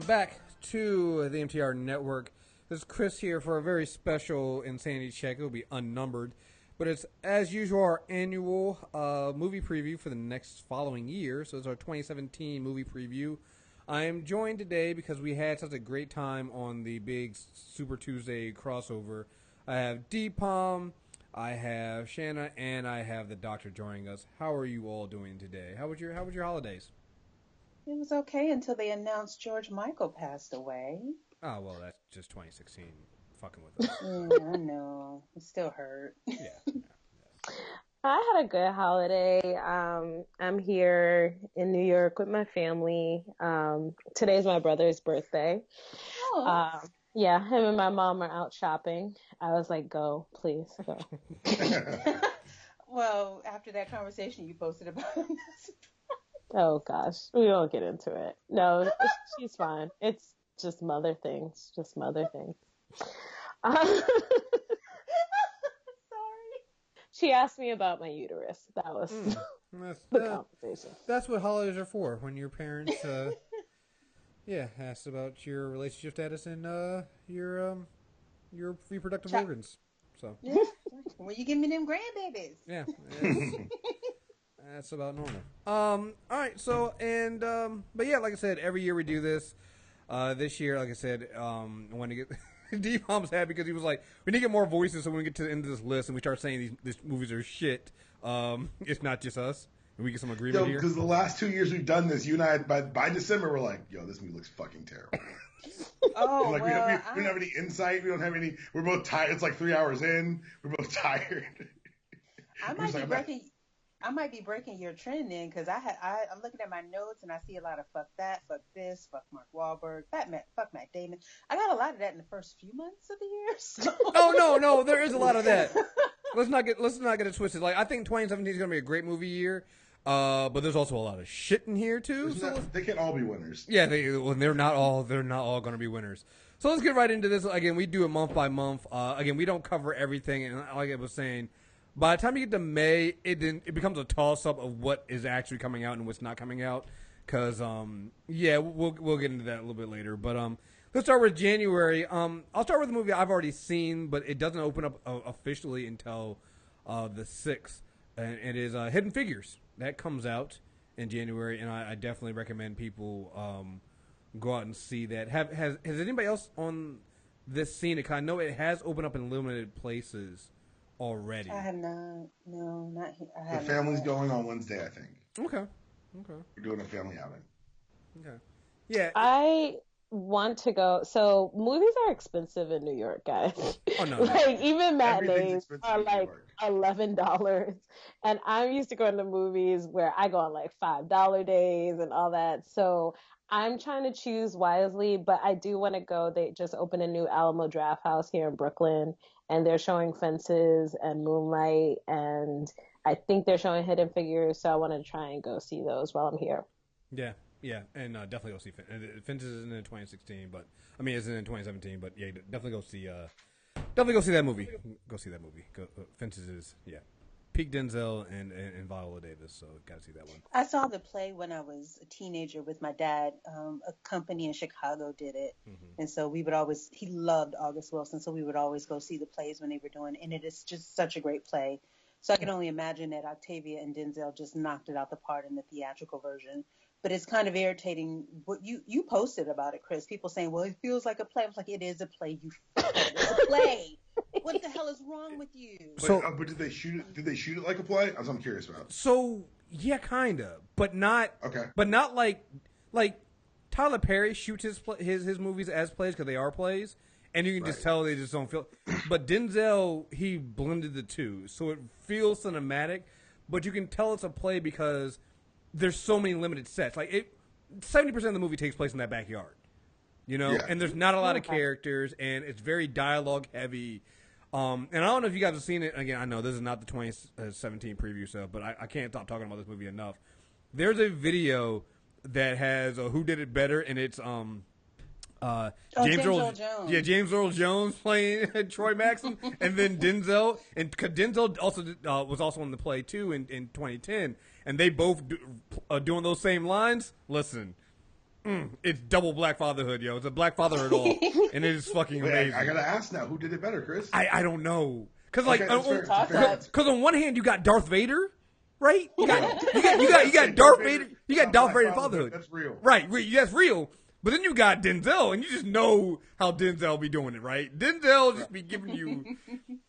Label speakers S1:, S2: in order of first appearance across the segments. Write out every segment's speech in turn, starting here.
S1: back to the MTR Network. This is Kriss here for a very special Insanity Check. It will be unnumbered, but it's, as usual, our annual movie preview for the next following year. So it's our 2017 movie preview. I am joined today because we had such a great time on the big Super Tuesday crossover. I have Dpalm, I have Shanna, and I have the Doctor joining us. How are you all doing today? How was your holidays?
S2: It was okay until they announced George Michael passed away.
S1: Oh, well, that's just 2016 fucking with us.
S2: Yeah, I know. It still hurt.
S1: Yeah.
S3: I had a good holiday. I'm here in New York with my family. Today's my brother's birthday.
S2: Oh.
S3: Yeah, him and my mom are out shopping. I was like, go, please, go.
S2: Well, after that conversation you posted about him.
S3: Oh, gosh. We won't get into it. No, she's fine. It's just mother things.
S2: Sorry.
S3: She asked me about my uterus. That was the conversation.
S1: That's what holidays are for, when your parents, asked about your relationship status and your reproductive organs. So
S2: yeah. When you give me them grandbabies.
S1: Yeah. That's about normal. All right. So, but yeah, like I said, every year we do this. This year, like I said, I want to get D-Bomb's happy because he was like, we need to get more voices so when we get to the end of this list and we start saying these movies are shit. It's not just us. And we get some agreement here.
S4: Because the last 2 years we've done this, you and I, by December, we're like, yo, this movie looks fucking terrible.
S2: Oh,
S4: like,
S2: well,
S4: we don't have any insight. We don't have any. We're both tired. It's like 3 hours in. We're both tired.
S2: I might be breaking your trend then, because I'm looking at my notes and I see a lot of fuck that, fuck this, fuck Mark Wahlberg, fuck Matt Damon. I got a lot of that in the first few months of the year. So.
S1: Oh no, there is a lot of that. Let's not get it twisted. Like, I think 2017 is going to be a great movie year, but there's also a lot of shit in here too.
S4: They can't all be winners.
S1: Yeah, they're not all going to be winners. So let's get right into this. Again, we do it month by month. Again, we don't cover everything, and like I was saying, by the time you get to May, it becomes a toss-up of what is actually coming out and what's not coming out. Because, we'll get into that a little bit later. But let's start with January. I'll start with a movie I've already seen, but it doesn't open up officially until the 6th. And it is Hidden Figures. That comes out in January, and I definitely recommend people go out and see that. Has anybody else on this seen it? 'Cause I know it has opened up in limited places already.
S2: I have not. No, not here.
S4: The family's going on Wednesday, I think.
S1: Okay.
S4: We're doing a family outing.
S1: Okay. Yeah.
S3: I want to go. So movies are expensive in New York, guys.
S1: Oh no.
S3: Like, even matinees are like $11, and I'm used to going to movies where I go on like $5 days and all that. So I'm trying to choose wisely, but I do want to go. They just opened a new Alamo Draft House here in Brooklyn, and they're showing Fences and Moonlight, and I think they're showing Hidden Figures, so I want to try and go see those while I'm here.
S1: Yeah, and definitely go see Fences isn't in 2016, but I mean it's in 2017, but yeah, definitely go see that movie. Go see that movie. Fences is peak Denzel and Viola Davis, so got to see that one.
S2: I saw the play when I was a teenager with my dad. A company in Chicago did it, and so he loved August Wilson, so we would always go see the plays when they were doing it, and it is just such a great play. So I can only imagine that Octavia and Denzel just knocked it out the park in the theatrical version. But it's kind of irritating what you posted about it, Kriss. People saying, well, it feels like a play. I was like, it is a play. It's a play. What the hell is wrong with you?
S4: But did they shoot it? Did they shoot it like a play? That's what I'm curious about.
S1: So yeah, kinda, but not.
S4: Okay.
S1: But not like Tyler Perry shoots his movies as plays because they are plays, and you can just tell they just don't feel. But Denzel, he blended the two, so it feels cinematic, but you can tell it's a play because there's so many limited sets. Like 70% of the movie takes place in that backyard, and there's not a lot of characters, and it's very dialogue heavy. And I don't know if you guys have seen it. Again, I know this is not the 2017 preview stuff, but I can't stop talking about this movie enough. There's a video that has Who Did It Better, and it's
S2: James Earl Jones.
S1: Yeah, James Earl Jones playing Troy Maxson, and then Denzel. And Denzel was also in the play too in 2010, and they both doing those same lines. Listen, It's double black fatherhood, yo. It's a black fatherhood all, and it is fucking amazing.
S4: I gotta ask now, who did it better, Chris?
S1: I don't know, because
S4: because
S1: on one hand you got Darth Vader, right? You got Darth Vader. You got Darth Vader fatherhood.
S4: That's real,
S1: right? That's real. But then you got Denzel, and you just know how Denzel be doing it, right? Denzel just be giving you,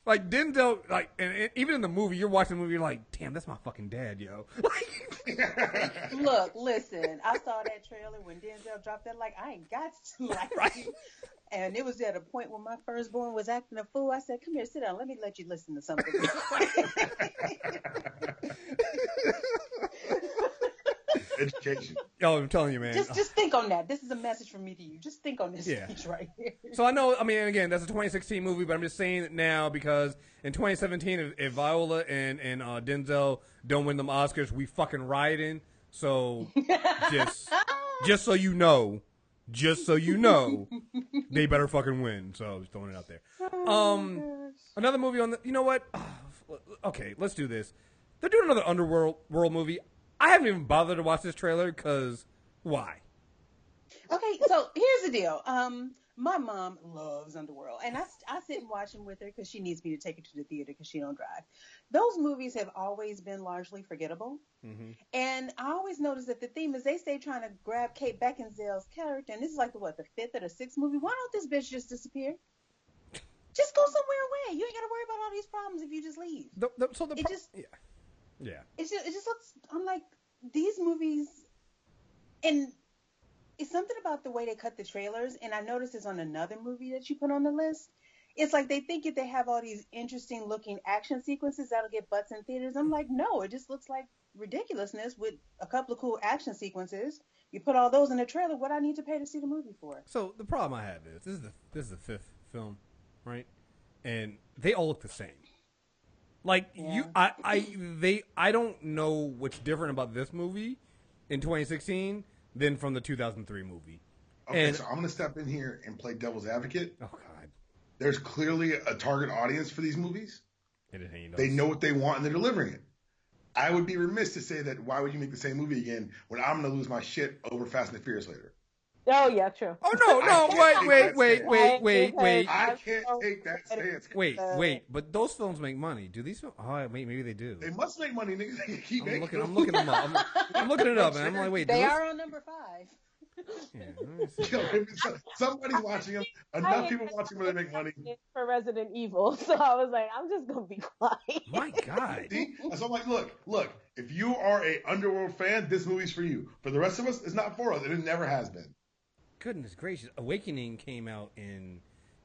S1: like, Denzel, like, and even in the movie, you're watching the movie, you're like, damn, that's my fucking dad, yo.
S2: Look, listen, I saw that trailer when Denzel dropped that, like, I ain't got to like you. And it was at a point when my firstborn was acting a fool. I said, come here, sit down. Let me let you listen to something.
S4: Education.
S1: Yo, I'm telling you, man.
S2: Just think on that. This is a message from me to you. Just think on this speech right here.
S1: So I know, I mean, again, that's a 2016 movie, but I'm just saying it now because in 2017, if Viola and Denzel don't win them Oscars, we fucking rioting. So just so you know, they better fucking win. So just throwing it out there. Another movie on the, you know what? Okay, let's do this. They're doing another Underworld movie. I haven't even bothered to watch this trailer because why?
S2: Okay, so here's the deal. My mom loves Underworld, and I sit and watch them with her because she needs me to take her to the theater because she don't drive. Those movies have always been largely forgettable, and I always notice that the theme is they stay trying to grab Kate Beckinsale's character, and this is like the fifth or the sixth movie. Why don't this bitch just disappear? Just go somewhere away. You ain't got to worry about all these problems if you just leave. It just looks. I'm like, these movies, and it's something about the way they cut the trailers. And I noticed this on another movie that you put on the list. It's like they think if they have all these interesting looking action sequences that'll get butts in theaters. I'm like, no, it just looks like ridiculousness with a couple of cool action sequences. You put all those in the trailer. What I need to pay to see the movie for?
S1: So the problem I have is this is the fifth film, right? And they all look the same. Like I don't know what's different about this movie in 2016 than from the 2003 movie.
S4: Okay, so I'm gonna step in here and play devil's advocate.
S1: Oh God,
S4: there's clearly a target audience for these movies. They know what they want and they're delivering it. I would be remiss to say that why would you make the same movie again when I'm gonna lose my shit over Fast and the Furious later?
S3: Oh yeah, true.
S1: Oh wait.
S4: I can't take that stance.
S1: Wait. But those films make money. Do these films? Oh, maybe they do.
S4: They must make money, niggas. They keep
S1: I'm looking them up. I'm looking it up, and I'm like, wait.
S2: They are on number 5.
S4: Yeah, somebody's watching them. Enough people watching where they make money.
S3: For Resident Evil, so I was like, I'm just gonna be quiet.
S1: My God.
S4: See? So I'm like, look. If you are a Underworld fan, this movie's for you. For the rest of us, it's not for us, and it never has been.
S1: Goodness gracious! Awakening came out in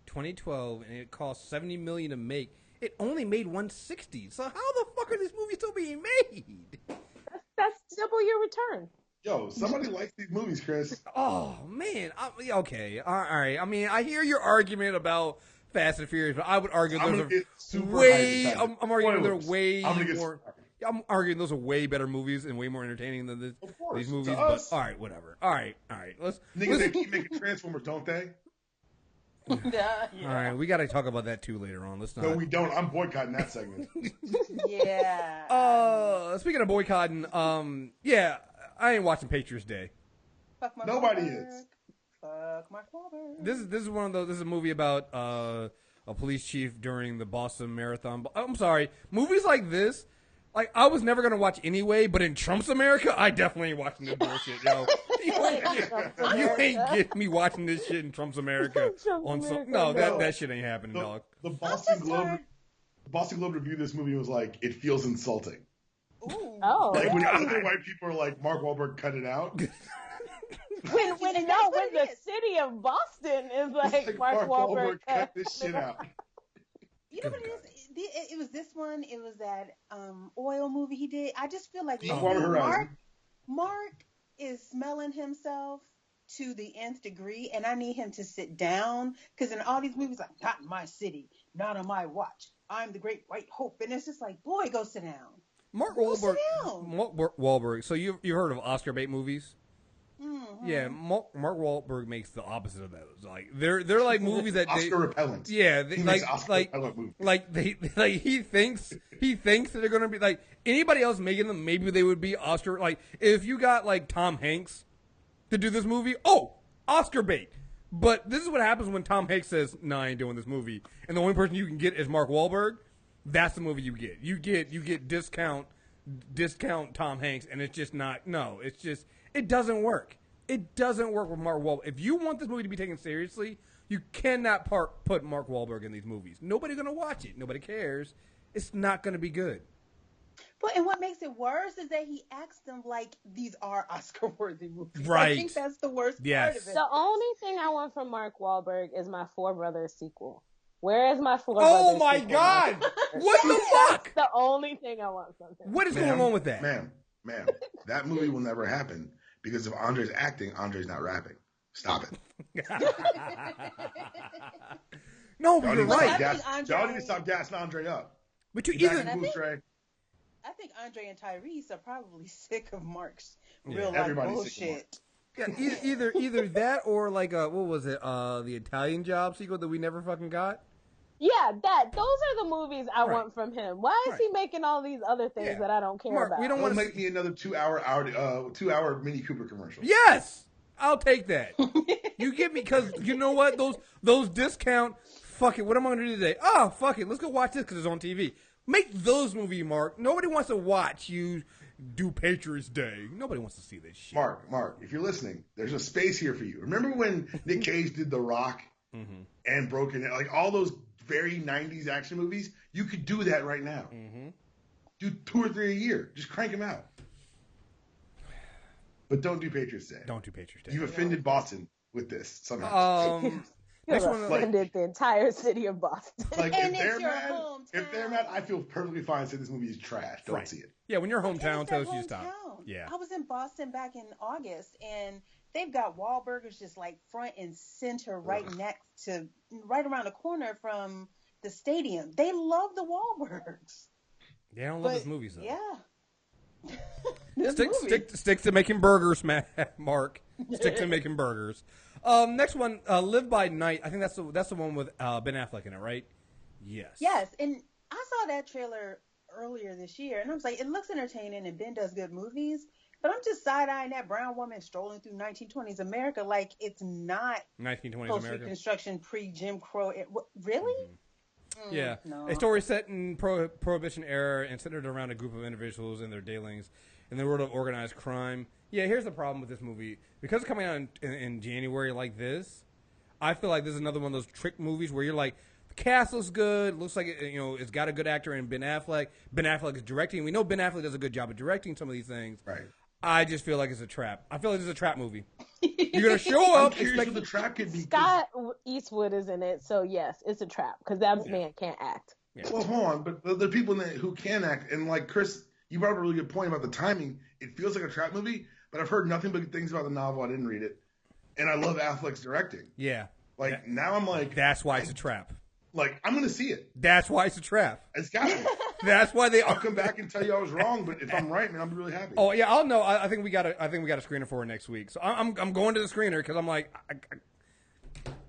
S1: 2012, and it cost $70 million to make. It only made $160. So how the fuck are these movies still being made?
S3: That's double your return.
S4: Yo, somebody likes these movies, Chris.
S1: Oh man, okay, all right. I mean, I hear your argument about Fast and Furious, but I would argue those are way. I'm arguing they're way more. I'm arguing those are way better movies and way more entertaining than these movies. But all right, whatever. All right.
S4: Niggas, they keep making Transformers, don't they?
S2: Yeah.
S1: All right, we got to talk about that too later on. Let's not.
S4: No, we don't. I'm boycotting that segment.
S2: Yeah.
S1: Speaking of boycotting, yeah, I ain't watching Patriots Day.
S2: Fuck Mark
S4: Nobody
S2: Wahlberg.
S4: is.
S2: Fuck Mark Wahlberg.
S1: This is one of those. This is a movie about a police chief during the Boston Marathon. I'm sorry, movies like this. Like, I was never going to watch anyway, but in Trump's America, I definitely ain't watching this bullshit, yo. You ain't getting me watching this shit in Trump's America. That shit ain't happening, dog.
S4: The Boston Globe reviewed this movie and was like, it feels insulting.
S2: Ooh.
S3: Oh.
S4: Like, when other white people are like, Mark Wahlberg, cut it out.
S3: when the city of Boston is like Mark Wahlberg,
S4: cut this shit out.
S2: You know what it is? It was this one. It was that oil movie he did. I just feel like Mark is smelling himself to the nth degree, and I need him to sit down because in all these movies, like, not in my city, not on my watch. I'm the great white hope, and it's just like, boy, go sit down.
S1: Mark Wahlberg. So you've heard of Oscar bait movies? Mm-hmm. Yeah, Mark Wahlberg makes the opposite of those. Like they're like movies that
S4: Oscar repellent.
S1: Yeah,
S4: he makes Oscar repellent movies.
S1: He thinks that they're gonna be like anybody else making them. Maybe they would be Oscar. Like if you got like Tom Hanks to do this movie. Oh, Oscar bait. But this is what happens when Tom Hanks says, "Nah, I ain't doing this movie," and the only person you can get is Mark Wahlberg. That's the movie you get. You get discount Tom Hanks, and it's just not. No, it's just it doesn't work. It doesn't work with Mark Wahlberg. If you want this movie to be taken seriously, you cannot put Mark Wahlberg in these movies. Nobody's gonna watch it. Nobody cares. It's not gonna be good.
S2: But and what makes it worse is that he acts them like these are Oscar-worthy movies.
S1: Right.
S2: I think that's the worst part of it.
S3: The only thing I want from Mark Wahlberg is my Four Brothers sequel. Where is my Four
S1: Oh
S3: Brothers
S1: my
S3: sequel?
S1: God! What the fuck?
S3: That's the only thing I want from him.
S1: What is going on with that?
S4: Ma'am, that movie will never happen because if Andre's acting, Andre's not rapping. Stop it.
S1: No, but you're right.
S4: Y'all need to stop gassing Andre up.
S1: But you
S2: I think Andre and Tyrese are probably sick of Mark's real life bullshit.
S1: Yeah, either that or like what was it? The Italian Job sequel that we never fucking got.
S3: Yeah, those are the movies I want from him. Why is he making all these other things that I don't care about?
S1: We don't want to
S4: make me another 2-hour Mini Cooper commercial.
S1: Yes, I'll take that. You get me because you know what? Those discount. Fuck it. What am I gonna do today? Oh, fuck it. Let's go watch this because it's on TV. Make those movies, Mark. Nobody wants to watch you do Patriots Day. Nobody wants to see this shit.
S4: Mark, if you're listening, there's a space here for you. Remember when Nick Cage did The Rock and Broken? Like all those very 90s action movies? You could do that right now. Do 2 or 3 a year. Just crank them out. But don't do Patriots Day.
S1: Don't do Patriots Day.
S4: You've offended Boston with this somehow.
S3: Next one, offended the entire city of Boston.
S4: Like if they're mad, I feel perfectly fine saying this movie is trash. Don't see it.
S1: Yeah, when your hometown tells you to stop.
S2: Yeah, I was in Boston back in August, and they've got Wahlburgers just like front and center, right around the corner from the stadium. They love the Wahlbergs.
S1: They don't love his movies though.
S2: Yeah.
S1: Stick to making burgers, Mark. Stick to making burgers. Next one, Live by Night. I think that's the one with Ben Affleck in it, right? Yes.
S2: Yes, and I saw that trailer earlier this year, and I was like, it looks entertaining, and Ben does good movies, but I'm just side-eyeing that brown woman strolling through 1920s America like it's not
S1: 1920s
S2: post
S1: America.
S2: Reconstruction, pre-Jim Crow. Really?
S1: Yeah. No. A story set in Prohibition era and centered around a group of individuals and their dealings in the world of organized crime. Yeah, here's the problem with this movie. Because it's coming out in January like this, I feel like this is another one of those trick movies where you're like, the cast looks good, looks like it's got a good actor in Ben Affleck. Ben Affleck is directing. We know Ben Affleck does a good job of directing some of these things.
S4: Right.
S1: I just feel like it's a trap. I feel like it's a trap movie. You're gonna show up.
S4: The trap could be
S3: Scott Eastwood is in it, so yes, it's a trap because that man can't act.
S4: Yeah. Well, hold on, but there are people in there who can act, and like Kriss, you brought up a really good point about the timing. It feels like a trap movie, but I've heard nothing but good things about the novel. I didn't read it, and I love Affleck's directing.
S1: Yeah.
S4: Now I'm like,
S1: that's why it's a trap.
S4: Like, I'm going to see it.
S1: That's why it's a trap.
S4: It's got to.
S1: That's why
S4: I'll come back and tell you I was wrong, but if I'm right, man, I'll be really happy.
S1: Oh yeah, I'll know. I think we got a screener for it next week. So I'm going to the screener because I'm like,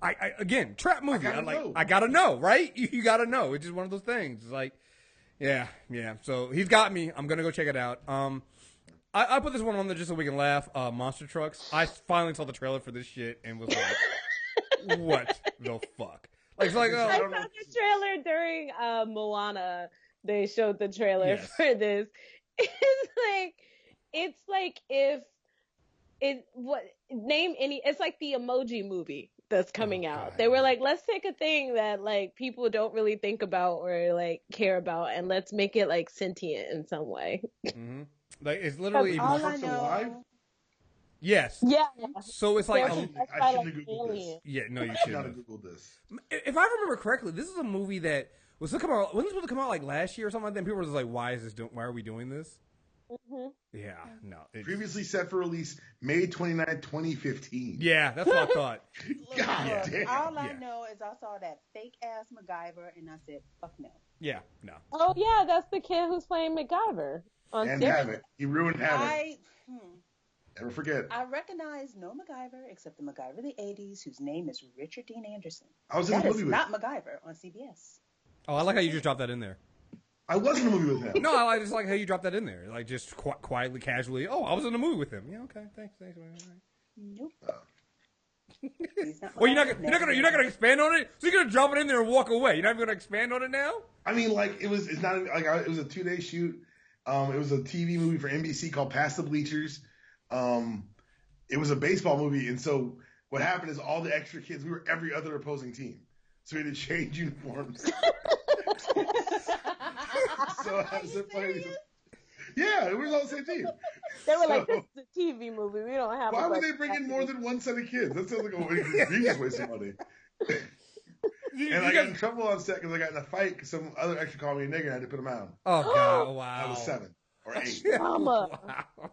S1: I again, trap movie. I gotta know, right? You gotta know. It's just one of those things. It's like, yeah. So he's got me. I'm gonna go check it out. I put this one on there just so we can laugh. Monster Trucks. I finally saw the trailer for this shit and was like, what the fuck? I saw the
S3: trailer during Moana. They showed the trailer for this. It's like if name any. It's like the Emoji Movie that's coming out. God. They were like, let's take a thing that like people don't really think about or like care about, and let's make it like sentient in some way.
S1: Mm-hmm. Like it's literally
S4: alive.
S1: Yes.
S3: Yeah.
S1: So it's like
S4: I shouldn't have Googled this.
S1: Yeah, no, you shouldn't have
S4: Googled this.
S1: If I remember correctly, this is a movie that was supposed to come out like last year or something like that. And people were just like, "Why are we doing this?" Mm-hmm. Yeah, no.
S4: Previously set for release May 29, 2015.
S1: Yeah, that's what I thought.
S4: God damn.
S2: All I know is I saw that fake ass MacGyver and I said, "Fuck no."
S1: Yeah, no.
S3: Oh yeah, that's the kid who's playing MacGyver on
S4: and Havoc. He ruined Havoc. Never forget.
S2: I recognize no MacGyver except the MacGyver of the 80s, whose name is Richard Dean Anderson.
S4: I was in the movie with
S2: not MacGyver on CBS.
S1: Oh, I like how you just dropped that in there.
S4: I was in a movie with him.
S1: No, I like how you dropped that in there, like just quietly, casually. Oh, I was in a movie with him. Yeah, okay, thanks.
S2: Nope.
S1: Well, you're not gonna expand on it. So you're gonna drop it in there and walk away. You're not even gonna expand on it now.
S4: I mean, like it was a 2-day shoot. It was a TV movie for NBC called Past the Bleachers. It was a baseball movie, and so what happened is all the extra kids, we were every other opposing team, so we had to change uniforms. So I was playing. Yeah, we were all the same team.
S3: They were like, "This is a TV movie. We don't have."
S4: Why would they bring in more than one set of kids? That sounds like a just wasting money. And I got in trouble on set because I got in a fight because some other extra called me a nigger and I had to put him out.
S1: Oh God! Wow.
S4: I was 7 or 8.
S3: Drama.
S1: Wow.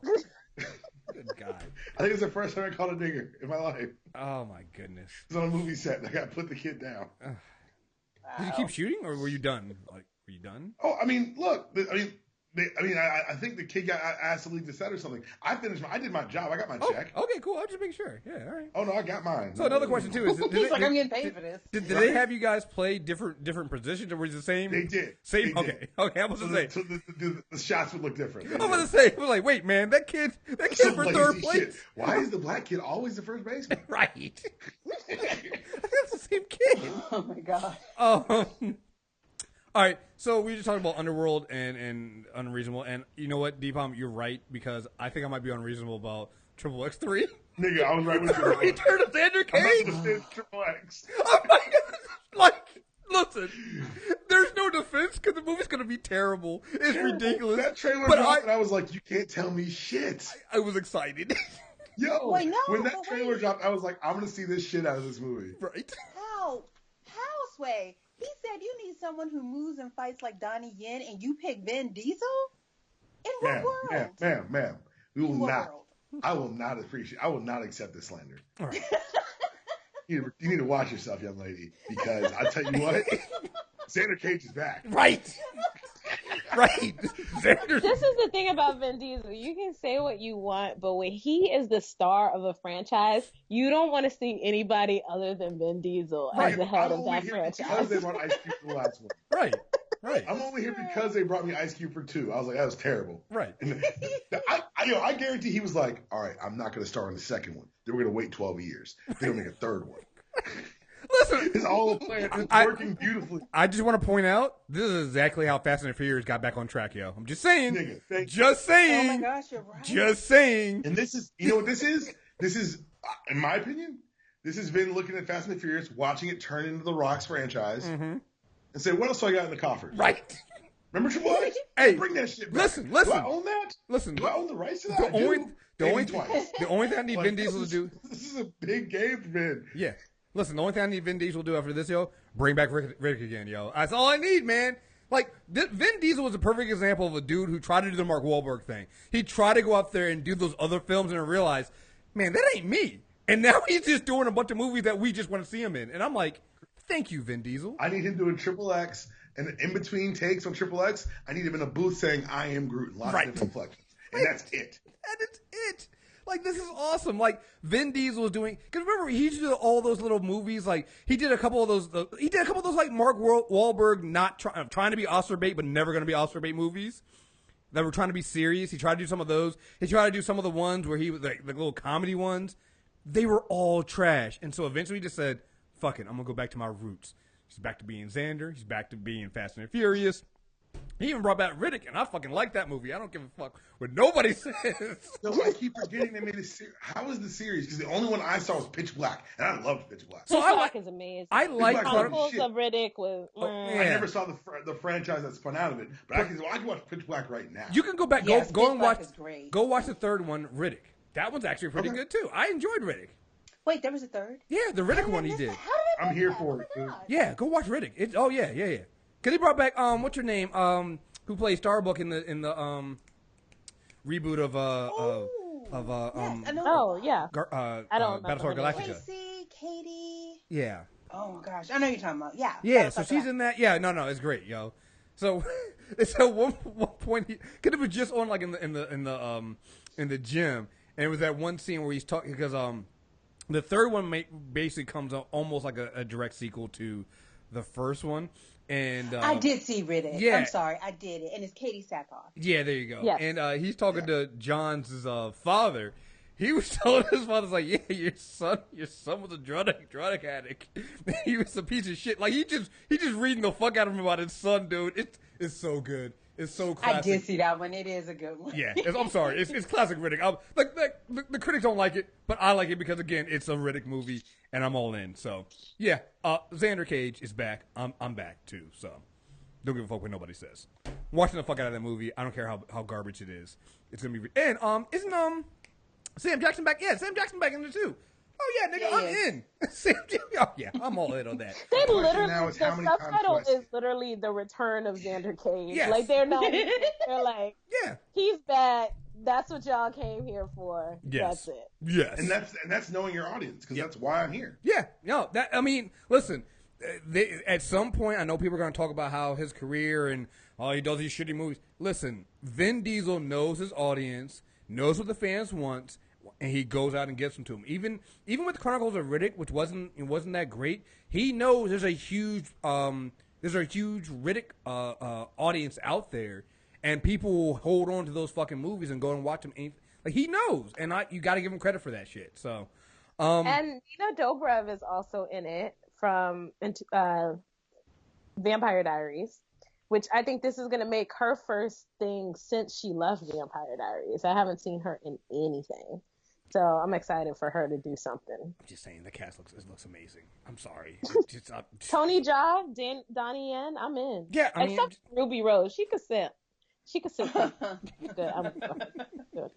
S1: Good God.
S4: I think it's the first time I called a nigger in my life.
S1: Oh my goodness.
S4: It was on a movie set and I got to put the kid down.
S1: Did you keep shooting or were you done? Like, were you done?
S4: Oh, I mean, look. I think the kid got asked to leave the set or something. I did my job. I got my check.
S1: Okay, cool. I'll just make sure. Yeah, all right.
S4: Oh no, I got mine.
S1: So another question too is:
S2: He's like, I'm getting paid for this.
S1: Did they have you guys play different positions, or was it the same?
S4: They did.
S1: Same.
S4: They did.
S1: Okay. I was gonna say.
S4: So the shots would look different.
S1: I was gonna say, we're like, wait, man, that kid for third place.
S4: Shit. Why is the black kid always the first baseman?
S1: Right. That's the same kid.
S2: Oh my God.
S1: All right, so we just talked about Underworld and Unreasonable, and you know what, Dpalm, you're right, because I think I might be unreasonable about XXX3.
S4: Nigga, I was right with you.
S1: Return of Xander Cage.
S4: I'm not gonna Triple X.
S1: Oh my God! Listen, there's no defense because the movie's gonna be terrible. It's ridiculous.
S4: That trailer dropped, and I was like, you can't tell me shit.
S1: I was excited.
S4: Yo,
S2: wait, no,
S4: when that trailer dropped, I was like, I'm gonna see this shit out of this movie.
S1: Right?
S2: How, Sway? He said you need someone who moves and fights like Donnie Yen, and you pick Vin Diesel? In what world?
S4: Ma'am. We will not. I will not appreciate. I will not accept this slander.
S1: All right.
S4: You need to watch yourself, young lady, because I tell you what, Xander Cage is back.
S1: Right. Right.
S3: This is the thing about Vin Diesel. You can say what you want, but when he is the star of a franchise, you don't want to see anybody other than Vin Diesel as the head of that franchise.
S4: Because they brought Ice Cube for the last one.
S1: Right.
S4: I'm only here because they brought me Ice Cube for 2. I was like, that was terrible.
S1: Right.
S4: And I guarantee he was like, all right, I'm not going to star in the second one. Then we're going to wait 12 years. They're going to make a third one.
S1: Listen,
S4: it's all a plan. It's working beautifully.
S1: I just want to point out this is exactly how Fast and the Furious got back on track, yo. I'm just saying.
S4: Nigga,
S1: just saying.
S2: Oh my gosh, you're right.
S1: Just saying.
S4: And this is, you know what this is? This is, in my opinion, this has been looking at Fast and the Furious, watching it turn into the Rock's franchise, and say, what else do I got in the coffers?
S1: Right.
S4: Remember Triple H?
S1: Hey,
S4: bring that shit back.
S1: Listen.
S4: Do I own that?
S1: Listen.
S4: Do I own the rights to that?
S1: The only thing I need
S4: like,
S1: Vin Diesel to do.
S4: This is a big game for Vin.
S1: Yeah. Listen, the only thing I need Vin Diesel to do after this, yo, bring back Rick again, yo. That's all I need, man. Like, Vin Diesel was a perfect example of a dude who tried to do the Mark Wahlberg thing. He tried to go out there and do those other films and realize, man, that ain't me. And now he's just doing a bunch of movies that we just want to see him in. And I'm like, thank you, Vin Diesel.
S4: I need him doing Triple X, and in between takes on Triple X, I need him in a booth saying, I am Groot, lots of different inflections. And that's it.
S1: And it's it. Like, this is awesome. Like, Vin Diesel was doing, because remember, he used to do all those little movies. Like, he did a couple of those, like Mark Wahlberg not trying to be Oscar bait, but never going to be Oscar bait movies that were trying to be serious. He tried to do some of those. He tried to do some of the ones where he was like the little comedy ones. They were all trash. And so eventually he just said, fuck it, I'm going to go back to my roots. He's back to being Xander. He's back to being Fast and Furious. He even brought back Riddick, and I fucking like that movie. I don't give a fuck what nobody says.
S4: No, I keep forgetting they made a series. How is the series? Because the only one I saw was Pitch Black, and I loved Pitch Black.
S3: So Pitch Black is amazing.
S1: I like
S3: Chronicles of Riddick was.
S4: I never saw the franchise that spun out of it, but I can watch Pitch Black right now.
S1: You can go back,
S2: yes,
S1: go and watch.
S2: Great.
S1: Go watch the third one, Riddick. That one's actually pretty good too. I enjoyed Riddick.
S2: Wait, there was a third?
S1: Yeah, the Riddick one he did.
S4: I'm here for it.
S1: Yeah, go watch Riddick. Yeah. Because he brought back what's your name? Who plays Starbuck in the reboot of
S3: I don't remember.
S1: Battlestar Galactica.
S2: Casey, Katie.
S1: Yeah.
S2: Oh my gosh, I know you're talking about. Yeah.
S1: Yeah, so she's in that. Yeah, no, it's great, yo. So one point, because it was just on like in the gym, and it was that one scene where he's talking because the third one basically comes out almost like a direct sequel to the first one. And
S2: I did see Riddick. Yeah. I'm sorry, I did it, and it's Katie Sackhoff.
S1: Yeah, there you go.
S3: Yes.
S1: And he's talking to John's father, He was telling his father, like, yeah, your son was a drug addict. He was a piece of shit. Like, he just reading the fuck out of him about his son, dude. It's so good. It's so classic.
S2: I did see that one. It is a good one.
S1: Yeah, I'm sorry. It's classic Riddick. The critics don't like it, but I like it because, again, it's a Riddick movie, and I'm all in. So, yeah, Xander Cage is back. I'm back, too. So, don't give a fuck what nobody says. I'm watching the fuck out of that movie. I don't care how garbage it is. It's going to be... And, isn't, Sam Jackson back? Yeah, Sam Jackson back in there, too. Oh, yeah, nigga, I'm in. Oh, yeah, I'm all in on that.
S3: They literally, the subtitle is literally the return of Xander Cage.
S1: Yes.
S3: Like, they're like,
S1: yeah,
S3: he's back. That's what y'all came here for.
S1: Yes.
S3: That's it.
S1: Yes.
S4: And that's knowing your audience, because that's why I'm here.
S1: Yeah. No, listen, at some point, I know people are going to talk about how his career and he does these shitty movies. Listen, Vin Diesel knows his audience, knows what the fans want, and he goes out and gets them to him. Even with Chronicles of Riddick, which wasn't that great, he knows there's a huge Riddick audience out there, and people will hold on to those fucking movies and go and watch them. Like, he knows, and you got to give him credit for that shit. So,
S3: and Nina Dobrev is also in it from Vampire Diaries, which I think this is going to make her first thing since she left Vampire Diaries. I haven't seen her in anything. So I'm excited for her to do something.
S1: I'm just saying, the cast looks amazing. I'm sorry.
S3: Tony Jaa, Donnie Yen, I'm in.
S1: Yeah,
S3: except Ruby Rose. She could sit. Good. I'm good.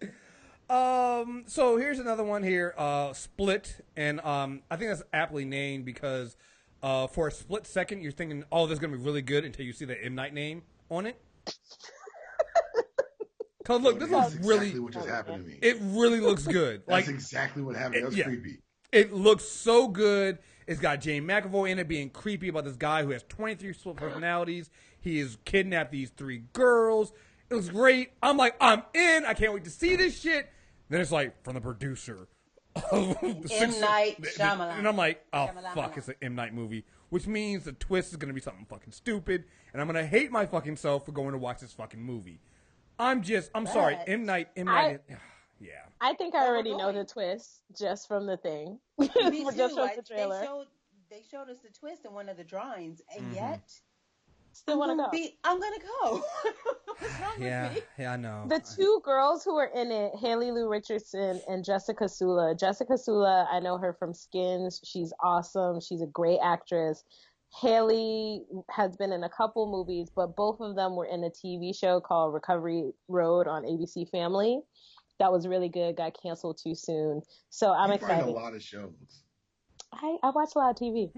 S1: So here's another one here, Split. And I think that's aptly named because for a split second, you're thinking, oh, this is going to be really good until you see the M. Night name on it. Cause look, this looks
S4: exactly what just happened to me.
S1: It really looks good.
S4: That's exactly what happened. That was creepy.
S1: It looks so good. It's got Jane McAvoy in it being creepy about this guy who has 23 split personalities. He has kidnapped these 3 girls. It looks great. I'm like, I'm in. I can't wait to see this shit. Then it's like, from the producer.
S2: M. Night Shyamalan.
S1: And I'm like, oh, fuck, it's an M. Night movie. Which means the twist is going to be something fucking stupid. And I'm going to hate my fucking self for going to watch this fucking movie. I'm sorry. M. Night. Yeah.
S3: I think I already know the twist just from the thing.
S2: Me too. Just from the trailer. They showed us the twist in one of the drawings, and yet
S3: still want to go.
S2: I'm gonna go. What's wrong with me?
S1: Yeah, I know.
S3: The 2 girls who are in it, Haley Lou Richardson and Jessica Sula. Jessica Sula, I know her from Skins. She's awesome. She's a great actress. Haley has been in a couple movies, but both of them were in a TV show called Recovery Road on ABC Family. That was really good. Got canceled too soon. So I'm excited.
S4: Find a lot of shows.
S3: I watch a lot of TV.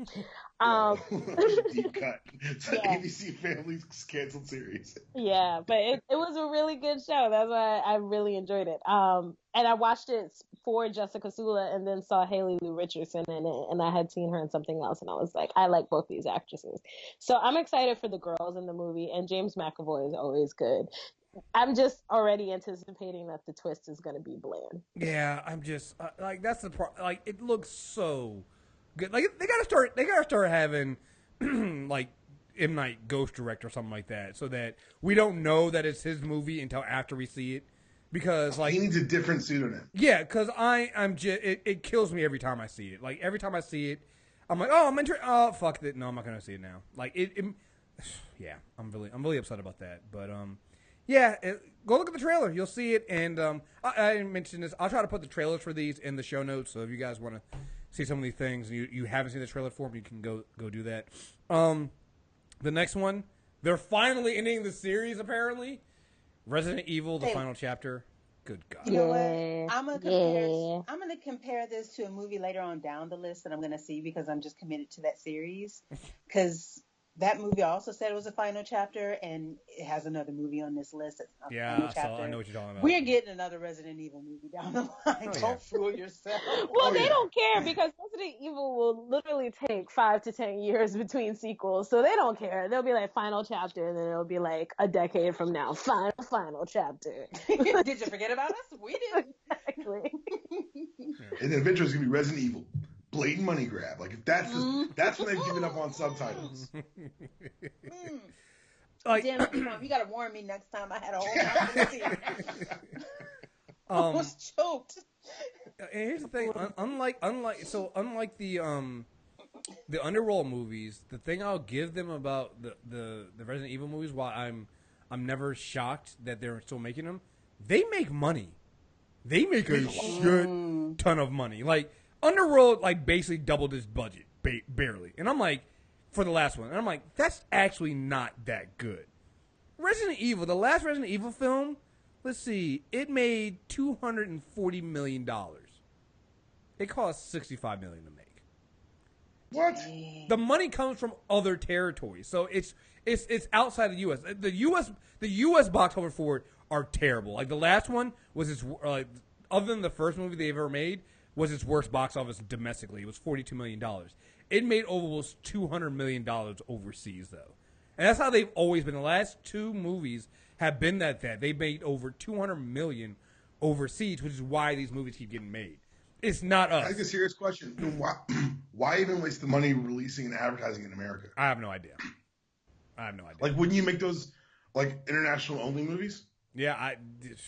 S4: Deep cut. It's an ABC Family canceled series.
S3: Yeah, but it was a really good show. That's why I really enjoyed it. And I watched it for Jessica Sula and then saw Haley Lou Richardson in it, and I had seen her in something else, and I was like, I like both these actresses. So I'm excited for the girls in the movie, and James McAvoy is always good. I'm just already anticipating that the twist is going to be bland.
S1: Yeah, I'm just like, that's the like, it looks so good. Like, they gotta start having like M. Night Ghost Direct or something like that, so that we don't know that it's his movie until after we see it. Because like,
S4: he needs a different pseudonym.
S1: Yeah, because I'm just it kills me every time I see it. Like, every time I see it, I'm like, oh, I'm interested. Oh, fuck it. No, I'm not gonna see it now. Like, yeah, I'm really upset about that. But yeah, go look at the trailer. You'll see it. And I didn't mention this. I'll try to put the trailers for these in the show notes. So if you guys want to see some of these things and you haven't seen the trailer for them, you can go do that. The next one, they're finally ending the series apparently. Resident Evil, the final chapter. Good God.
S2: You know what? I'm gonna compare this to a movie later on down the list that I'm gonna see because I'm just committed to that series. Because that movie also said it was a final chapter, and it has another movie on this list that's not final chapter.
S1: I know what you're talking about.
S2: We're getting another Resident Evil movie down the line. Don't fool yourself.
S3: Well, they don't care because Resident Evil will literally take 5 to 10 years between sequels, so they don't care. They'll be like final chapter, and then it'll be like a decade from now, final chapter.
S2: Did you forget about us? We did.
S3: Exactly.
S4: And then eventually it's gonna be Resident Evil. Blatant money grab. Like, if that's that's when they've given up on subtitles.
S1: Like,
S2: damn it, you gotta warn me next time. I had a whole mouth. I almost choked.
S1: And here's the thing: unlike the Underworld movies, the thing I'll give them about the Resident Evil movies, while I'm never shocked that they're still making them, they make money. They make a shit ton of money. Like Underworld, like basically doubled its budget, barely. And I'm like, for the last one, and I'm like, that's actually not that good. Resident Evil, the last Resident Evil film, let's see, it made $240 million. It cost $65 million to make.
S4: What?
S1: The money comes from other territories, so it's outside the U.S. The U.S. box office for it are terrible. Like the last one was its other than the first movie they ever made was its worst box office domestically. It was $42 million. It made almost $200 million overseas though, and that's how they've always been. The last two movies have been that they made over $200 million overseas, which is why these movies keep getting made. It's not us.
S4: I think a serious question. Why even waste the money releasing and advertising in America?
S1: I have no idea.
S4: Like, wouldn't you make those like international only movies?
S1: Yeah,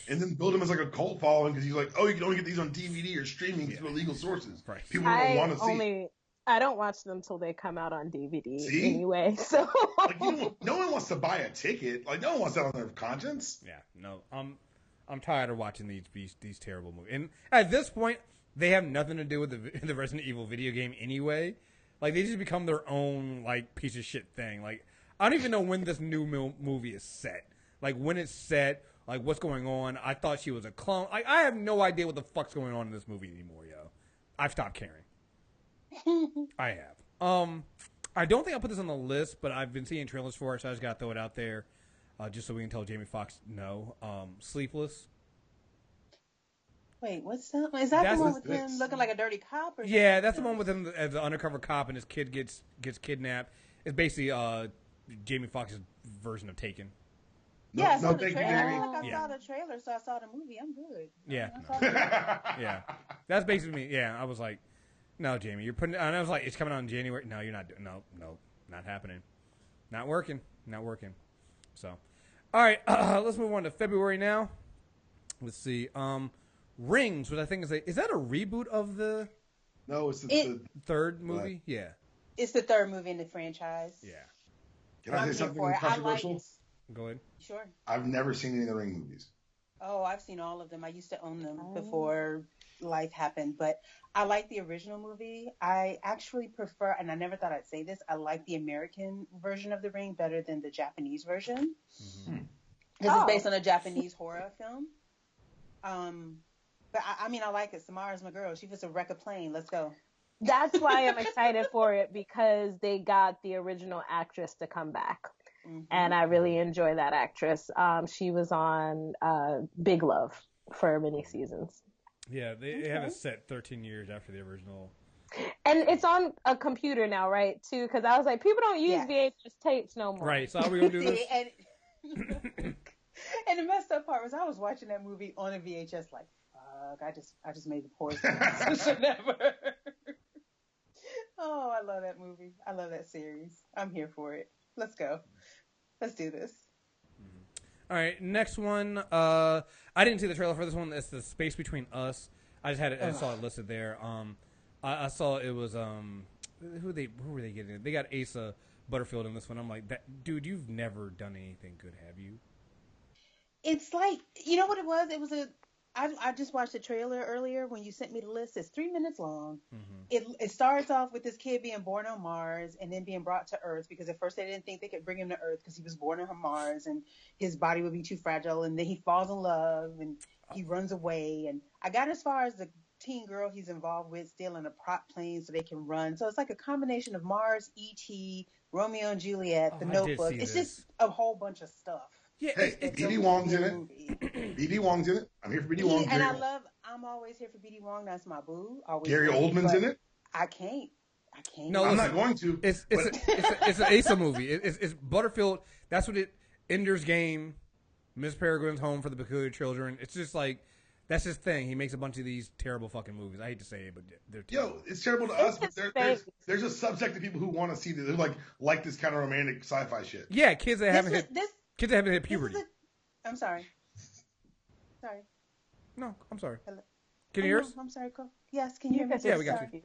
S4: and then build them as like a cult following because you're like, oh, you can only get these on DVD or streaming through illegal sources.
S1: Right.
S4: People don't want to see.
S3: I don't watch them till they come out on DVD anyway. So
S4: like, no one wants to buy a ticket. Like no one wants that on their conscience.
S1: Yeah, no. I'm tired of watching these terrible movies. And at this point, they have nothing to do with the Resident Evil video game anyway. Like they just become their own like piece of shit thing. Like I don't even know when this new movie is set. Like when it's set, like what's going on. I thought she was a clone. Like I have no idea what the fuck's going on in this movie anymore, yo. I've stopped caring. I have. I don't think I put this on the list, but I've been seeing trailers for it, so I just gotta throw it out there, just so we can tell Jamie Foxx no. Sleepless.
S2: Wait, what's that? Is that the one with him looking like a dirty cop? Or
S1: yeah, that's the one with him as an undercover cop, and his kid gets kidnapped. It's basically Jamie Foxx's version of Taken.
S2: Yeah, I saw the trailer. I saw the trailer, so I saw the movie. I'm good.
S1: Yeah, yeah, that's basically me. Yeah, I was like, no, Jamie, you're putting. And I was like, it's coming out in January. No, you're not. No, not happening. Not working. So, all right, let's move on to February now. Let's see. Rings, which I think is that a reboot of the?
S4: No, it's the
S1: third movie. Yeah,
S2: it's the third movie in the franchise.
S1: Yeah.
S4: Can I say something controversial?
S1: Go ahead.
S2: Sure.
S4: I've never seen any of the Ring movies.
S2: Oh, I've seen all of them. I used to own them before life happened, but I like the original movie. I actually prefer, and I never thought I'd say this, I like the American version of The Ring better than the Japanese version. Because it's based on a Japanese horror film. But I mean, I like it. Samara's my girl. She was a wreck a plane. Let's go.
S3: That's why I'm excited for it, because they got the original actress to come back. And I really enjoy that actress. She was on Big Love for many seasons.
S1: Yeah, they have it set 13 years after the original.
S3: And it's on a computer now, right, too? Because I was like, people don't use VHS tapes no more.
S1: Right, so how are we going to do this?
S2: And the messed up part was I was watching that movie on a VHS like, fuck, I just made the poorest decision ever. Oh, I love that movie. I love that series. I'm here for it. Let's go. Let's do this.
S1: All right, next one. I didn't see the trailer for this one. It's The Space Between Us. I just had it. I saw it listed there. I saw it was who were they getting? They got Asa Butterfield in this one. I'm like, dude, you've never done anything good, have you?
S2: It's like, you know what it was? It was I just watched the trailer earlier when you sent me the list. It's 3 minutes long. It starts off with this kid being born on Mars and then being brought to Earth, because at first they didn't think they could bring him to Earth because he was born on Mars and his body would be too fragile. And then he falls in love and he runs away. And I got as far as the teen girl he's involved with stealing a prop plane so they can run. So it's like a combination of Mars, E.T., Romeo and Juliet, The Notebook. It's just a whole bunch of stuff.
S1: Yeah,
S4: hey, BD Wong's in it. BD Wong's in it. I'm here for BD Wong.
S2: And I'm always here for BD Wong. That's my boo. Always
S4: Gary Oldman's in it.
S2: I can't.
S1: No,
S4: I'm not going to.
S1: It's an Asa movie. It's Butterfield. That's what it. Ender's Game, Miss Peregrine's Home for the Peculiar Children. It's just like that's his thing. He makes a bunch of these terrible fucking movies. I hate to say it, but they're terrible.
S4: It's terrible to us, but there's a subsect of people who want to see this. They're like this kind of romantic sci-fi shit.
S1: Yeah, kids that haven't hit puberty.
S2: I'm sorry.
S1: No, I'm sorry.
S2: Hello?
S1: Can you hear us?
S2: I'm sorry, go. Yes, can you hear me?
S1: Yeah, we got you.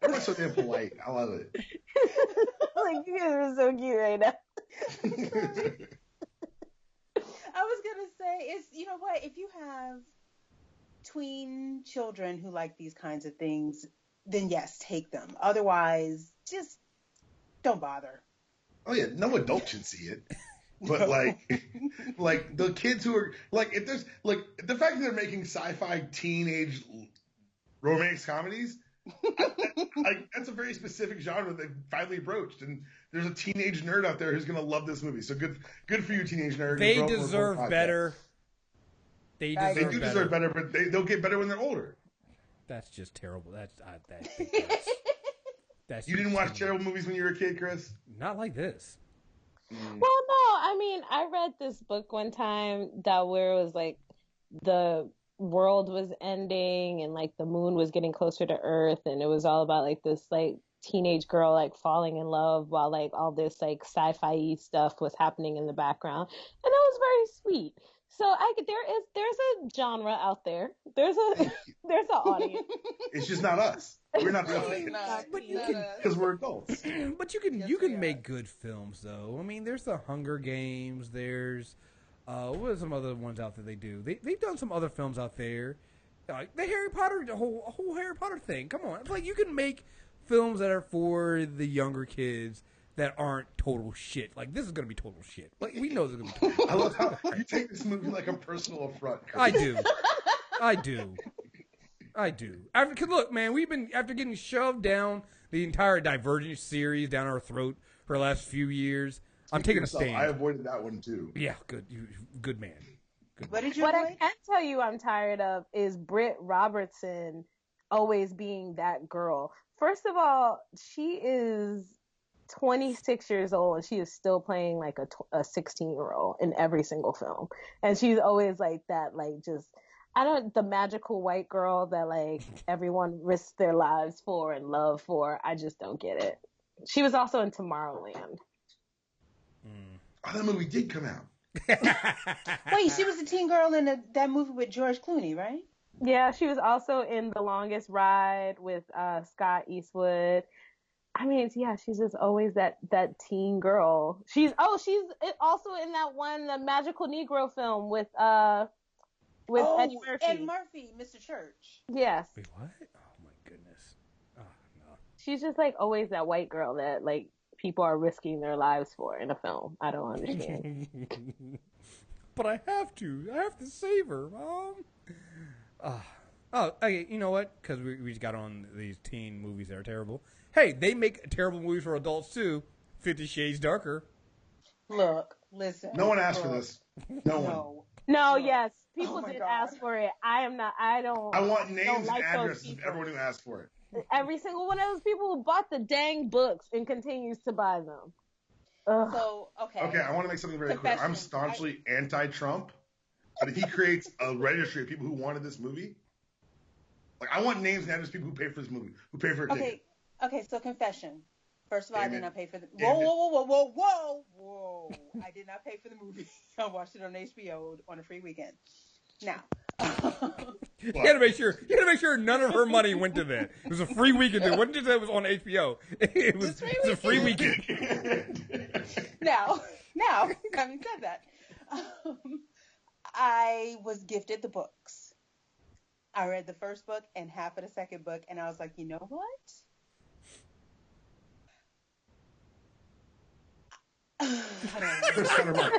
S4: You're so damn polite. I love it.
S3: Like, you guys are so cute right now.
S2: I was gonna say, you know what? If you have tween children who like these kinds of things, then yes, take them. Otherwise, just don't bother.
S4: Oh yeah, no adult should see it. But like the kids who are like, if there's like the fact that they're making sci-fi teenage romance comedies, that's a very specific genre they've finally broached, and there's a teenage nerd out there who's gonna love this movie. So good for you, teenage nerd.
S1: They deserve better. They do
S4: deserve better, but they'll get better when they're older.
S1: That's just terrible. That's
S4: you didn't watch terrible movies when you were a kid, Kriss?
S1: Not like this.
S3: Well, no, I mean, I read this book one time where it was like the world was ending and like the moon was getting closer to Earth, and it was all about like this like teenage girl like falling in love while like all this like sci-fi stuff was happening in the background, and it was very sweet. So there's a genre out there. There's an audience.
S4: It's just not us. We're not the audience. Because we're adults.
S1: But you can make good films though. I mean, there's the Hunger Games. There's what are some other ones out there they do? They've done some other films out there. The Harry Potter, the whole Harry Potter thing. Come on, it's like you can make films that are for the younger kids that aren't total shit. Like, this is going to be total shit. Like, we know this is going to be total shit.
S4: I love how you take this movie like a personal affront.
S1: I do. Because, look, man, we've been, after getting shoved down the entire Divergent series down our throat for the last few years, I'm taking a stand.
S4: I avoided that one, too.
S1: Yeah, good man.
S2: What
S3: I can tell you I'm tired of is Britt Robertson always being that girl. First of all, she is 26 years old and she is still playing like a 16-year-old in every single film, and she's always like that, like just the magical white girl that like everyone risks their lives for and love for. I just don't get it. She was also in Tomorrowland.
S4: Oh, that movie did come out.
S2: Wait, she was the teen girl in that movie with George Clooney, right?
S3: Yeah, she was also in The Longest Ride with Scott Eastwood. I mean, yeah, she's just always that teen girl. She's also in that one, the Magical Negro film with Eddie Murphy.
S2: Ed Murphy, Mr. Church.
S3: Yes.
S1: Wait, what? Oh my goodness. Oh no.
S3: She's just like always that white girl that like people are risking their lives for in a film. I don't understand.
S1: But I have to save her, Mom. Okay, you know what? Because we just got on these teen movies that are terrible. Hey, they make terrible movies for adults too. 50 Shades Darker.
S2: Look, listen.
S4: No one asked for this. No one.
S3: No, yes. People did ask for it. I
S4: want names and addresses of everyone who asked for it.
S3: Every single one of those people who bought the dang books and continues to buy them. Ugh.
S2: So, okay.
S4: Okay, I want to make something very clear. I'm staunchly anti-Trump, but if he creates a registry of people who wanted this movie, like I want names and addresses of people who paid for this movie, who paid for a ticket.
S2: Okay, so confession. First of all, I did not pay for the... Whoa. I did not pay for the movie. I watched it on HBO on a free weekend. Now...
S1: You gotta make sure none of her money went to that. It was a free weekend. It wasn't just that it was on HBO. It was a free weekend.
S2: Now, having said that, I was gifted the books. I read the first book and half of the second book, and I was like, you know what?
S4: Kriss cut her mic.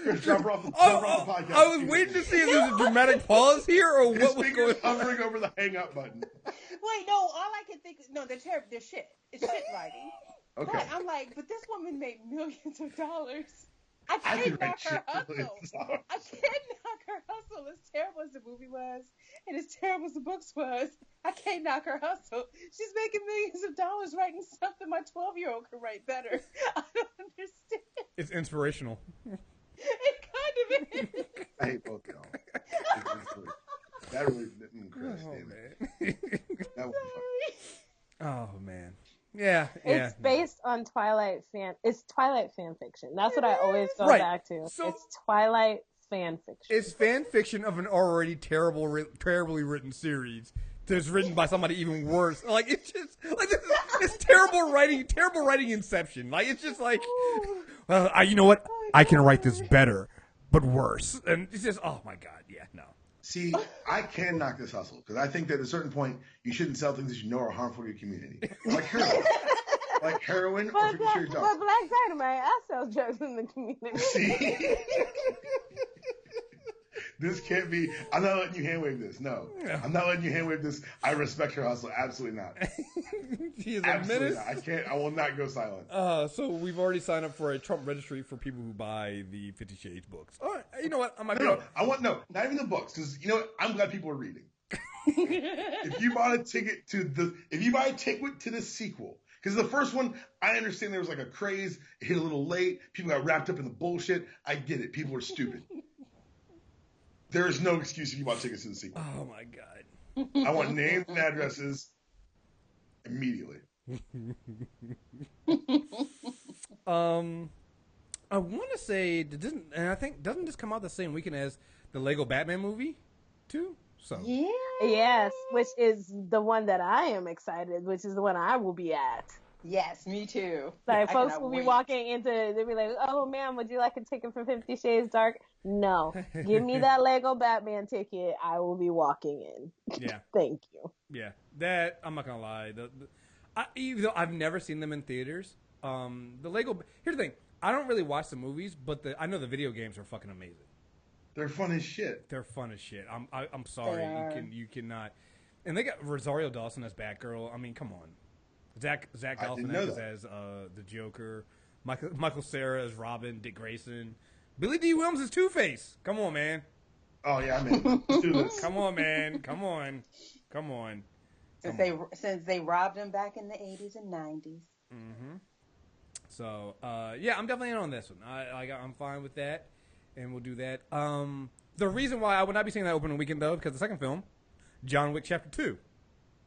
S4: Kriss, jump off the podcast.
S1: I was waiting to see if there was a dramatic pause here or what was going on.
S4: Hovering over the hang up button.
S2: Wait, no, all I can think is, no, they're terrible. They're shit. It's shit writing.
S4: Okay.
S2: But I'm like, but this woman made millions of dollars. I can't knock her hustle. I can't knock her hustle. As terrible as the movie was, and as terrible as the books was, I can't knock her hustle. She's making millions of dollars writing something my 12-year-old could write better. I don't understand.
S1: It's inspirational.
S2: It kind of is.
S4: I hate both y'all. That really didn't Kriss, damn it. That was
S1: Oh man. Yeah.
S3: It's based on Twilight fan fiction. That's what I always go back to.
S1: So,
S3: it's Twilight fan fiction.
S1: It's fan fiction of an already terribly written series that's written by somebody even worse. Like, it's just like it's terrible writing Inception. Like, it's just like, well, you know what? I can write this better, but worse. And it's just, oh my god, yeah, no.
S4: See, I can knock this hustle because I think that at a certain point you shouldn't sell things that you know are harmful to your community, like heroin. Like heroin or 50 Shades Dark.
S3: But Black Dynamite, I sell drugs in the community.
S4: See? This can't be. I'm not letting you handwave this. No. Yeah. I'm not letting you handwave this. I respect your hustle. Absolutely not.
S1: He is
S4: Absolutely
S1: a menace.
S4: Not. I can't. I will not go silent.
S1: So we've already signed up for a Trump registry for people who buy the 50 Shades books. All right. You know what? I might
S4: not even the books, because you know what? I'm glad people are reading. If you buy a ticket to the sequel, because the first one, I understand there was like a craze, it hit a little late, people got wrapped up in the bullshit. I get it. People are stupid. There is no excuse if you bought tickets to the sequel.
S1: Oh my god.
S4: I want names and addresses immediately.
S1: I want to say doesn't this come out the same weekend as the Lego Batman movie too? So
S2: yeah.
S3: Yes, which is the one that I am excited, which is the one I will be at.
S2: Yes, me too.
S3: Like, folks will be walking into, they'll be like, oh, ma'am, would you like a ticket for 50 Shades Dark? No. Give me that Lego Batman ticket. I will be walking in.
S1: Yeah.
S3: Thank you.
S1: Yeah. That, I'm not going to lie. Even though I've never seen them in theaters, the Lego, here's the thing. I don't really watch the movies, but I know the video games are fucking amazing.
S4: They're fun as shit.
S1: They're fun as shit. I'm sorry. You cannot. And they got Rosario Dawson as Batgirl. I mean, come on. Zach Galifianakis as the Joker, Michael Cera as Robin, Dick Grayson, Billy D. Williams as Two-Face. Come on, man.
S4: Oh yeah, I mean, let's do this.
S1: Come on, man. Come on.
S2: Since they robbed him back in the 80s and 90s.
S1: Mm-hmm. So yeah, I'm definitely in on this one. I'm fine with that, and we'll do that. The reason why I would not be seeing that opening weekend though, because the second film, John Wick Chapter 2.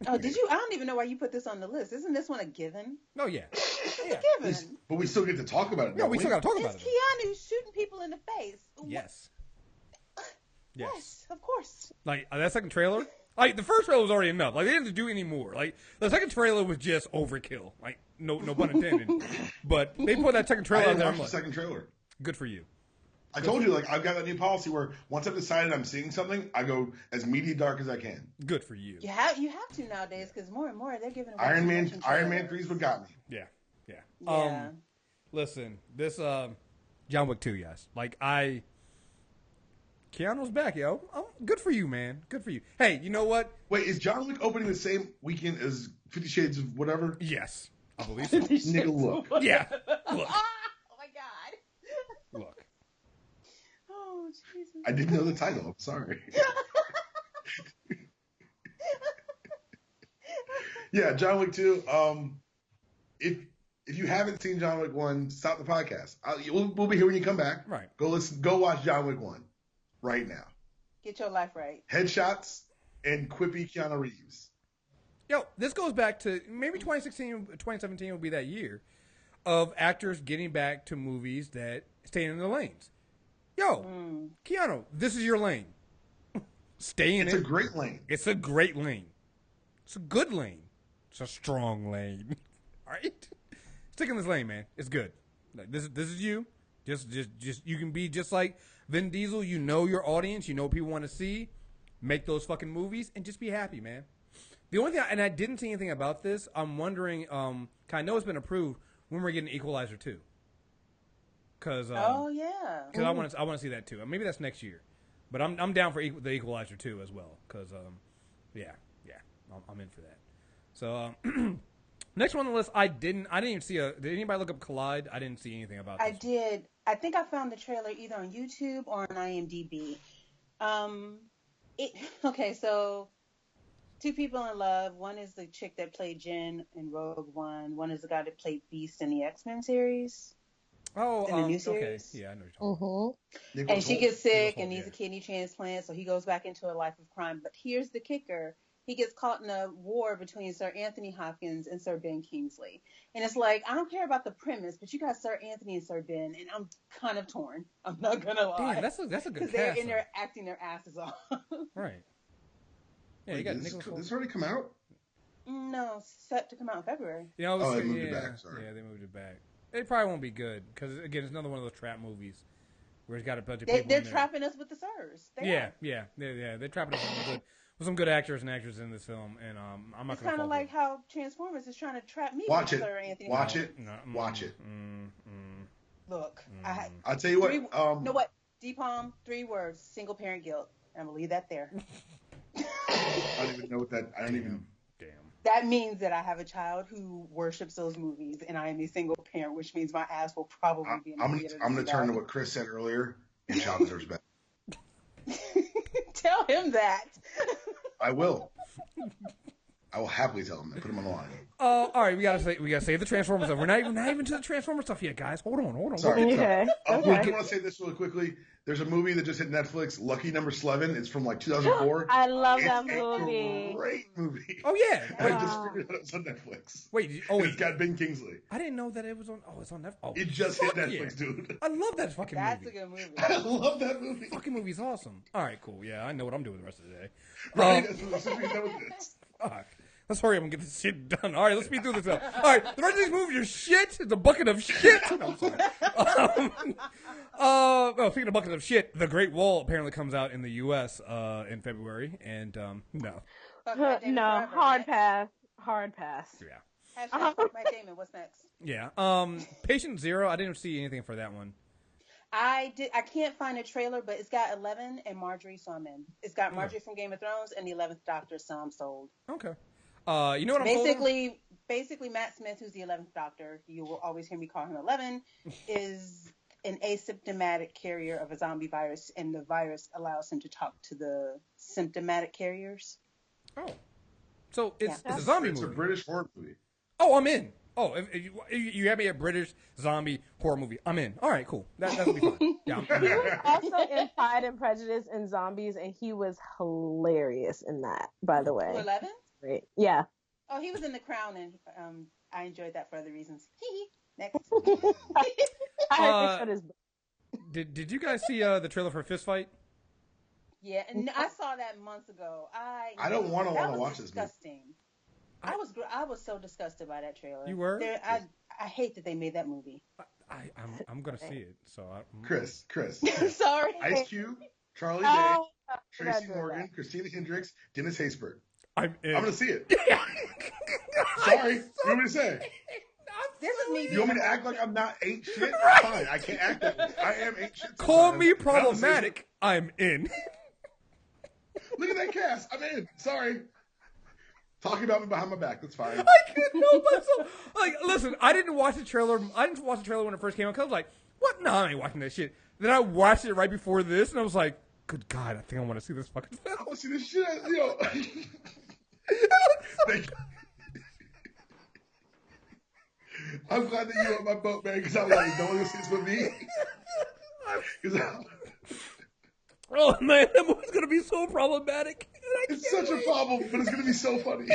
S2: Oh, did you? I don't even know why you put this on the list. Isn't this one a given?
S1: Oh, yeah.
S2: It's a given.
S4: But we still get to talk about it.
S1: No, we still got to talk about
S2: it. It's Keanu shooting people in the face.
S1: Yes.
S2: Yes, of course.
S1: Like, that second trailer, like, the first trailer was already enough. Like, they didn't have to do any more. Like, the second trailer was just overkill. Like, no pun intended. But they put that second trailer out there.
S4: The second trailer.
S1: Good for you.
S4: I told you, like, I've got that new policy where once I've decided I'm seeing something, I go as media dark as I can.
S1: Good for you.
S2: You have to nowadays, because more and more they're giving away
S4: Iron Man 3 is what got me.
S1: Yeah. Listen, this John Wick 2, yes. Like, Keanu's back, yo. Good for you, man. Good for you. Hey, you know what?
S4: Wait, is John Wick opening the same weekend as 50 Shades of whatever?
S1: Yes, I believe so.
S4: Nigga, look.
S1: Yeah, look.
S2: Oh my god.
S1: Look.
S2: Oh, Jesus.
S4: I didn't know the title. I'm sorry. Yeah, John Wick 2. If you haven't seen John Wick 1, stop the podcast. We'll be here when you come back.
S1: Right.
S4: Go watch John Wick 1 right now.
S2: Get your life right.
S4: Headshots and quippy Keanu Reeves.
S1: Yo, this goes back to maybe 2017 will be that year of actors getting back to movies that stay in the lanes. Yo, Keanu, this is your lane. Stay in it.
S4: It's a great lane.
S1: It's a great lane. It's a good lane. It's a strong lane. All right? Stick in this lane, man. It's good. Like, this is you. Just you can be just like Vin Diesel. You know your audience. You know what people want to see. Make those fucking movies and just be happy, man. The only thing, and I didn't see anything about this. I'm wondering. I know it's been approved when we're getting Equalizer 2. Cause because I want to see that too. Maybe that's next year, but I'm down for the Equalizer 2 as well. Cause I'm in for that. So next one on the list, I didn't even see did anybody look up Collide? I didn't see anything about this.
S2: I did. I think I found the trailer either on YouTube or on IMDb. So two people in love. One is the chick that played Jen in Rogue One. One is the guy that played Beast in the X-Men series.
S1: Oh,
S2: in the new series.
S1: Okay. Yeah, I know what you're talking about.
S2: And she gets sick and needs a kidney transplant, so he goes back into a life of crime. But here's the kicker. he gets caught in a war between Sir Anthony Hopkins and Sir Ben Kingsley. And it's like, I don't care about the premise, but you got Sir Anthony and Sir Ben, and I'm kind of torn. I'm not going to lie.
S1: Damn, that's a good cast.
S2: Because they're in there acting their asses off.
S1: Right. Yeah, you got Nicholas.
S4: This already come out?
S2: No, set to come out in February.
S1: You know,
S4: they moved it back. Sorry.
S1: Yeah, they moved it back. It probably won't be good because again, it's another one of those trap movies where it's got a bunch of people.
S2: They're trapping us with the Sirs.
S1: Yeah. They're trapping us with some good actors and actresses in this film, and I'm not.
S2: It's kind of like how Transformers is trying to trap me.
S4: Watch
S2: with
S4: it.
S2: Sir Anthony.
S4: Watch it. Watch it.
S2: Look,
S4: I'll tell you what.
S2: You know what? Dpalm, 3 words: single parent guilt. I'm gonna leave that there.
S4: I don't even know what that. I don't even.
S1: Damn.
S2: That means that I have a child who worships those movies, and I am a single parent, which means my ass will probably be in the theater.
S4: I'm going to turn to what Kriss said earlier, and child deserves better.
S2: Tell him that.
S4: I will. I will happily tell him that. Put him on the line.
S1: All right, we gotta save the Transformers stuff. We're not even to the Transformers stuff yet, guys. Hold on.
S4: Sorry.
S3: Okay.
S4: I want to say this really quickly. There's a movie that just hit Netflix, Lucky Number 11. It's from like 2004.
S3: I love that movie.
S4: It's a great movie.
S1: Oh yeah.
S4: I just figured out it's on Netflix.
S1: Wait.
S4: It's got Ben Kingsley.
S1: I didn't know that it was on. Oh, it's on Netflix. Oh,
S4: it just hit Netflix, dude.
S1: I love that fucking movie.
S2: That's a good movie.
S4: I love that movie.
S1: Fucking movie's awesome. All right, cool. Yeah, I know what I'm doing the rest of the day.
S4: Right? That's what we're done with this.
S1: Fuck. Let's hurry up and get this shit done. All right, let's speed through this up. All right, the rest of these movies are shit. It's a bucket of shit. No, I'm sorry. Speaking of buckets of shit, The Great Wall apparently comes out in the U.S. In February, and no.
S3: No, hard pass.
S1: Yeah.
S2: Hashtag Matt Damon. What's next?
S1: Yeah. Patient Zero. I didn't see anything for that one.
S2: I can't find a trailer, but it's got 11 and Marjorie, so I'm in. It's got Marjorie from Game of Thrones and the 11th Doctor, so I'm sold.
S1: Okay. You know what I'm
S2: basically Matt Smith, who's the 11th Doctor, you will always hear me call him 11, is an asymptomatic carrier of a zombie virus, and the virus allows him to talk to the symptomatic carriers.
S1: Oh. So it's a zombie movie.
S4: It's a British horror movie.
S1: Oh, I'm in. Oh, if you have me a British zombie horror movie, I'm in. All right, cool. That'll be fun. Yeah, I'm
S3: He was also in Pride and Prejudice and Zombies, and he was hilarious in that, by the way.
S2: 11?
S3: Great. Yeah.
S2: Oh, he was in The Crown, and I enjoyed that for other reasons. Next.
S3: I heard his
S1: Did you guys see the trailer for Fist Fight?
S2: Yeah, and I saw that months ago.
S4: I don't want to watch this movie.
S2: Disgusting. I was so disgusted by that trailer.
S1: You were?
S2: I hate that they made that movie.
S1: I'm gonna see it. So
S4: Kriss.
S2: Sorry.
S4: Ice Cube, Charlie Day, Tracy Morgan, Christina Hendricks, Dennis Haysbert.
S1: I'm
S4: gonna see it. Sorry, what do you want me to say?
S2: This is me.
S4: You want me to act like I'm not ain't shit?
S1: Right.
S4: Fine, I can't act that way. I am ain't shit.
S1: Call me problematic. I'm in.
S4: Look at that cast. I'm in. Sorry. Talking about me behind my back. That's fine.
S1: I couldn't help myself. Like, listen, I didn't watch the trailer. I didn't watch the trailer when it first came out because I was like, what? No, I ain't watching that shit. Then I watched it right before this, and I was like, good God, I think I want to see this fucking film.
S4: I want to see this shit. Yo. Thank you. I'm glad that you're on my boat, man, because I'm like, don't want to see this with me.
S1: Oh, man, that movie's going to be so problematic.
S4: It's such a problem, but it's going to be so funny.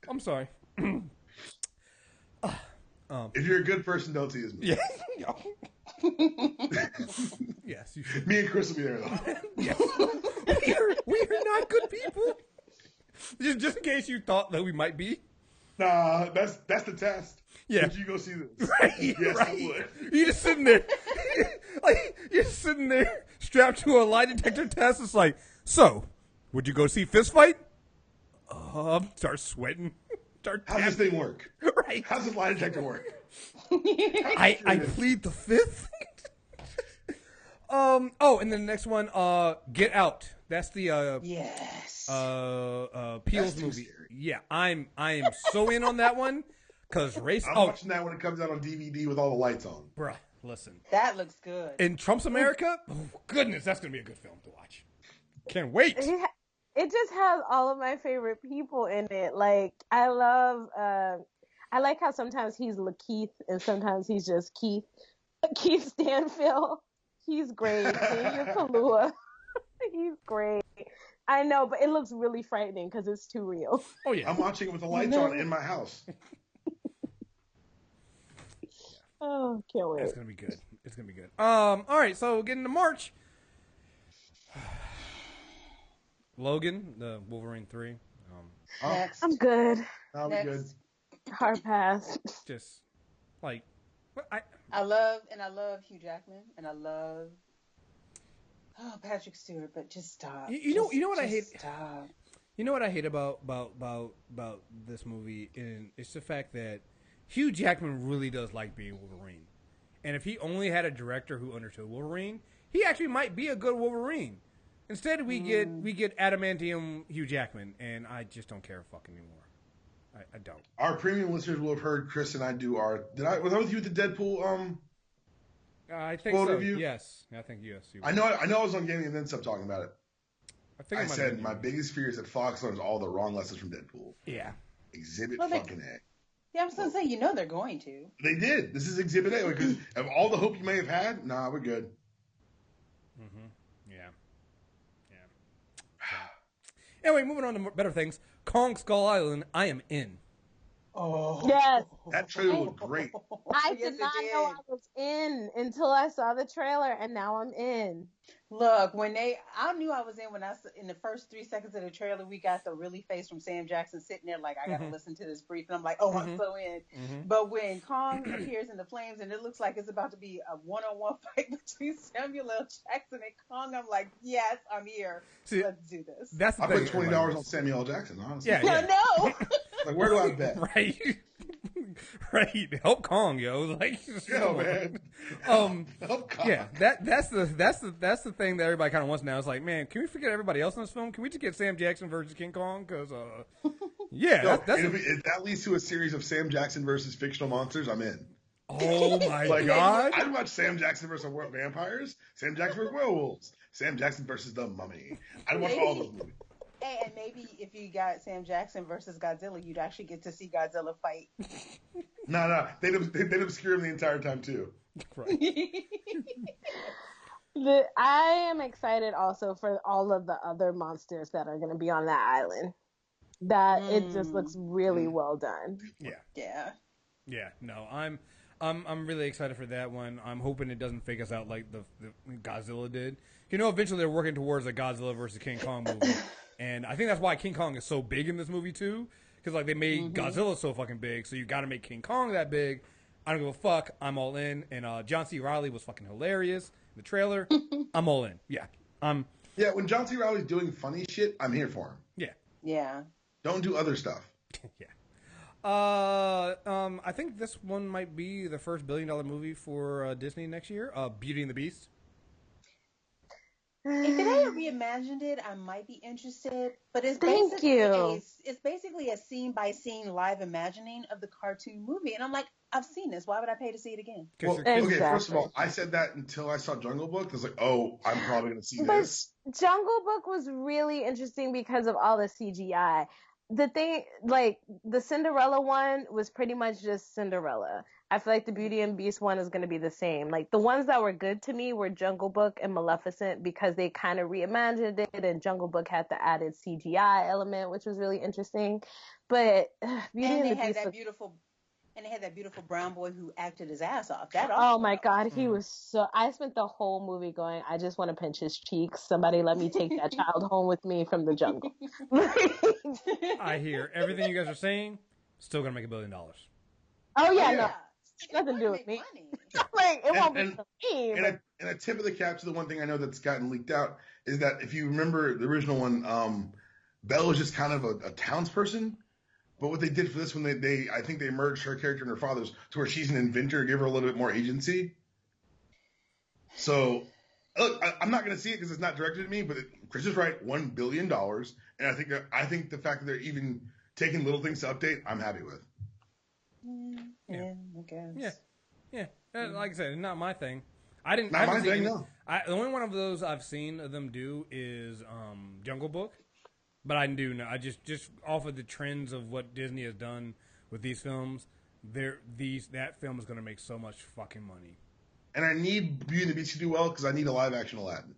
S1: I'm sorry.
S4: If you're a good person, don't see this movie.
S1: Yeah. Yes, you should.
S4: Me and Kriss will be there, though.
S1: Yes. We are not good people. Just in case you thought that we might be.
S4: Nah, that's the test.
S1: Yeah.
S4: Would you go see this?
S1: Right,
S4: yes,
S1: right.
S4: I would.
S1: You're just sitting there. Like, you're sitting there strapped to a lie detector test. It's like, so, would you go see Fist Fight? Start sweating.
S4: How does this thing work?
S1: Right.
S4: How does this lie detector work?
S1: I plead the fifth. And then the next one, Get Out. That's the
S2: yes.
S1: Peele's movie.
S4: Scary.
S1: Yeah, I am so in on that one because race.
S4: I'm watching that when it comes out on DVD with all the lights on.
S1: Bruh, listen.
S2: That looks good.
S1: In Trump's America, oh, goodness, that's gonna be a good film to watch. Can't wait.
S3: It just has all of my favorite people in it. Like, I like how sometimes he's Lakeith and sometimes he's just Keith. Keith Stanfield. He's great. Daniel Kaluuya. He's great. I know, but it looks really frightening because it's too real.
S1: Oh yeah,
S4: I'm watching it with the lights on in my house.
S3: Oh, can't wait.
S1: It's gonna be good. It's gonna be good. All right, so getting to March. Logan, the Wolverine 3.
S2: Next.
S3: I'm good.
S4: I'll be good.
S3: Hard pass.
S1: Just like
S2: I love Hugh Jackman, and I love Patrick Stewart, but just stop.
S1: You know what I hate?
S2: Stop.
S1: You know what I hate about this movie, and it's the fact that Hugh Jackman really does like being Wolverine, and if he only had a director who understood Wolverine, he actually might be a good Wolverine. Instead, we get adamantium Hugh Jackman, and I just don't care a fuck anymore. I don't.
S4: Our premium listeners will have heard Kriss and I do our. Was I with you at the Deadpool?
S1: I think so. Review? Yes, I think yes.
S4: I know I was on gaming and then stopped talking about it. I said my biggest fear is that Fox learns all the wrong lessons from Deadpool.
S1: Yeah.
S4: Exhibit fucking A.
S2: Yeah, I was gonna say, they're going to.
S4: They did. This is Exhibit A. Because of all the hope you may have had, nah, we're good.
S1: Mm-hmm. Yeah. Anyway, moving on to better things. Kong Skull Island, I am in.
S2: Oh.
S3: Yes.
S4: That trailer looked great.
S3: I did not know I was in until I saw the trailer, and now I'm in.
S2: Look, I knew I was in when in the first 3 seconds of the trailer, we got the really face from Sam Jackson sitting there like, I got to listen to this brief. And I'm like, I'm so in. But when Kong appears in the flames and it looks like it's about to be a one-on-one fight between Samuel L. Jackson and Kong, I'm like, yes, I'm here. See, let's do this.
S1: That's the
S4: I put $20 on Samuel L. Jackson, honestly.
S1: Yeah.
S2: No.
S4: Like, where do I bet?
S1: Right. Right. Help Kong, yo. Like,
S4: yo, man. Help Kong.
S1: Yeah, that's the thing that everybody kind of wants now. It's like, man, can we forget everybody else in this film? Can we just get Sam Jackson versus King Kong? Because, yeah,
S4: if that leads to a series of Sam Jackson versus fictional monsters, I'm in.
S1: Oh my God!
S4: I'd watch Sam Jackson versus vampires, Sam Jackson versus werewolves, Sam Jackson versus the Mummy. I'd watch all those movies.
S2: And maybe if you got Sam Jackson versus Godzilla, you'd actually get to see Godzilla fight.
S4: No, they'd obscure him the entire time too.
S1: Right.
S3: I am excited also for all of the other monsters that are going to be on that island. That it just looks really well done.
S1: Yeah. No, I'm really excited for that one. I'm hoping it doesn't fake us out like the Godzilla did. Eventually they're working towards a Godzilla versus King Kong movie. And I think that's why King Kong is so big in this movie, too. Because, like, they made Godzilla so fucking big, so you got to make King Kong that big. I don't give a fuck. I'm all in. And John C. Reilly was fucking hilarious in the trailer. I'm all in. Yeah.
S4: Yeah, when John C. Reilly's doing funny shit, I'm here for him.
S1: Yeah.
S2: Yeah.
S4: Don't do other stuff.
S1: Yeah. I think this one might be the first billion-dollar movie for Disney next year. Beauty and the Beast.
S2: If they had reimagined it, I might be interested. But it's basically a scene-by-scene live imagining of the cartoon movie. And I'm like, I've seen this. Why would I pay to see it again?
S4: Well, okay, first of all, I said that until I saw Jungle Book. I was like, oh, I'm probably going to see this.
S3: Jungle Book was really interesting because of all the CGI. The thing, like, the Cinderella one was pretty much just Cinderella. I feel like the Beauty and Beast one is going to be the same. Like, the ones that were good to me were Jungle Book and Maleficent because they kind of reimagined it, and Jungle Book had the added CGI element, which was really interesting. But Beauty and the Beast
S2: And they had that beautiful brown boy who acted his ass off.
S3: Oh my God, he was so. I spent the whole movie going, I just want to pinch his cheeks. Somebody let me take that child home with me from the jungle.
S1: I hear everything you guys are saying. Still gonna make $1 billion.
S3: Oh yeah, no, nothing to do with me. Like it won't be for me.
S4: And a tip of the cap to the one thing I know that's gotten leaked out is that if you remember the original one, Belle was just kind of a townsperson. But what they did for this one, I think they merged her character and her father's to where she's an inventor, give her a little bit more agency. So, look, I'm not going to see it because it's not directed at me, but Kriss is right, $1 billion. And I think the fact that they're even taking little things to update, I'm happy with.
S2: Yeah, I guess.
S1: Yeah. Like I said, not my thing. No. The only one of those I've seen them do is Jungle Book. But I do know. I just off of the trends of what Disney has done with these films, that film is going to make so much fucking money.
S4: And I need Beauty and the Beast to do well because I need a live action Aladdin.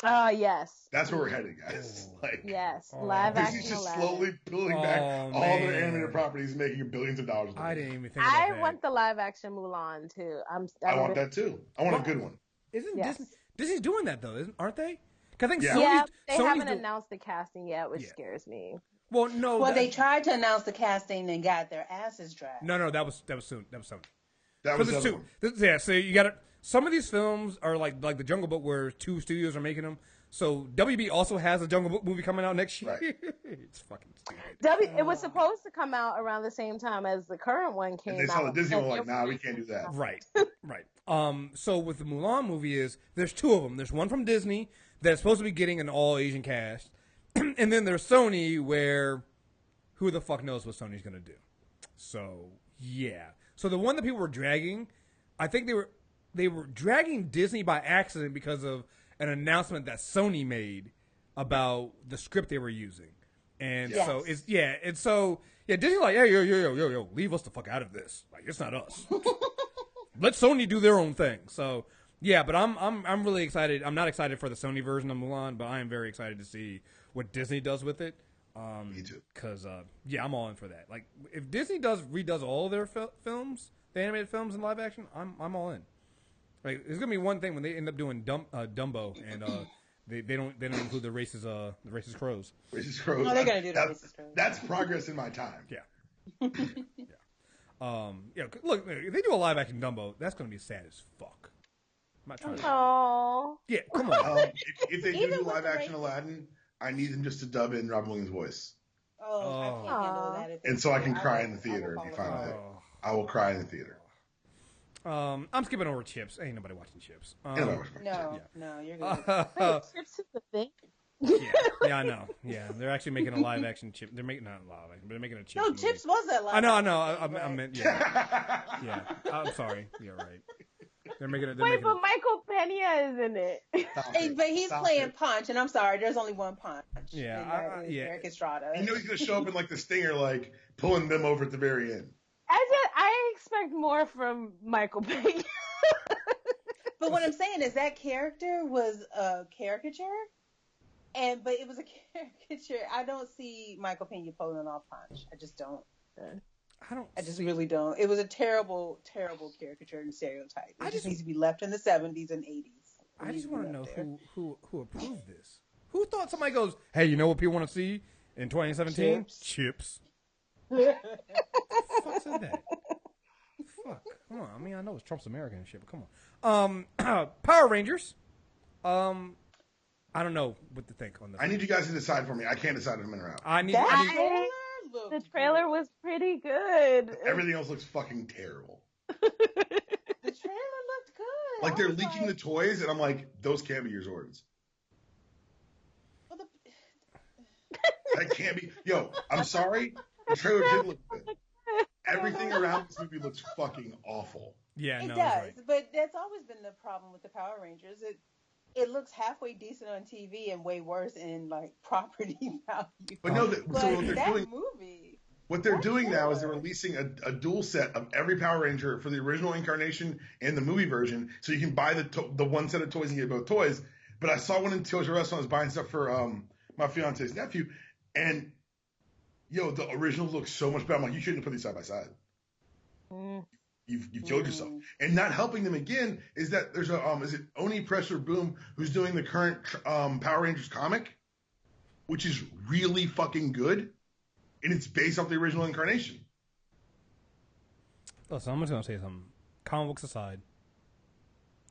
S3: Yes.
S4: That's where we're headed, guys.
S3: Yes, live action.
S4: Disney's just slowly pulling back all their animated properties, making billions of dollars.
S1: I didn't even think about that.
S3: I want the live action Mulan too.
S4: I want that too. I want a good one.
S1: Isn't Disney's doing that though? Aren't they? Because I think
S3: they haven't announced the casting yet, which scares me.
S1: Well, no.
S2: Well, they tried to announce the casting and got their asses dragged.
S1: No, that was soon. That was Sony.
S4: That was two.
S1: So you got it. Some of these films are like the Jungle Book, where 2 studios are making them. So WB also has a Jungle Book movie coming out next year. Right. It's fucking stupid.
S3: It was supposed to come out around the same time as the current one came out.
S4: And they saw the Disney one like, nah, we can't do that.
S1: Right. So with the Mulan movie there's 2 of them. There's one from Disney that's supposed to be getting an all Asian cast, and then there's Sony, where who the fuck knows what Sony's gonna do. So yeah. So the one that people were dragging, I think they were dragging Disney by accident because of an announcement that Sony made about the script they were using. And so Disney's like, hey, yo, leave us the fuck out of this. Like, it's not us. Let Sony do their own thing. So yeah, but I'm really excited. I'm not excited for the Sony version of Mulan, but I am very excited to see what Disney does with it.
S4: Me too.
S1: Because I'm all in for that. Like, if Disney redoes all their films, the animated films in live action, I'm all in. Like, there's gonna be one thing when they end up doing Dumbo and they don't include the racist crows.
S4: Racist crows.
S2: No, they're gonna do the racist crows.
S4: That's progress in my time.
S1: Yeah. Look, if they do a live action Dumbo, that's gonna be sad as fuck. I'm not trying to.
S3: Oh.
S1: Yeah, come on.
S4: If they do live action Aladdin, I need them just to dub in Robin Williams' voice.
S2: I can't handle that.
S4: And so I can cry in the theater if you find that. I will cry in the theater.
S1: I'm skipping over Chips. Ain't nobody watching Chips.
S2: No, you're good.
S3: Chips is the thing.
S1: Yeah, I know. Yeah, they're actually making a live action Chip. They're making not live action, but they're making a Chips.
S2: No,
S1: movie.
S2: Chips was that live.
S1: I know. I meant yeah. I'm sorry. You're right. They're making it.
S3: Wait, but Michael Pena is in it.
S2: But he's playing Punch, and I'm sorry, there's only one Punch.
S1: Yeah,
S2: Eric Estrada.
S4: You know he's gonna show up in like the Stinger, like pulling them over at the very end.
S3: I expect more from Michael Pena.
S2: But what I'm saying is that character was a caricature, but it was a caricature. I don't see Michael Pena pulling off Punch. I just don't. I just really don't. It was a terrible, terrible caricature and stereotype. It just needs to be left in the 70s and 80s.
S1: I just want to know who approved this. Who thought somebody goes, hey, you know what people want to see in 2017? Chips. Who the fuck said that? Fuck. Come on. I mean, I know it's Trump's American and shit, but come on. Power Rangers. I don't know what to think on this.
S4: I need you guys to decide for me. I can't decide if I'm in or out.
S3: The trailer was pretty good.
S4: Everything else looks fucking terrible.
S2: The trailer looked good.
S4: Like they're leaking the toys, and I'm like, those can't be your Zords. That can't be. Yo, I'm sorry. The trailer did look good. Everything around this movie looks fucking awful.
S2: Yeah, it does. Right. But that's always been the problem with the Power Rangers. It looks halfway decent on TV and way worse in like property value.
S4: But no, what they're doing now is they're releasing a dual set of every Power Ranger for the original incarnation and the movie version, so you can buy the one set of toys and get both toys. But I saw one in Toys R Us when I was buying stuff for my fiance's nephew, and the original looks so much better. I'm like, you shouldn't have put these side by side. You've killed yourself. And not helping them again is that there's is it Oni Presser Boom who's doing the current Power Rangers comic, which is really fucking good, and it's based off the original incarnation.
S1: Listen, I'm just gonna say something. Comic books aside,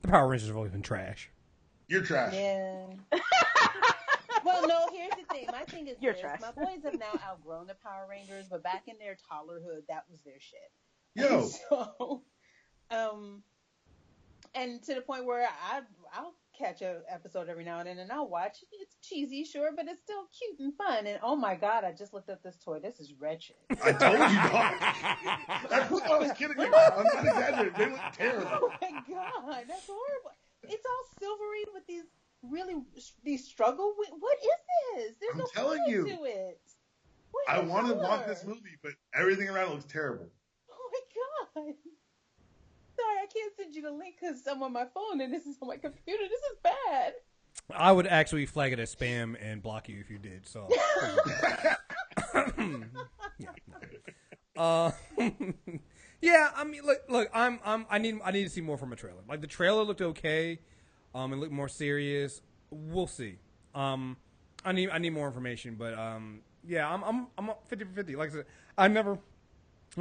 S1: the Power Rangers have always been trash.
S4: You're trash.
S2: Yeah. Well, no, here's the thing. My thing is
S3: You're trash.
S2: My boys have now outgrown the Power Rangers, but back in their toddlerhood, that was their shit.
S4: Yo.
S2: And to the point where I'll catch an episode every now and then, and I'll watch. It's cheesy, sure, but it's still cute and fun. And oh my god, I just looked up this toy. This is wretched.
S4: I told you not. I was kidding you. I'm not exaggerating. They look terrible.
S2: Oh my god, that's horrible. It's all silvery with these struggle. What is this? There's no point to it.
S4: I want this movie, but everything around it looks terrible.
S2: Oh my god. Sorry, I can't send you the link because I'm on my phone and this is on my computer. This is bad.
S1: I would actually flag it as spam and block you if you did. So, yeah, no. Yeah. I mean, look. I need to see more from a trailer. Like the trailer looked okay. It looked more serious. We'll see. I need more information, but yeah, I'm 50-50. Like I said, I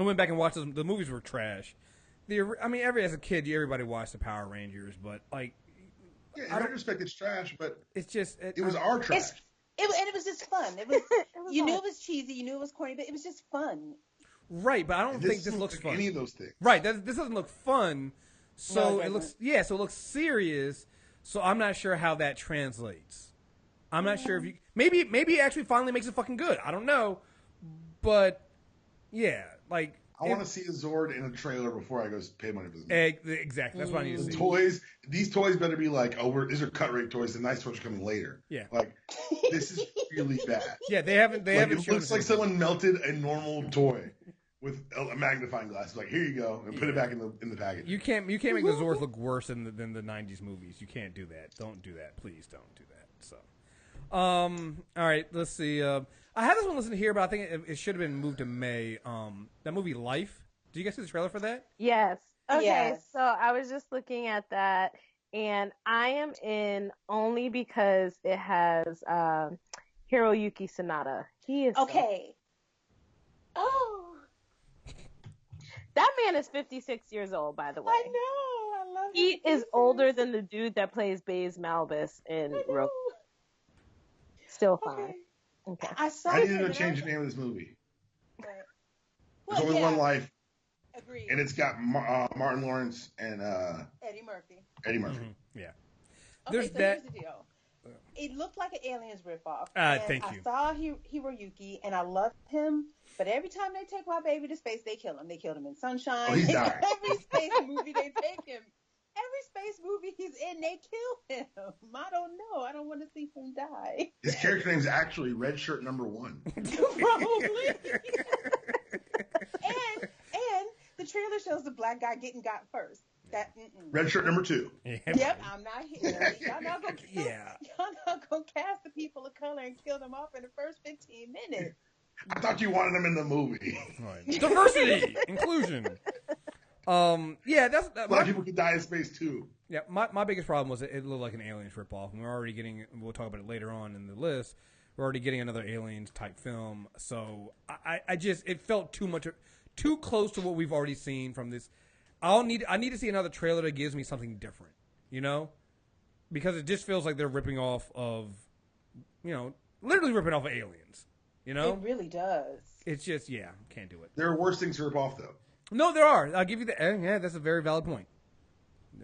S1: went back and watched those. The movies were trash. As a kid, everybody watched the Power Rangers, but like.
S4: Yeah, in retrospect, it's trash, but
S1: it's just
S4: it was our trash.
S2: It was just fun. It was you knew it was cheesy, you knew it was corny, but it was just fun.
S1: Right, but I don't think this looks fun.
S4: Any of those things.
S1: Right, this doesn't look fun. So
S2: No,
S1: it looks so it looks serious. So I'm not sure how that translates. I'm not sure if you maybe it actually finally makes it fucking good. I don't know, but yeah, like.
S4: I want to see a Zord in a trailer before I go pay money for this movie.
S1: Exactly. That's what I need to see.
S4: These toys better be like, these are cut rate toys. The nice toys are coming later.
S1: Yeah.
S4: Like, this is really bad.
S1: Yeah, they haven't.
S4: It looks like someone melted a normal toy with a magnifying glass. Like, here you go, and put it back in the package.
S1: You can't make the Zords look worse than the '90s movies. You can't do that. Don't do that. Please don't do that. So, all right. Let's see. I had this one listed here, but I think it should have been moved to May. That movie Life. Did you guys see the trailer for that?
S3: Yes. Okay,
S2: Yes.
S3: so I was just looking at that, and I am in only because it has Hiroyuki Sanada. He is
S2: okay.
S3: That man is 56 years old, by the way.
S2: I know. I love
S3: He is older than the dude that plays Baze Malbus in Roku. Still fine. Okay.
S2: I
S4: needed to change the name of this movie.
S2: Right.
S4: There's only one life,
S2: Agreed.
S4: and it's got Martin Lawrence and
S2: Eddie Murphy.
S1: Mm-hmm. Yeah.
S2: Okay, here's the deal. It looked like an Aliens ripoff.
S1: Thank you.
S2: I saw Hiroyuki, and I love him, but every time they take my baby to space, they kill him. They killed him in Sunshine.
S4: Oh, he's dying.
S2: Every space movie, they take him. Every space movie he's in, they kill him. I don't know. I don't want to see him die.
S4: His character name is actually Red Shirt Number 1.
S2: Probably. and the trailer shows the black guy getting got first.
S4: Red Shirt Number 2.
S2: Yep, I'm not here. Y'all not gonna cast,
S1: Yeah.
S2: Y'all not gonna cast the people of color and kill them off in the first 15 minutes.
S4: I thought you wanted them in the movie.
S1: Right. Diversity, inclusion. Yeah, that's
S4: a lot of people could die in space too.
S1: Yeah, my biggest problem was it looked like an Aliens ripoff, and we're already getting. We'll talk about it later on in the list. We're already getting another Aliens type film, so I just it felt too close to what we've already seen from this. I need to see another trailer that gives me something different, because it just feels like they're ripping off of, literally ripping off of Aliens,
S2: It really does.
S1: It's just can't do it.
S4: There are worse things to rip off though.
S1: No, there are. I'll give you that's a very valid point.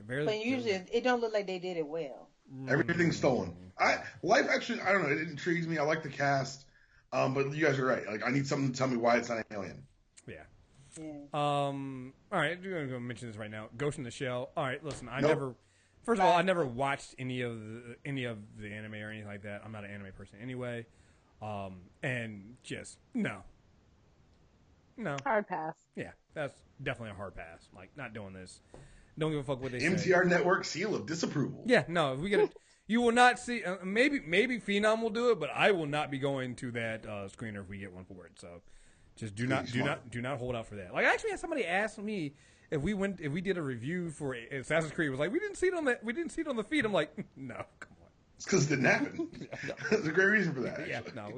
S2: But usually it don't look like they did it well.
S4: Everything's stolen. Life actually, I don't know. It intrigues me. I like the cast, but you guys are right. Like, I need something to tell me why it's not an alien.
S1: Yeah.
S2: Yeah.
S1: All right, we're gonna go mention this right now. Ghost in the Shell. All right, listen. I never watched any of the anime or anything like that. I'm not an anime person anyway. And just no.
S3: Hard pass.
S1: Yeah, that's definitely a hard pass. Like, not doing this. Don't give a fuck what they say.
S4: MTR Network seal of disapproval.
S1: Yeah, no. If we get you will not see. Maybe Phenom will do it, but I will not be going to that screener if we get one for it. So, just do not hold out for that. Like, I actually had somebody ask me if we did a review for Assassin's Creed. It was like, we didn't see it on the feed. I'm like, no, come on.
S4: It's because it didn't happen. There's a great reason for that.
S1: Yeah, no.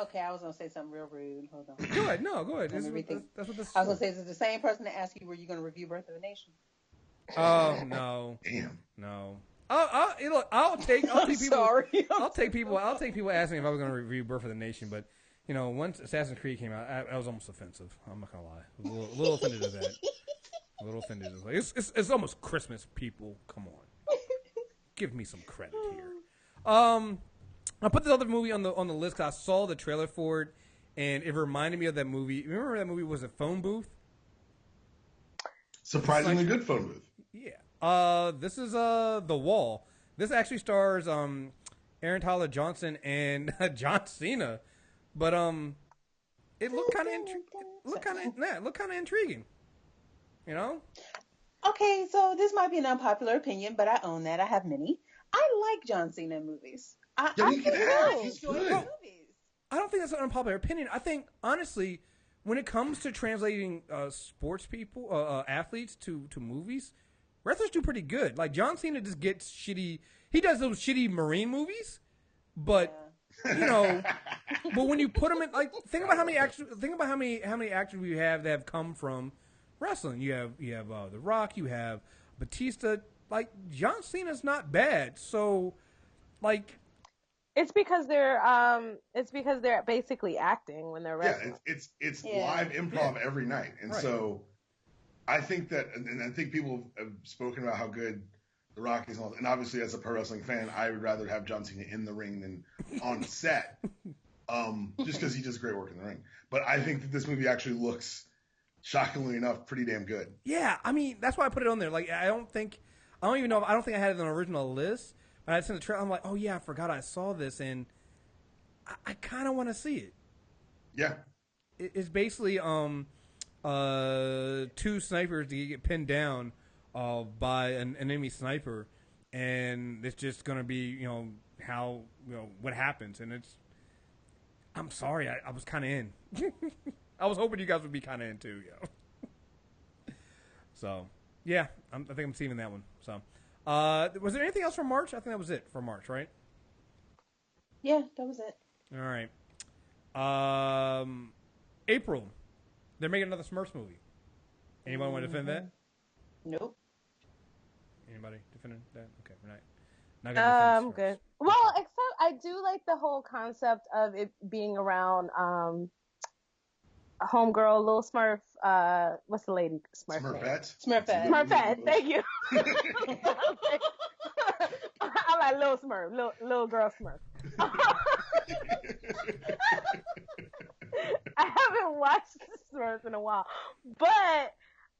S2: Okay, I was going to say something real rude. Hold on.
S1: Go ahead. No, go ahead.
S2: That's what
S1: this
S2: I was going to say, is it the same person that asked you, were you going to review Birth of a Nation?
S1: Oh, no.
S4: Damn.
S1: No. I'll take people asking if I was going to review Birth of the Nation, but once Assassin's Creed came out, I was almost offensive. I'm not gonna lie, I was a little offended at that. A little offended. It's almost Christmas, people. Come on, give me some credit here. I put this other movie on the list because I saw the trailer for it, and it reminded me of that movie. Remember that movie was a phone booth?
S4: Surprisingly good phone booth.
S1: Yeah. This is The Wall. This actually stars Aaron Tyler Johnson and John Cena, but it looked kind of intriguing.
S2: Okay, so this might be an unpopular opinion, but I own that. I have many. I like John Cena movies. I
S4: He's good.
S2: Movies.
S1: I don't think that's an unpopular opinion. I think, honestly, when it comes to translating sports people, athletes to movies, wrestlers do pretty good. Like, John Cena just gets shitty. He does those shitty Marine movies, but but when you put them in, like, think about how many actors we have that have come from wrestling. You have The Rock, you have Batista. Like, John Cena's not bad. So, like,
S3: it's because they're basically acting when they're wrestling.
S4: Yeah, it's live improv every night, and so I think that, and I think people have spoken about how good The Rock is, and obviously as a pro wrestling fan, I would rather have John Cena in the ring than on set, just because he does great work in the ring. But I think that this movie actually looks, shockingly enough, pretty damn good.
S1: Yeah, I mean, that's why I put it on there. Like, I don't think I had it on the original list, but I sent the trailer. I'm like, oh yeah, I forgot I saw this, and I kind of want to see it.
S4: Yeah,
S1: it's basically two snipers to get pinned down by an enemy sniper, and it's just gonna be how what happens, and it's. I'm sorry, I was kind of in. I was hoping you guys would be kind of in too, So, yeah, I think I'm seeing that one. So, was there anything else from March? I think that was it for March, right?
S2: Yeah, that was it.
S1: All right. April, they're making another Smurfs movie. Anybody want to defend that?
S2: Nope.
S1: Anybody defending that? Okay, we're not gonna defend
S3: I'm good. Well, except I do like the whole concept of it being around homegirl, Little Smurf. What's the lady Smurf?
S2: Smurfette.
S3: Thank you. I like Little Smurf, little girl Smurf. I haven't watched Smurfs in a while, but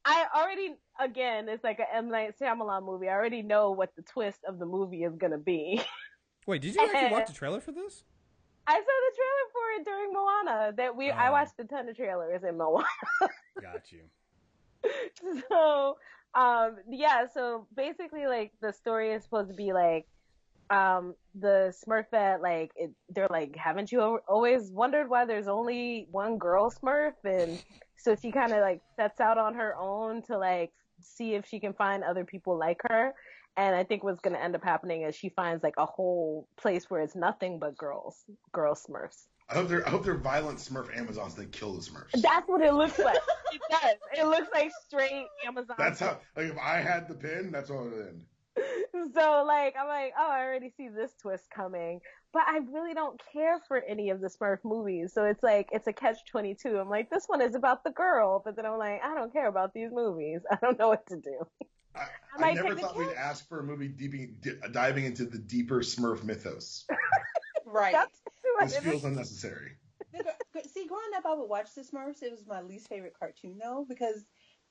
S3: I already, again, it's like an M. Night Shyamalan movie. I already know what the twist of the movie is gonna be.
S1: Wait, did you actually watch the trailer for this?
S3: I saw the trailer for it during Moana. I watched a ton of trailers in Moana.
S1: Got you.
S3: So, so basically, like, the story is supposed to be like, the Smurfette, like, they're like, haven't you always wondered why there's only one girl Smurf? And so she kind of like sets out on her own to like see if she can find other people like her. And I think what's going to end up happening is she finds like a whole place where it's nothing but girl Smurfs.
S4: I hope they're violent Smurf Amazons that kill the Smurfs.
S3: That's what it looks like. It does. It looks like straight Amazon.
S4: That's how. Like, if I had the pin, that's what it would end.
S3: So, like, I'm like, oh, I already see this twist coming. But I really don't care for any of the Smurf movies. So it's like, it's a catch-22. I'm like, this one is about the girl. But then I'm like, I don't care about these movies. I don't know what to do.
S4: I never thought we'd ask for a movie diving into the deeper Smurf mythos.
S2: Right.
S4: This feels unnecessary.
S2: See, growing up, I would watch the Smurfs. It was my least favorite cartoon, though, because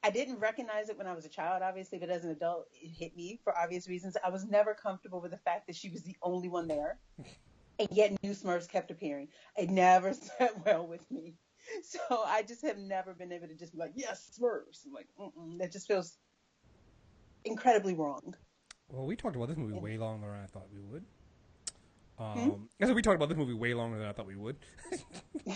S2: I didn't recognize it when I was a child, obviously, but as an adult, it hit me for obvious reasons. I was never comfortable with the fact that she was the only one there, and yet new Smurfs kept appearing. It never sat well with me. So I just have never been able to just be like, yes, Smurfs. I'm like, that just feels incredibly wrong.
S1: Well, we talked about this movie way longer than I thought we would. I said we talked about this movie way longer than I thought we would.
S3: I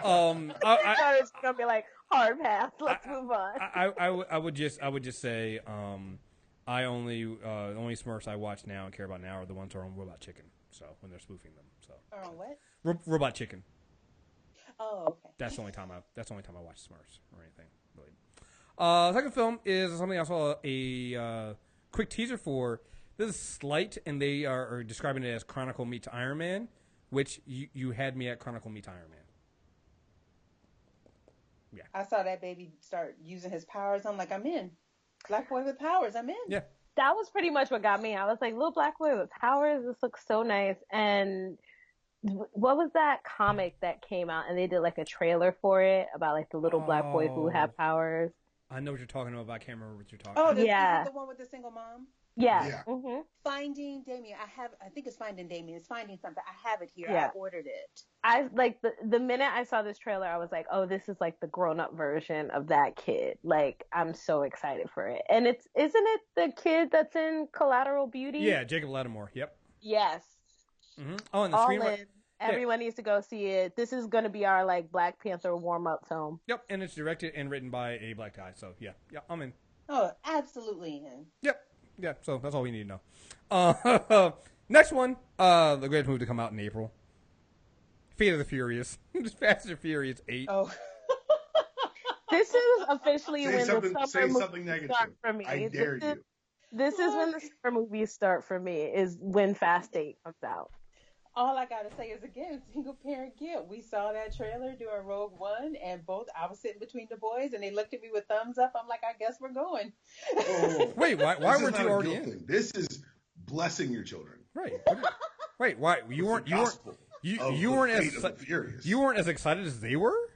S3: thought it was gonna be like hard pass. Let's move on.
S1: I would just say I only Smurfs I watch now and care about now are the ones who are on Robot Chicken. So when they're spoofing them, so
S2: Or on what?
S1: Robot Chicken.
S2: Oh, okay.
S1: That's the only time I watch Smurfs or anything really. Second film is something I saw a quick teaser for. This is Sleight, and they are describing it as Chronicle meets Iron Man, which you had me at Chronicle meets Iron Man. Yeah.
S2: I saw that baby start using his powers. I'm like, I'm in. Black boy with powers. I'm in.
S1: Yeah.
S3: That was pretty much what got me. I was like, little black boy with powers. This looks so nice. And what was that comic that came out and they did like a trailer for it about like the little black boy who had powers?
S1: I know what you're talking about, but I can't remember what you're talking
S2: about.
S1: about.
S2: Yeah. Is it the one with the single mom?
S3: Yeah.
S4: Yeah.
S3: Mm-hmm.
S2: Finding Damien. I think it's Finding Damien. It's Finding something. I have it here.
S3: Yeah.
S2: I ordered it.
S3: I like the minute I saw this trailer, I was like, oh, this is like the grown up version of that kid. Like, I'm so excited for it. And isn't it the kid that's in Collateral Beauty?
S1: Yeah, Jacob Lattimore. Yep.
S3: Yes.
S1: Mm-hmm. Oh, and the
S3: All
S1: screenwriter.
S3: in. Everyone needs to go see it. This is going to be our like Black Panther warm up film.
S1: Yep, and it's directed and written by a black guy. So yeah, I'm in.
S2: Oh, absolutely in.
S1: Yep. Yeah. So that's all we need to know. Next one, the greatest movie to come out in April. Fate of the Furious. Fast and Furious 8.
S2: Oh.
S3: This is officially when the summer
S4: something
S3: movies
S4: negative.
S3: start for me.
S4: I dare you.
S3: This is when the summer movies start for me, is when Fast 8 comes out.
S2: All I gotta say is, again, single parent guilt. We saw that trailer during Rogue One, and I was sitting between the boys, and they looked at me with thumbs up. I'm like, I guess we're going.
S4: Oh,
S1: wait, why weren't you already in?
S4: Thing. This is blessing your children.
S1: Right. Wait, why you weren't as excited as they were?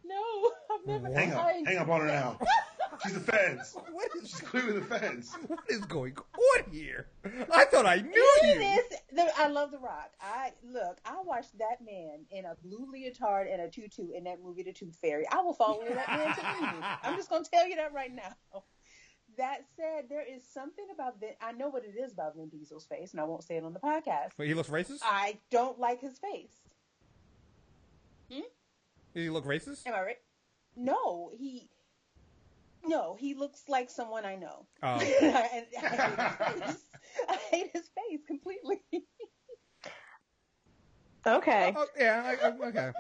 S2: No, I've never.
S4: Hang up on her now. She's the feds. She's clearly the feds.
S1: What is going on here? I thought I knew you.
S2: I love The Rock. I watched that man in a blue leotard and a tutu in that movie, The Tooth Fairy. I will follow that man to the movie. I'm just going to tell you that right now. That said, there is something about I know what it is about Vin Diesel's face, and I won't say it on the podcast.
S1: Wait, he looks racist?
S2: I don't like his face.
S1: Did he look racist?
S2: Am I right? No, he looks like someone I know.
S1: Oh.
S2: I hate his face completely.
S3: Okay.
S1: Yeah, okay.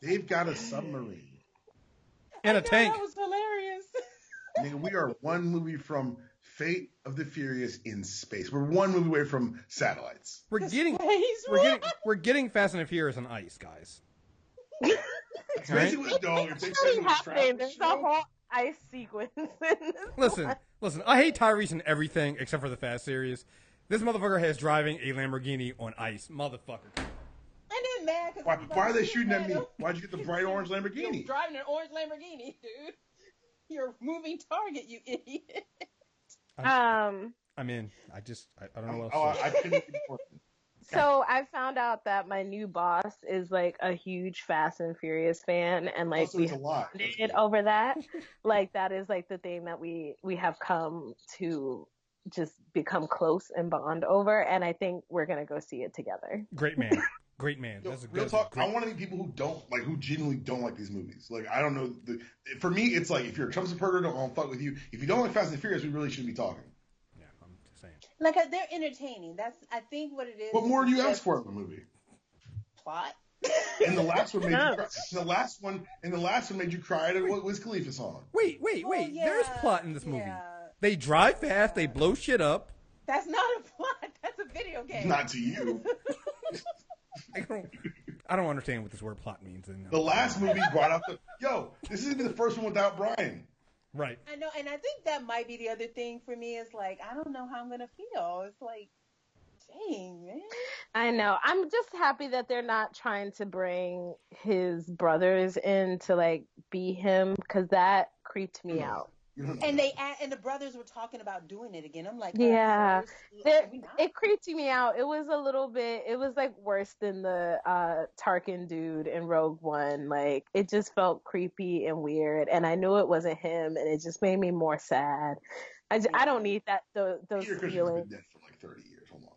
S4: They've got a submarine.
S1: And a tank.
S2: That was hilarious.
S4: Nigga, we are one movie from Fate of the Furious in space. We're one movie away from satellites.
S1: We're getting Fast and the Furious on ice, guys.
S4: It's basically what
S3: There's a whole ice sequence.
S1: Listen. I hate Tyrese and everything except for the Fast series. This motherfucker has driving a Lamborghini on ice, motherfucker.
S2: And then mad because
S4: why are they shooting at me? Why'd you get the bright orange Lamborghini?
S2: You're driving an orange Lamborghini, dude. You're a moving target, you idiot.
S1: I'm in. I don't know what else to say.
S4: I couldn't be.
S3: So I found out that my new boss is like a huge Fast and Furious fan, and like we bonded over that. Like that is like the thing that we have come to just become close and bond over, and I think we're gonna go see it together.
S1: Great man. Great man.
S4: Real talk. I want to meet people who genuinely don't like these movies. Like, I don't know. For me, it's like, if you're a Trump supporter, I'll fuck with you. If you don't like Fast and Furious, we really shouldn't be talking.
S1: Yeah, I'm just saying.
S2: Like, they're entertaining. That's, I think, what it is.
S4: What more do you ask for in the movie?
S2: Plot.
S4: And the last one made you cry. The last one made you cry at a Wiz Khalifa song.
S1: Wait.
S2: Oh, yeah,
S1: There's plot in this movie.
S2: yeah.
S1: They drive fast. They blow shit up.
S2: That's not a plot. That's a video game.
S4: Not to you.
S1: I don't understand what this word plot means.
S4: The last movie brought up this is even the first one without Brian.
S1: Right.
S2: I know, and I think that might be the other thing for me is like, I don't know how I'm gonna feel. It's like, dang, man.
S3: I know. I'm just happy that they're not trying to bring his brothers in to like be him, because that creeped me out.
S2: And the brothers were talking about doing it again. I'm like,
S3: yeah, it creeped me out. It was a little bit. It was like worse than the Tarkin dude in Rogue One. Like, it just felt creepy and weird, and I knew it wasn't him, and it just made me more sad. I don't need that. Those
S4: Peter Cushing's
S3: feelings.
S4: been dead for like 30 years. Hold on.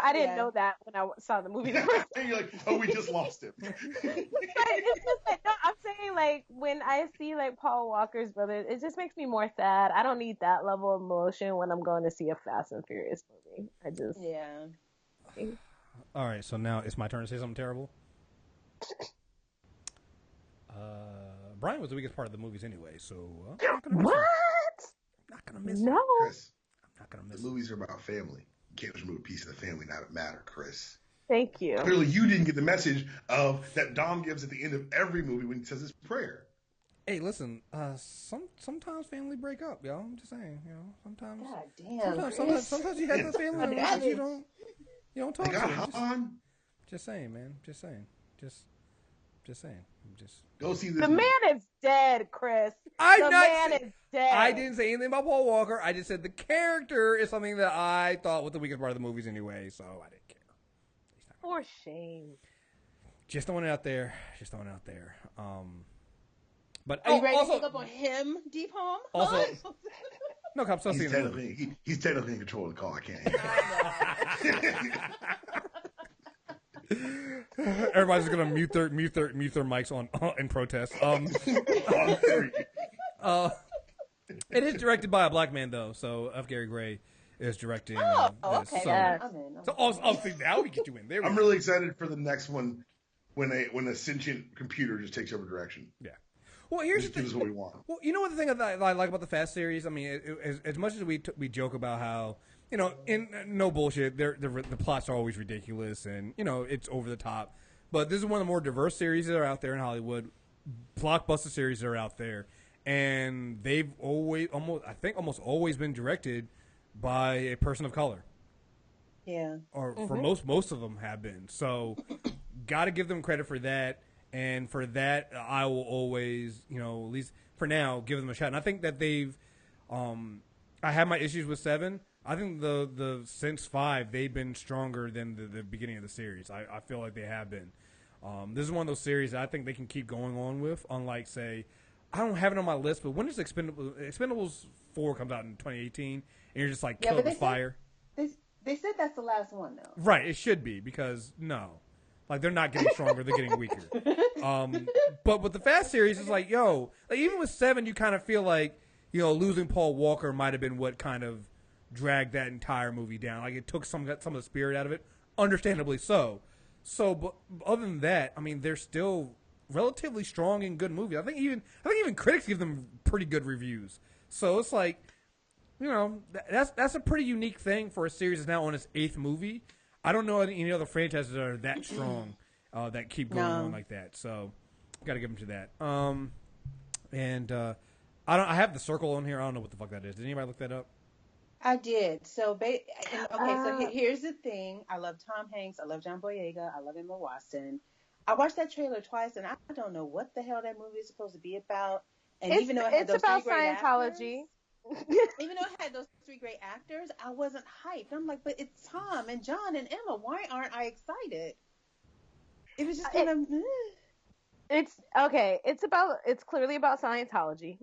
S3: I didn't know that when I saw the movie.
S4: And you're like, oh, we just lost him.
S3: But it's just like, no, I'm saying, like, when I see like Paul Walker's brother, it just makes me more sad. I don't need that level of emotion when I'm going to see a Fast and Furious movie.
S1: All right, so now it's my turn to say something terrible. Brian was the weakest part of the movies anyway, so I'm not gonna miss him.
S3: No.
S4: Kriss,
S1: I'm not gonna miss
S4: the movies are about family. You can't remove a piece of the family, not matter, Kriss.
S3: Thank you.
S4: Clearly, you didn't get the message of that Dom gives at the end of every movie when he says his prayer.
S1: Hey, listen. Sometimes family break up, y'all. I'm just saying. Sometimes.
S2: God damn.
S1: Sometimes you have the family members you don't talk to. Just saying, man. Just saying. Just saying.
S4: Go see this.
S3: The man is dead, Kriss. Dang.
S1: I didn't say anything about Paul Walker. I just said the character is something that I thought was the weakest part of the movies anyway, so I didn't care.
S3: For shame.
S1: Just throwing it out there. But
S2: are you ready
S1: also,
S2: to pick up on him, Dpalm?
S1: Also, no, I'm still
S4: he's
S1: seeing the movie.
S4: He's technically in control of the call. I can't hear.
S1: Everybody's gonna mute their mics on in protest. It is directed by a black man though, so F. Gary Gray is directing.
S2: Okay.
S1: So,
S2: I'm in.
S1: see, now we get you in. There
S4: I'm really excited for the next one when a sentient computer just takes over direction.
S1: Yeah. Well, here's
S4: just
S1: the thing.
S4: gives us what we want.
S1: Well, you know what the thing that I like about the Fast series? I mean, as much as we joke about how, you know, in no bullshit, the plots are always ridiculous and, you know, it's over the top. But this is one of the more diverse series that are out there in Hollywood, blockbuster series that are out there, and they've almost always been directed by a person of color.
S2: Yeah.
S1: Or for most of them have been. So, got to give them credit for that. And for that, I will always, you know, at least for now, give them a shot. And I think that they've, I have my issues with 7. I think the since 5, they've been stronger than the beginning of the series. I feel like they have been. This is one of those series that I think they can keep going on with. Unlike, say, I don't have it on my list, but when does Expendables 4 comes out in 2018, and you're just like killed with fire?
S2: They said that's the last one, though.
S1: Right, it should be, because no. Like, they're not getting stronger, they're getting weaker. But with the Fast series, it's like, yo, like, even with 7, you kind of feel like, you know, losing Paul Walker might have been what kind of dragged that entire movie down. Like, it took some of the spirit out of it, understandably so. So, but other than that, I mean, they're still relatively strong and good movies. I think even critics give them pretty good reviews. So it's like, you know, that's a pretty unique thing for a series that's now on its 8th movie. I don't know any other franchises that are that strong that keep going on like that. So, got to give them to that. I have the circle on here. I don't know what the fuck that is. Did anybody look that up?
S2: I did. So, here's the thing. I love Tom Hanks. I love John Boyega. I love Emma Watson. I watched that trailer twice, and I don't know what the hell that movie is supposed to be about. And even though it had those
S3: about
S2: three great
S3: Scientology.
S2: Even though it had those 3 great actors, I wasn't hyped. I'm like, but it's Tom and John and Emma. Why aren't I excited? It was just kind of.
S3: It's okay. It's clearly about Scientology,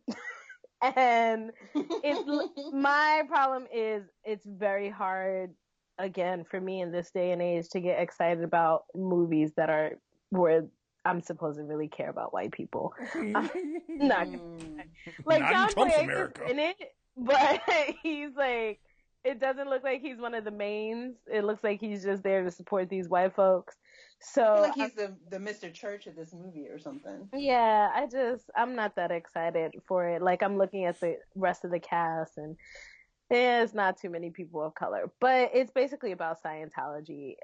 S3: and my problem is it's very hard again for me in this day and age to get excited about movies that are where I'm supposed to really care about white people. Not like John Boyega's in it, but he's like, it doesn't look like he's one of the mains. It looks like he's just there to support these white folks. So
S2: I feel like he's the Mr. Church of this movie or something.
S3: Yeah, I'm not that excited for it. Like, I'm looking at the rest of the cast, and there's not too many people of color. But it's basically about Scientology.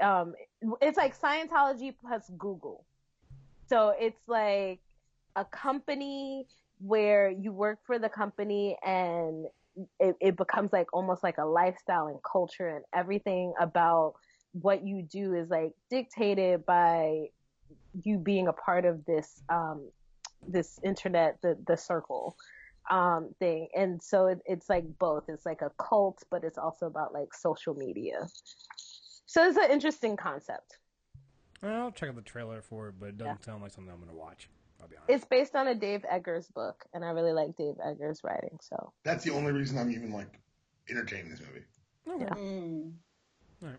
S3: It's like Scientology plus Google. So it's like a company where you work for the company, and it becomes like almost like a lifestyle and culture, and everything about what you do is like dictated by you being a part of this this internet, the circle thing. And so it's like both. It's like a cult, but it's also about like social media. So it's an interesting concept.
S1: I'll check out the trailer for it, but it doesn't sound like something I'm going to watch. I'll be honest.
S3: It's based on a Dave Eggers book, and I really like Dave Eggers' writing. So
S4: that's the only reason I'm even like entertaining this movie.
S3: Yeah.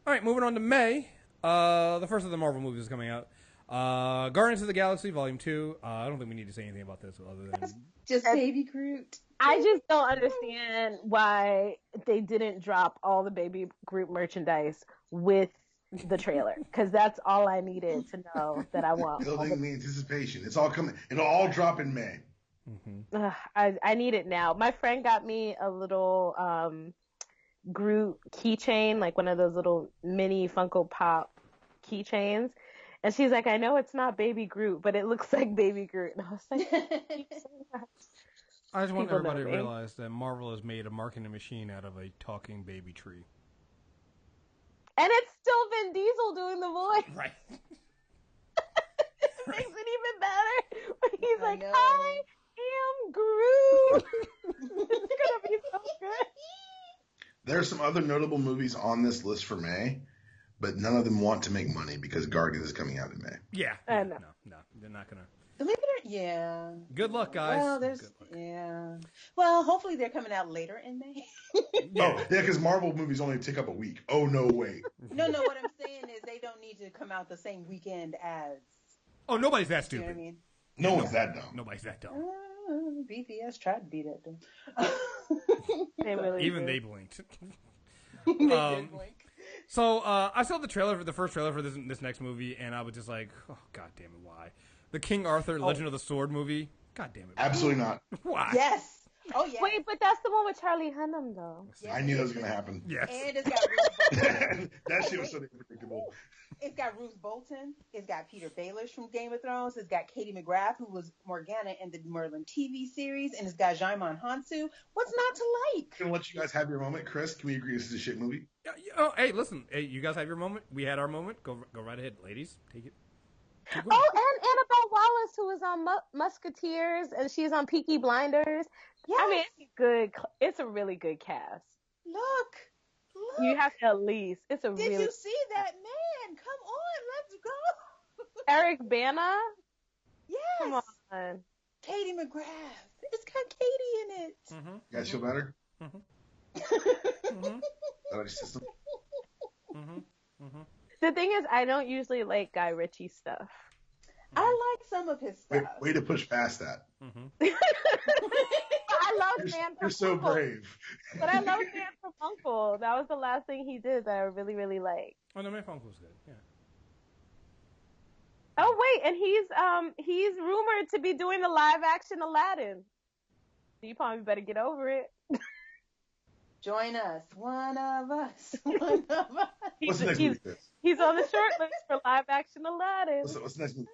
S1: All right, moving on to May. The first of the Marvel movies is coming out. Guardians of the Galaxy Volume 2. I don't think we need to say anything about this other than
S2: just Baby Groot.
S3: I just don't understand why they didn't drop all the Baby Groot merchandise with the trailer, because that's all I needed to know that I want.
S4: Building the anticipation. It's all coming. It'll all drop in May.
S1: Mm-hmm.
S3: I need it now. My friend got me a little Groot keychain, like one of those little mini Funko Pop keychains, and she's like, I know it's not Baby Groot, but it looks like Baby Groot. And I was like,
S1: I just want everybody to realize that Marvel has made a marketing machine out of a talking baby tree.
S3: And it's still Vin Diesel doing the voice.
S1: Right.
S3: It makes it even better. But he's like, I am Groot. Peru. It's gonna be so good.
S4: There are some other notable movies on this list for May, but none of them want to make money because Guardians is coming out in May.
S1: Yeah.
S3: No,
S1: they're not gonna.
S2: Yeah.
S1: Good luck, guys.
S2: Well, yeah. Well, hopefully they're coming out later in May.
S4: Yeah. Oh, yeah, because Marvel movies only take up a week. Oh, no, wait.
S2: No, what I'm saying is they don't need to come out the same weekend as.
S1: Oh, nobody's that stupid.
S2: You know what I mean?
S4: No one's that dumb.
S1: Nobody's that dumb.
S2: BTS tried to be that dumb.
S3: They really
S1: Even
S3: do.
S1: they blinked.
S2: They did blink.
S1: So I saw the first trailer for this next movie, and I was just like, oh, God damn it, why? The King Arthur Legend of the Sword movie? God damn it. Why?
S4: Absolutely not.
S1: Why?
S2: Yes. Oh, yeah.
S3: Wait, but that's the one with Charlie Hunnam, though.
S2: Yes,
S4: I knew that was going to happen.
S1: Yes.
S2: And it's got Ruth Bolton.
S4: That shit was so unpredictable.
S2: It's got Ruth Bolton. It's got Peter Baelish from Game of Thrones. It's got Katie McGrath, who was Morgana in the Merlin TV series. And it's got Jaimon Hansu. What's not to like?
S4: I'm going to let you guys have your moment. Kriss, can we agree this is a shit movie?
S1: Oh, hey, listen. Hey, you guys have your moment. We had our moment. Go right ahead, ladies. Take it.
S3: Oh, and Annabelle Wallace, who was on Musketeers, and she's on Peaky Blinders.
S2: Yes.
S3: I mean, it's good. It's a really good cast.
S2: Look.
S3: You have to at least. It's a
S2: Did
S3: really.
S2: you see that man? Come on, let's go.
S3: Eric Bana?
S2: Yes.
S3: Come on.
S2: Katie McGrath. It's got Katie in it.
S1: Mm-hmm.
S4: You guys feel better?
S1: Mm-hmm.
S4: System?
S3: The thing is, I don't usually like Guy Ritchie stuff.
S2: I like some of his stuff.
S4: Way to push past that.
S3: I love Man from
S4: You're so
S3: Uncle.
S4: brave.
S3: But I love Man from Uncle. That was the last thing he did that I really, really liked.
S1: Oh, no, Man from Uncle was good. Yeah.
S3: Oh wait, and he's rumored to be doing the live action Aladdin. Dpalm, you better get over it.
S2: Join us. One of us. One of us.
S4: What's the next movie, Kriss?
S3: He's on the short list for live action Aladdin.
S4: What's the next movie?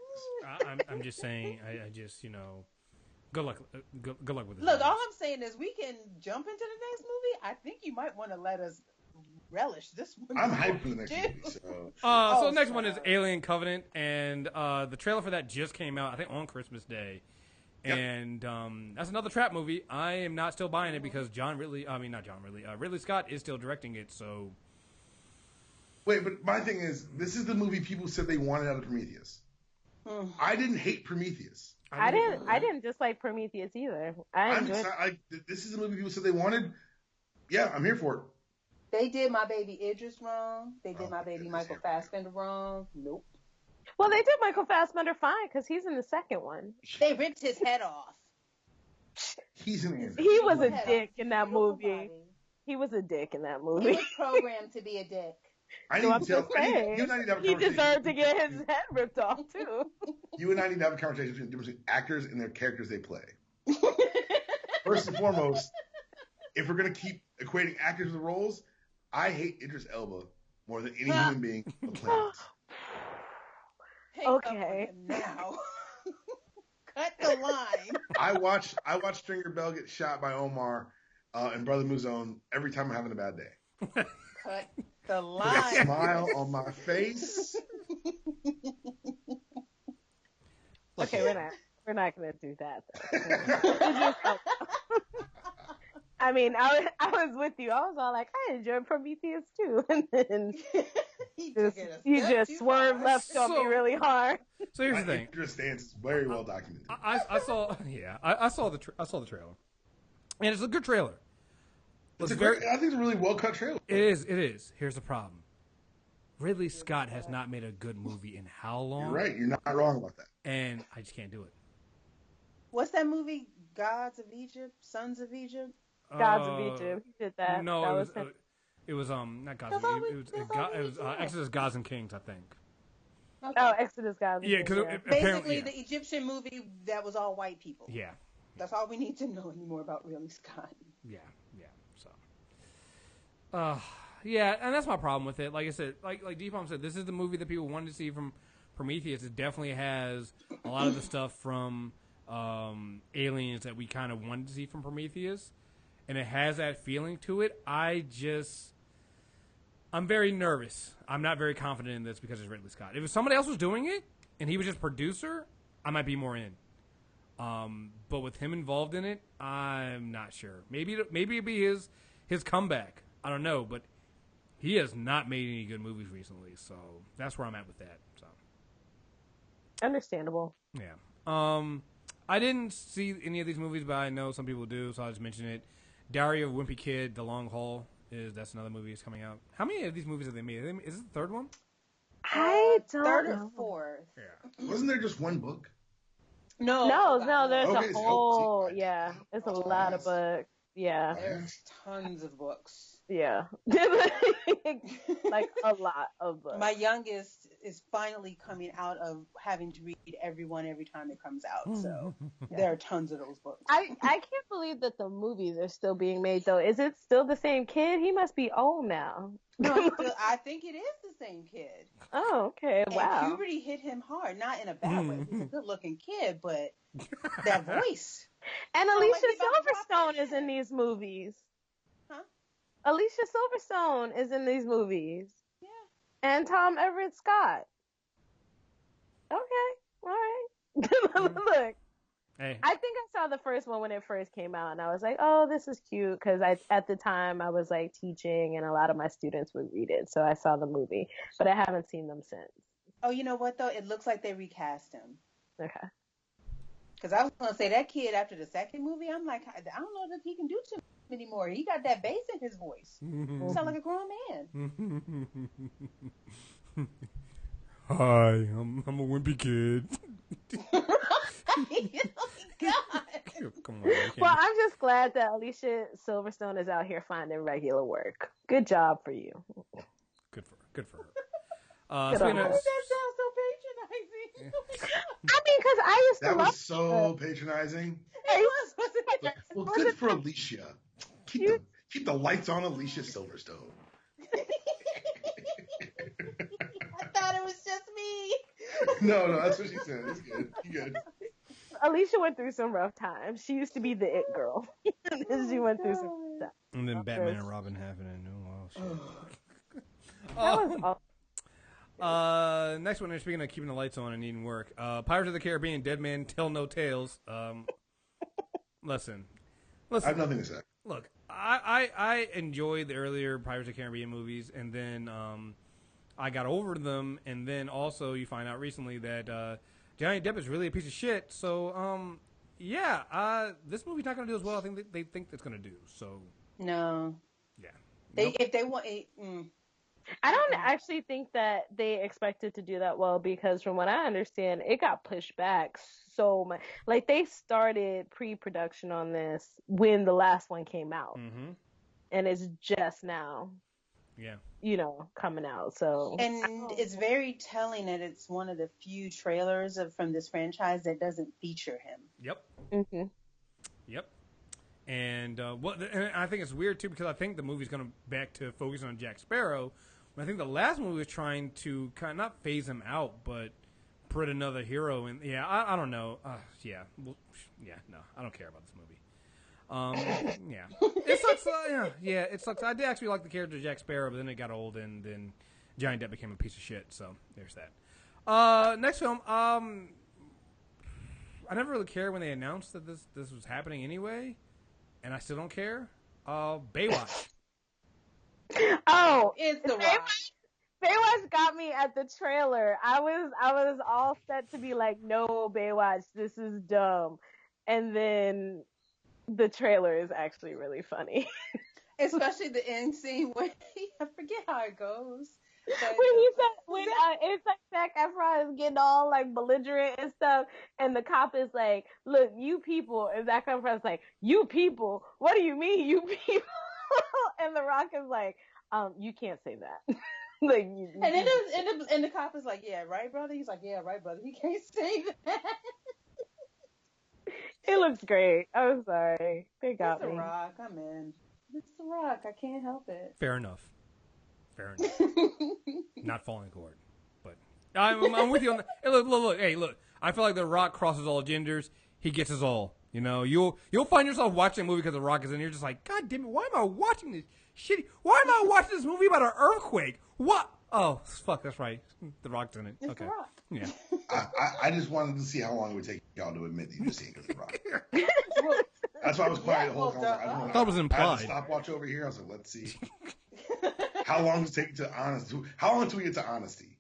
S1: I'm just saying, I just, good luck with it.
S2: Look, all I'm saying is we can jump into the next movie. I think you might want to let us relish this one.
S4: I'm hyped for the next movie. So
S1: So the next one is Alien Covenant, and the trailer for that just came out, I think, on Christmas Day.
S4: Yep.
S1: And that's another trap movie. I am not still buying it because Ridley Scott is still directing it, so...
S4: wait, but my thing is, this is the movie people said they wanted out of Prometheus. I didn't hate Prometheus.
S3: I didn't dislike Prometheus either.
S4: This is the movie people said they wanted. Yeah, I'm here for it.
S2: They did my baby Idris wrong. They did my baby Michael Fassbender wrong. Nope.
S3: Well, they did Michael Fassbender fine because he's in the second one.
S2: They ripped his head off.
S4: He's an alien.
S3: He was a dick in that movie. He was a dick in that
S2: He
S3: movie.
S2: was programmed to be a dick.
S4: I
S3: So
S4: need
S3: I'm
S4: to tell.
S3: just saying,
S4: You and I need to have a
S3: he
S4: conversation.
S3: deserved to get his head ripped off too.
S4: You and I need to have a conversation between the difference between actors and their characters they play. First and foremost, if we're gonna keep equating actors with roles, I hate Idris Elba more than any human being on the planet.
S2: Hang
S3: Okay.
S2: up on him now. Cut the line.
S4: I watch Stringer Bell get shot by Omar and Brother Muzone every time I'm having a bad day.
S2: Cut the
S4: With a
S2: line.
S4: smile on my face.
S3: Okay, we're not gonna do that though. I mean, I was with you. I was all like, I enjoyed Prometheus too, and then you just swerved left on me really hard.
S1: So here's the thing.
S4: Idris stance is very well documented.
S1: I saw the trailer, and it's a good trailer.
S4: I think it's a really well cut trailer.
S1: It is. Here's the problem. Ridley Scott has not made a good movie in how long?
S4: You're right. You're not wrong about that.
S1: And I just can't do it.
S2: What's that movie? Gods of Egypt? Sons of Egypt?
S3: Gods of Egypt. He did that.
S1: No,
S3: that
S1: it was not Gods of Egypt. It was Exodus, Gods and Kings, I think.
S2: Okay.
S3: Oh, Exodus Gods.
S1: Yeah, because
S2: basically the Egyptian movie that was all white people.
S1: Yeah.
S2: That's all we need to know anymore about Ridley Scott.
S1: Yeah. So. Yeah, and that's my problem with it. Like I said, like Dpalm said, this is the movie that people wanted to see from Prometheus. It definitely has a lot of the stuff from Aliens that we kind of wanted to see from Prometheus, and it has that feeling to it. I'm very nervous. I'm not very confident in this because it's Ridley Scott. If somebody else was doing it and he was just producer, I might be more in. But with him involved in it, I'm not sure. Maybe it'll be his comeback. I don't know, but he has not made any good movies recently, so that's where I'm at with that. So
S3: understandable.
S1: Yeah. I didn't see any of these movies, but I know some people do, so I'll just mention it. Diary of a Wimpy Kid: The Long Haul that's another movie that's coming out. How many of these movies have they made? Is this the third one?
S3: I don't
S2: third
S3: know.
S2: or fourth.
S1: Yeah.
S4: Wasn't there just one book?
S3: No. There's
S4: Okay,
S3: a whole It's a lot of books. Yeah.
S2: There's tons of books.
S3: Yeah. Like a lot of books.
S2: My youngest is finally coming out of having to read every time it comes out. So there are tons of those books.
S3: I can't believe that the movies are still being made though. Is it still the same kid? He must be old now.
S2: No, I think it is the same kid.
S3: Oh, okay.
S2: And
S3: wow.
S2: puberty hit him hard, not in a bad way. He's a good-looking kid, but that voice.
S3: And
S2: So,
S3: Alicia
S2: like,
S3: Silverstone is in these movies.
S2: Huh?
S3: Alicia Silverstone is in these movies.
S2: Yeah.
S3: And Tom Everett Scott. Okay. All right. Look.
S1: Hey.
S3: I think I saw the first one when it first came out, and I was like, "Oh, this is cute," because at the time I was like teaching, and a lot of my students would read it, so I saw the movie, but I haven't seen them since.
S2: Oh, you know what though? It looks like they recast him.
S3: Okay.
S2: Because I was gonna say that kid after the second movie, I'm like, I don't know if he can do too much anymore. He got that bass in his voice. He sound like a grown man.
S1: Hi, I'm a wimpy kid.
S2: God.
S1: Come on.
S3: Well, I'm just glad that Alicia Silverstone is out here finding regular work. Good job for you.
S1: Good for her.
S2: That sounds so patronizing.
S3: I mean, because I used to
S4: That
S3: love
S4: was so patronizing.
S2: It was, wasn't it?
S4: Well, good for Alicia. Keep the lights on, Alicia Silverstone.
S2: I thought it was just me.
S4: No, that's what she said. It's good. You good.
S3: Alicia went through some rough times. She used to be the it girl. And she went through some stuff.
S1: And then Batman and Robin happened. Oh, shit.
S3: That was awesome.
S1: Next one, speaking of keeping the lights on and needing work, Pirates of the Caribbean, Dead Man Tell No Tales. Listen.
S4: I have nothing to say.
S1: Look, I enjoyed the earlier Pirates of the Caribbean movies, and then I got over them, and then also you find out recently that Johnny Depp is really a piece of shit. So, this movie's not going to do as well I think they think it's going to do. So
S2: No.
S1: Yeah.
S2: If they want,
S3: I don't actually think that they expected to do that well because from what I understand, it got pushed back so much. Like they started pre-production on this when the last one came out.
S1: Mm-hmm.
S3: And it's just now.
S1: Yeah.
S3: Coming out. So
S2: and it's very telling that it's one of the few trailers from this franchise that doesn't feature him.
S1: Yep.
S3: Mm-hmm.
S1: Yep. And and I think it's weird too because I think the movie's going to back to focusing on Jack Sparrow. I think the last movie was trying to kind of not phase him out, but put another hero in. Yeah, I don't know. No, I don't care about this movie. It sucks. It sucks. I did actually like the character of Jack Sparrow, but then it got old, and then Johnny Depp became a piece of shit. So there's that. Next film. I never really cared when they announced that this was happening anyway, and I still don't care. Baywatch.
S3: Oh,
S2: It's The Rock.
S3: Baywatch got me at the trailer. I was all set to be like, no, Baywatch, this is dumb. And then the trailer is actually really funny.
S2: Especially the end scene where I forget how it goes. But,
S3: It's like Zac Efron is getting all like belligerent and stuff, and the cop is like, "Look, you people," and Zac Efron's like, "You people? What do you mean, you people?" And The Rock is like, "You can't say that."
S2: And the cop is like, "Yeah, right, brother." He's like, "Yeah, right, brother." He can't say that.
S3: It looks great. I'm sorry, they got
S2: It's
S3: me.
S2: The Rock. I'm in. It's The Rock. I can't help it.
S1: Fair enough. Not falling court, but I'm with you on that. Hey, look. Hey, look. I feel like The Rock crosses all genders. He gets us all. You'll find yourself watching a movie because The Rock is in. You're just like, God damn it! Why am I watching this shitty? Why am I watching this movie about an earthquake? What? Oh, fuck, that's right. The Rock's in it.
S2: It's
S1: okay.
S2: The Rock.
S1: Yeah.
S4: I just wanted to see how long it would take y'all to admit that you just seen it because of The Rock. That's why I was quiet the whole time. I thought
S1: it was implied.
S4: I had a stopwatch over here. I was like, let's see. How long does it take to honesty? How long until we get to honesty?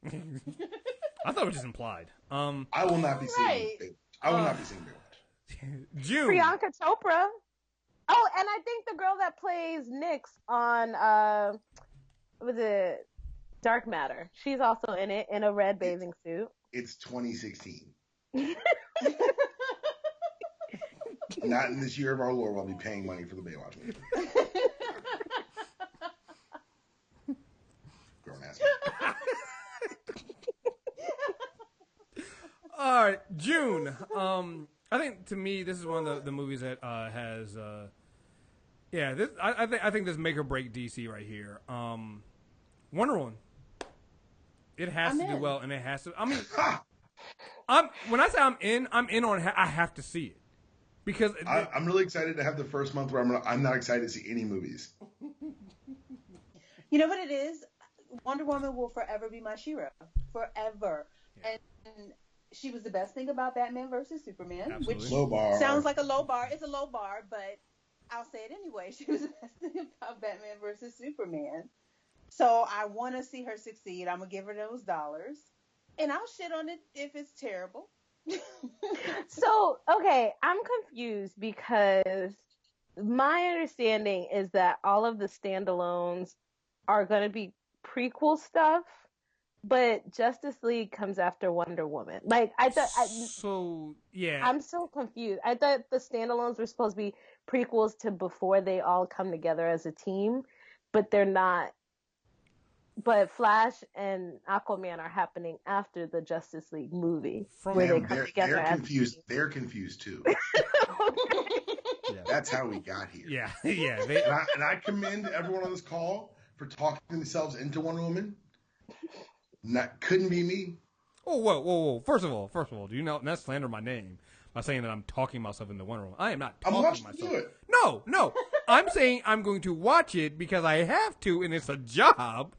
S1: I thought it was just implied.
S4: I will not be seeing it. I will not be seeing Baywatch.
S1: June.
S3: Priyanka Chopra. Oh, and I think the girl that plays Nyx on was it Dark Matter? She's also in it in a red bathing suit.
S4: It's 2016. Not in this year of our Lord will I be paying money for the Baywatch movie. Grown ass.
S1: All right, June. I think to me this is one of the movies that has this I think this make or break DC right here. Wonder Woman. It has to do well, and it has to. I mean, when I say I'm in on. I have to see it because
S4: I'm really excited to have the first month where I'm not excited to see any movies.
S2: You know what it is? Wonder Woman will forever be my She-Ra. Forever. Yeah. And she was the best thing about Batman versus Superman.
S1: Absolutely.
S2: Which
S4: low bar.
S2: Sounds like a low bar. It's a low bar, but I'll say it anyway. She was the best thing about Batman versus Superman. So I want to see her succeed. I'm going to give her those dollars. And I'll shit on it if it's terrible.
S3: So, okay, I'm confused because my understanding is that all of the standalones are going to be prequel stuff, but Justice League comes after Wonder Woman. Like, I thought...
S1: yeah.
S3: I'm so confused. I thought the standalones were supposed to be prequels to before they all come together as a team, but they're not. But Flash and Aquaman are happening after the Justice League movie, where they come together.
S4: They're confused. They're confused too.
S1: Yeah.
S4: That's how we got here.
S1: Yeah, yeah.
S4: And I commend everyone on this call for talking themselves into Wonder Woman. Couldn't be me.
S1: Oh, whoa. First of all, do you not slander my name by saying that I'm talking myself into Wonder Woman? I am not talking myself.
S4: Do it.
S1: No. I'm saying I'm going to watch it because I have to, and it's a job.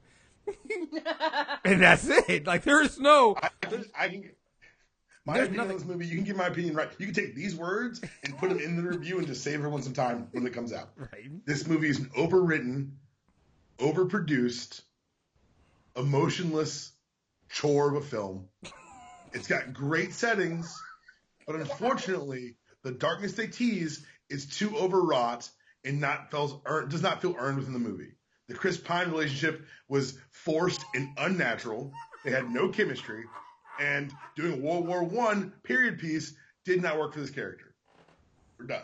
S1: And that's it. Like, there is no.
S4: I can. My opinion on this movie, you can give my opinion right. You can take these words and put them in the review and just save everyone some time when it comes out.
S1: Right.
S4: This movie is an overwritten, overproduced, emotionless chore of a film. It's got great settings, but unfortunately, the darkness they tease is too overwrought and does not feel earned within the movie. The Kriss Pine relationship was forced and unnatural. They had no chemistry. And doing a World War I period piece did not work for this character. We're done.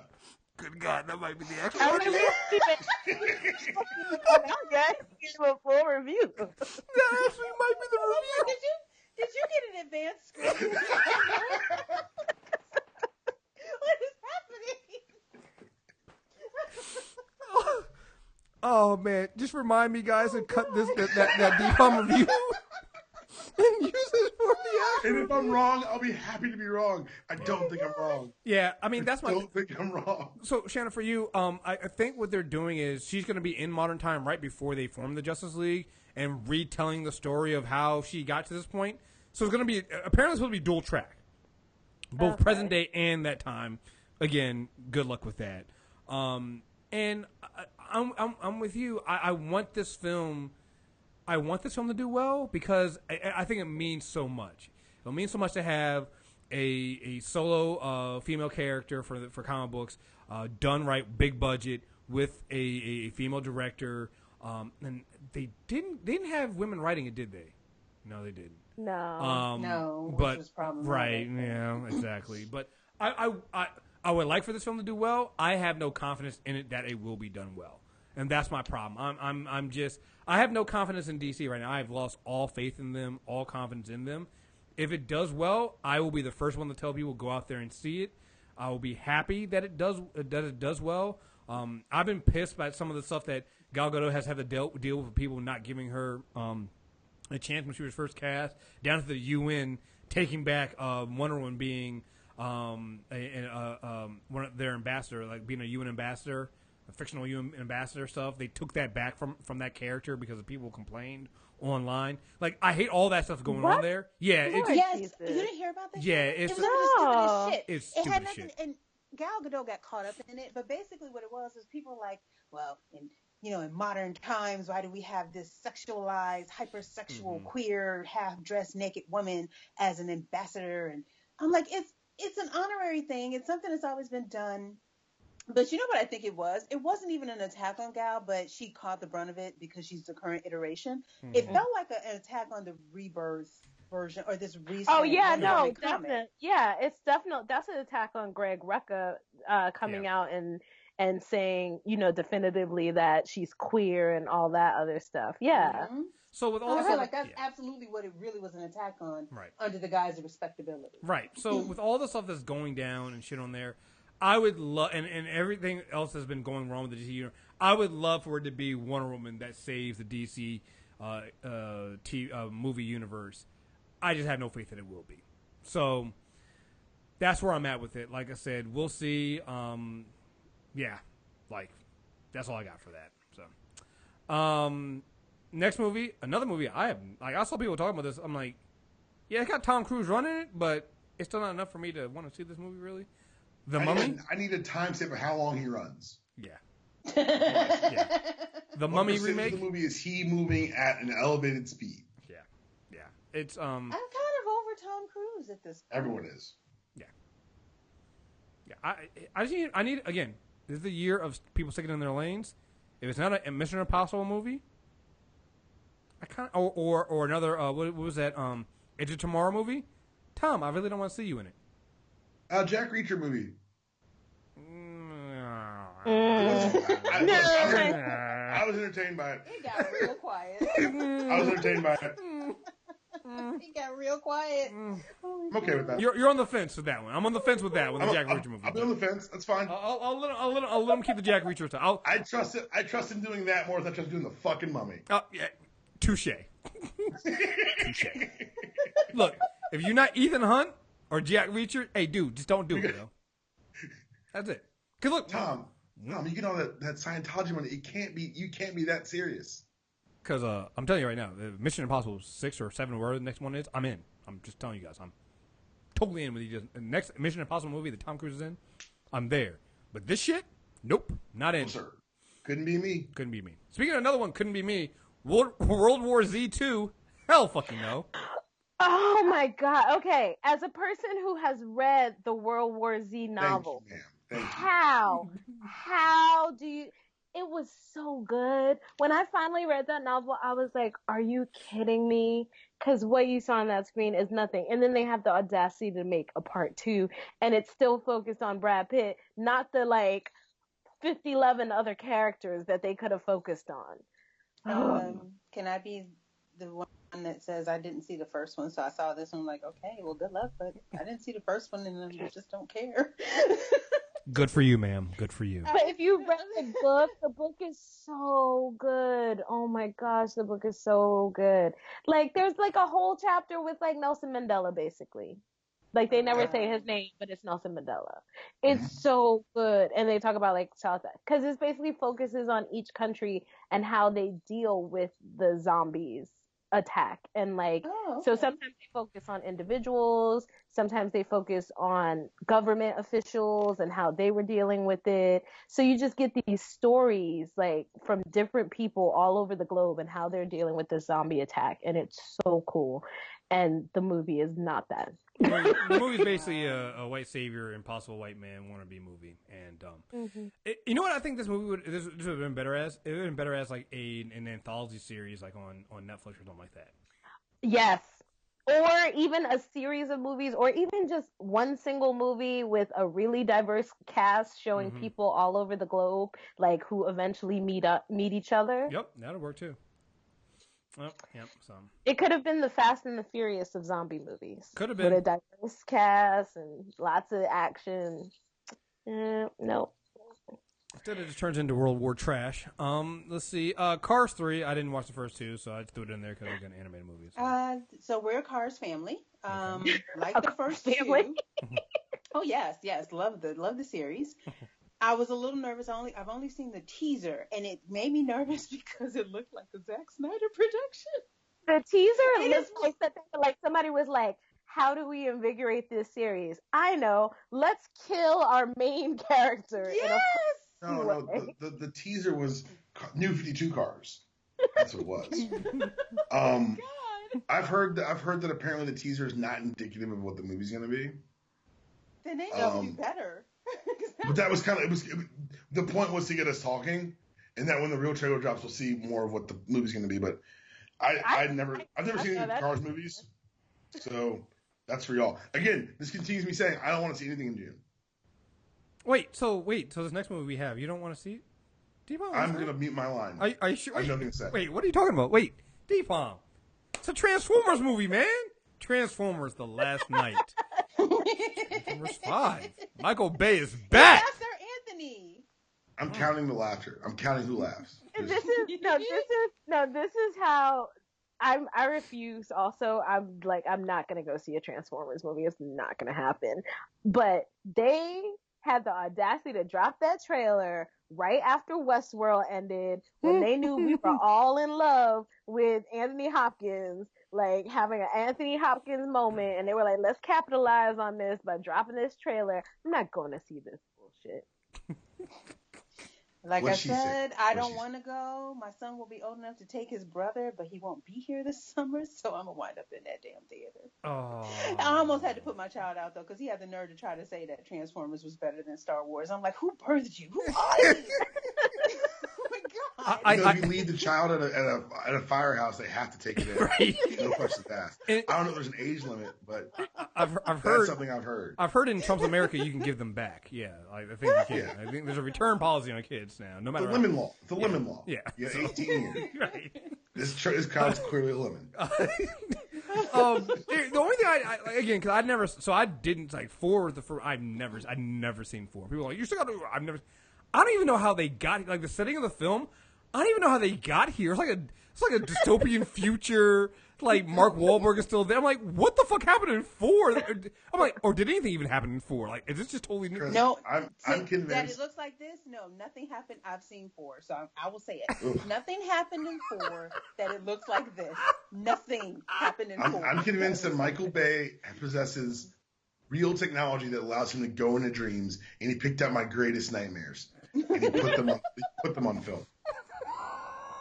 S1: Good God, that might be the actual
S3: I mean, give a full review.
S1: That actually might be the review.
S2: Did you get an advanced script? What is happening?
S1: Oh man, just remind me, guys, to cut that Dpalm review and use it for the actual.
S4: And if I'm wrong, I'll be happy to be wrong. I don't think I'm wrong.
S1: Yeah, I mean that's my.
S4: I don't think I'm wrong.
S1: So Shanna, for you, I think what they're doing is she's going to be in modern time right before they form the Justice League and retelling the story of how she got to this point. So it's going to be apparently it's supposed to be dual track, both present day and that time. Again, good luck with that. And I'm with you. I want this film. I want this film to do well because I think it means so much. It means so much to have a solo female character for comic books done right, big budget with a female director. And they didn't have women writing it, did they? No, they didn't.
S3: No.
S2: No.
S1: But
S2: which was problematic.
S1: right, yeah, exactly. But I would like for this film to do well. I have no confidence in it that it will be done well, and that's my problem. I have no confidence in DC right now. I have lost all faith in them, all confidence in them. If it does well, I will be the first one to tell people go out there and see it. I will be happy that it does well. I've been pissed by some of the stuff that Gal Gadot has had to deal with people not giving her a chance when she was first cast, down to the UN taking back Wonder Woman being one of their ambassador, like being a UN ambassador fictional UN ambassador stuff. They took that back from that character because the people complained online. Like, I hate all that stuff going on there. Yeah,
S2: yes, you didn't hear about that?
S1: Yeah,
S2: it was some of the stupidest shit.
S1: It's stupid
S2: had nothing,
S1: shit.
S2: and Gal Gadot got caught up in it. But basically, what it was people were like, well, in modern times, why do we have this sexualized, hypersexual, queer, half-dressed, naked woman as an ambassador? And I'm like, it's an honorary thing. It's something that's always been done. But you know what I think it was? It wasn't even an attack on Gal, but she caught the brunt of it because she's the current iteration. It felt like an attack on the Rebirth version or this recent.
S3: Oh yeah, no, definitely. Yeah, it's definitely that's an attack on Greg Rucka coming out and saying, definitively that she's queer and all that other stuff. Yeah.
S1: So with all
S2: I feel like that's absolutely what it really was an attack on, under the guise of respectability.
S1: Right. So with all the stuff that's going down and shit on there, I would love, and everything else that's been going wrong with the DC universe, I would love for it to be Wonder Woman that saves the DC movie universe. I just have no faith that it will be. So that's where I'm at with it. Like I said, we'll see. That's all I got for that. So, next movie, another movie I saw people talking about this. I'm like, yeah, it got Tom Cruise running it, but it's still not enough for me to want to see this movie, really. The Mummy?
S4: I need a time stamp of how long he runs.
S1: Yeah. The Mummy remake?
S4: Of the movie is he moving at an elevated speed?
S1: Yeah. It's
S2: I'm kind of over Tom Cruise at this point.
S4: Everyone is.
S1: Yeah. I need again. This is the year of people sticking in their lanes. If it's not a Mission Impossible movie, I kind of or another what was that Edge of Tomorrow movie? Tom, I really don't want to see you in it.
S4: Jack Reacher movie. I was entertained by it.
S2: It got real quiet.
S4: I was entertained by it.
S2: It got real quiet.
S4: I'm okay with that.
S1: You're on the fence with that one. I'm on the fence with that one. The Jack Reacher movie.
S4: I'll be on the fence. That's fine.
S1: I'll let him keep the Jack Reacher stuff.
S4: I trust it. I trust him doing that more than I trust doing the fucking Mummy.
S1: Oh yeah, touche. Look, if you're not Ethan Hunt or Jack Reacher, hey dude, just don't do it, yo. That's it. Cause look,
S4: Tom, you get all that Scientology money. You can't be that serious.
S1: Because I'm telling you right now, Mission Impossible 6 or 7, where the next one is, I'm in. I'm just telling you guys, I'm totally in with you. The next Mission Impossible movie that Tom Cruise is in, I'm there. But this shit, nope, not in.
S4: No, sir. Couldn't be me.
S1: Couldn't be me. Speaking of another one, couldn't be me. World War Z 2. Hell fucking no.
S3: Oh my god. Okay, as a person who has read the World War Z novel,
S4: Thank you.
S3: How do you? It was so good. When I finally read that novel, I was like, are you kidding me? Because what you saw on that screen is nothing. And then they have the audacity to make a part 2, and it's still focused on Brad Pitt, not the 11 other characters that they could have focused on.
S2: Can I be the one that says I didn't see the first one, so I saw this one, okay, well, good luck, but I didn't see the first one, and I just don't care.
S1: Good for you, ma'am. Good for you.
S3: But if you read the book is so good. Oh my gosh, the book is so good. There's a whole chapter with Nelson Mandela, basically. They never say his name, but it's Nelson Mandela. It's so good. And they talk about South, because it basically focuses on each country and how they deal with the zombies attack. And so sometimes they focus on individuals, sometimes they focus on government officials and how they were dealing with it. So you just get these stories from different people all over the globe and how they're dealing with the zombie attack, and it's so cool. And the movie is not that.
S1: The movie's basically a white savior, impossible white man wannabe movie. And you know what I think this movie would have been better as? It would have been better as an anthology series on Netflix or something like that.
S3: Yes. Or even a series of movies, or even just one single movie with a really diverse cast showing people all over the globe, who eventually meet each other.
S1: Yep, that'll work too. Oh, yep. So
S3: it could have been the Fast and the Furious of zombie movies.
S1: Could have been
S3: with a diverse cast and lots of action. No.
S2: Instead,
S1: it just turns into World War trash. Let's see. Cars 3. I didn't watch the first two, so I threw it in there because we're going to animated movies.
S2: So we're a Cars family.
S3: Okay.
S2: Like the first family. Oh yes, love the series. I was a little nervous. I've only seen the teaser, and it made me nervous because it looked like a Zack Snyder production.
S3: The teaser looks like that. Like somebody was like, "How do we invigorate this series?" I know. Let's kill our main character.
S2: Yes.
S4: No. The teaser was New 52 cars. That's what it was.
S2: God.
S4: I've heard that apparently the teaser is not indicative of what the movie's going to be.
S2: Then they know you better.
S4: But that was the point was to get us talking, and that when the real trailer drops, we'll see more of what the movie's going to be. But I've never seen any Cars movies, so that's for y'all. Again, this continues me saying I don't want to see anything in June.
S1: Wait, so this next movie we have, you don't want to see it? Dpalm,
S4: I'm going to mute my line.
S1: Are you sure?
S4: I have nothing to say.
S1: Wait, what are you talking about? Wait, Dpalm. It's a Transformers movie, man. Transformers: The Last Night. Transformers 5. Michael Bay is back.
S2: After Anthony.
S4: I'm counting the laughter. I'm counting who laughs.
S3: This is how I refuse. Also, I'm not gonna go see a Transformers movie. It's not gonna happen. But they had the audacity to drop that trailer right after Westworld ended, when they knew we were all in love with Anthony Hopkins, like having an Anthony Hopkins moment, and they were like, let's capitalize on this by dropping this trailer. I'm not going to see this bullshit.
S2: Like I said, I don't want to go. My son will be old enough to take his brother, but he won't be here this summer, so I'm going to wind up in that damn theater.
S1: Oh.
S2: I almost had to put my child out, though, because he had the nerve to try to say that Transformers was better than Star Wars. I'm like, who birthed you? Who are you? Oh, my God.
S4: If you leave the child at a firehouse, they have to take it in.
S1: Right.
S4: No questions asked. I don't know if there's an age limit, but
S1: I've
S4: that's
S1: heard
S4: something I've heard.
S1: I've heard in Trump's America you can give them back. Yeah, I think you can. I think there's a return policy on kids now. No matter
S4: the lemon law. The lemon law.
S1: Yeah.
S4: Yeah, 18 years.
S1: Right.
S4: This child's clearly a lemon.
S1: The only thing I again, because I didn't like 4 was the first. I'd never seen 4. People are like, you still got to. I don't even know how they got like the setting of the film. I don't even know how they got here. It's like a dystopian future. Like Mark Wahlberg is still there. I'm like, what the fuck happened in 4? I'm like, or did anything even happen in 4? Like, is this just totally new?
S2: No,
S4: I'm convinced
S2: that it looks like this. No, nothing happened. I've seen 4, so I will say it. Nothing happened in 4 that it looks like this. Nothing happened in 4.
S4: I'm convinced that Michael Bay possesses real technology that allows him to go into dreams, and he picked out my greatest nightmares and he put them on film.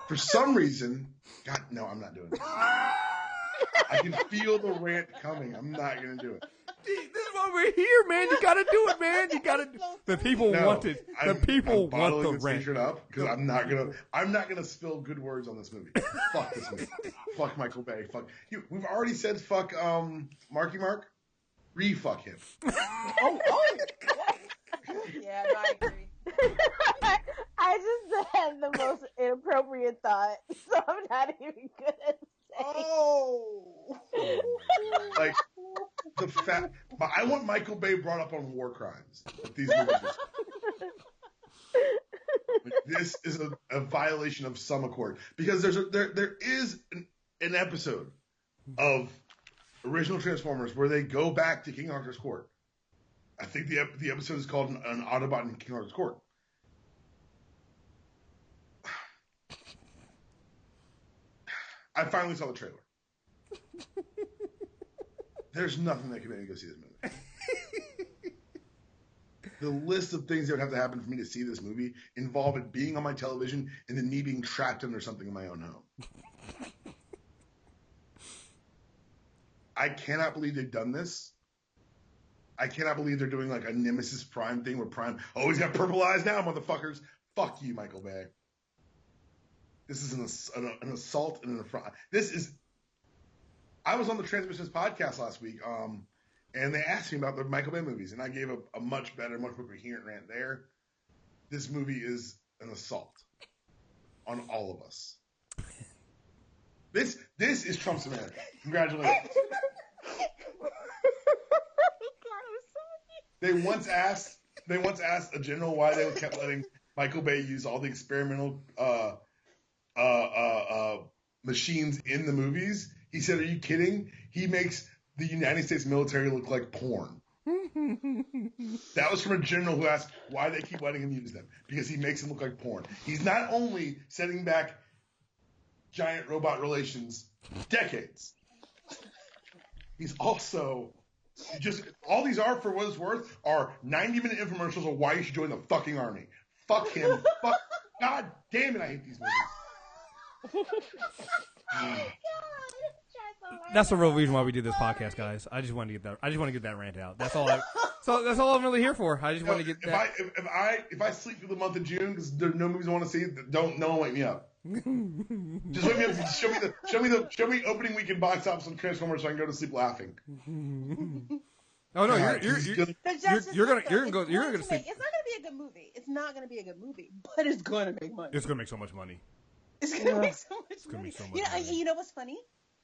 S4: For some reason, God, no, I'm not doing it. I can feel the rant coming. I'm not going to do it.
S1: This is why we're here, man. You got to do it, man. You got to. The people want it. The people want the rant.
S4: Up because I'm not gonna spill good words on this movie. Fuck this movie. Fuck Michael Bay. Fuck you. We've already said fuck Marky Mark. Re-fuck him.
S2: Yeah, no, I agree.
S3: I just had the most inappropriate thought, so I'm not even gonna say.
S2: Oh,
S4: like the fact. I want Michael Bay brought up on war crimes. Like these movies. Like, this is a violation of some accord because there is an episode of original Transformers where they go back to King Arthur's court. I think the episode is called an Autobot in King Arthur's court. I finally saw the trailer. There's nothing that can make me go see this movie. The list of things that would have to happen for me to see this movie involve it being on my television and then me being trapped under something in my own home. I cannot believe they've done this. I cannot believe they're doing like a Nemesis Prime thing where Prime, oh, he's got purple eyes now, motherfuckers. Fuck you, Michael Bay. This is an assault and an affront. I was on the Transmissions podcast last week, and they asked me about the Michael Bay movies, and I gave a much better, much more coherent rant there. This movie is an assault on all of us. This is Trump's America. Congratulations. They once asked a general why they kept letting Michael Bay use all the experimental machines in the movies. He said, "Are you kidding? He makes the United States military look like porn." That was from a general who asked why they keep letting him use them. Because he makes them look like porn. He's not only setting back giant robot relations decades, he's also just, all these are, for what it's worth, are 90-minute infomercials of why you should join the fucking army. Fuck him. Fuck. God damn it, I hate these movies.
S1: That's the real reason why we do this podcast, guys. I just want to get that rant out. That's all. So that's all I'm really here for. I just want to get that.
S4: If I sleep through the month of June because there's no movies I want to see, no one wake me up. Just wake me up. Show me opening weekend box office on Transformers so I can go to sleep laughing.
S1: Oh no, you're gonna go. You're gonna sleep.
S2: It's not gonna be a good movie. It's not gonna be a good movie, but it's gonna make money.
S1: It's gonna make so much money.
S2: It's gonna make so much money.
S1: So much money.
S2: You know what's funny?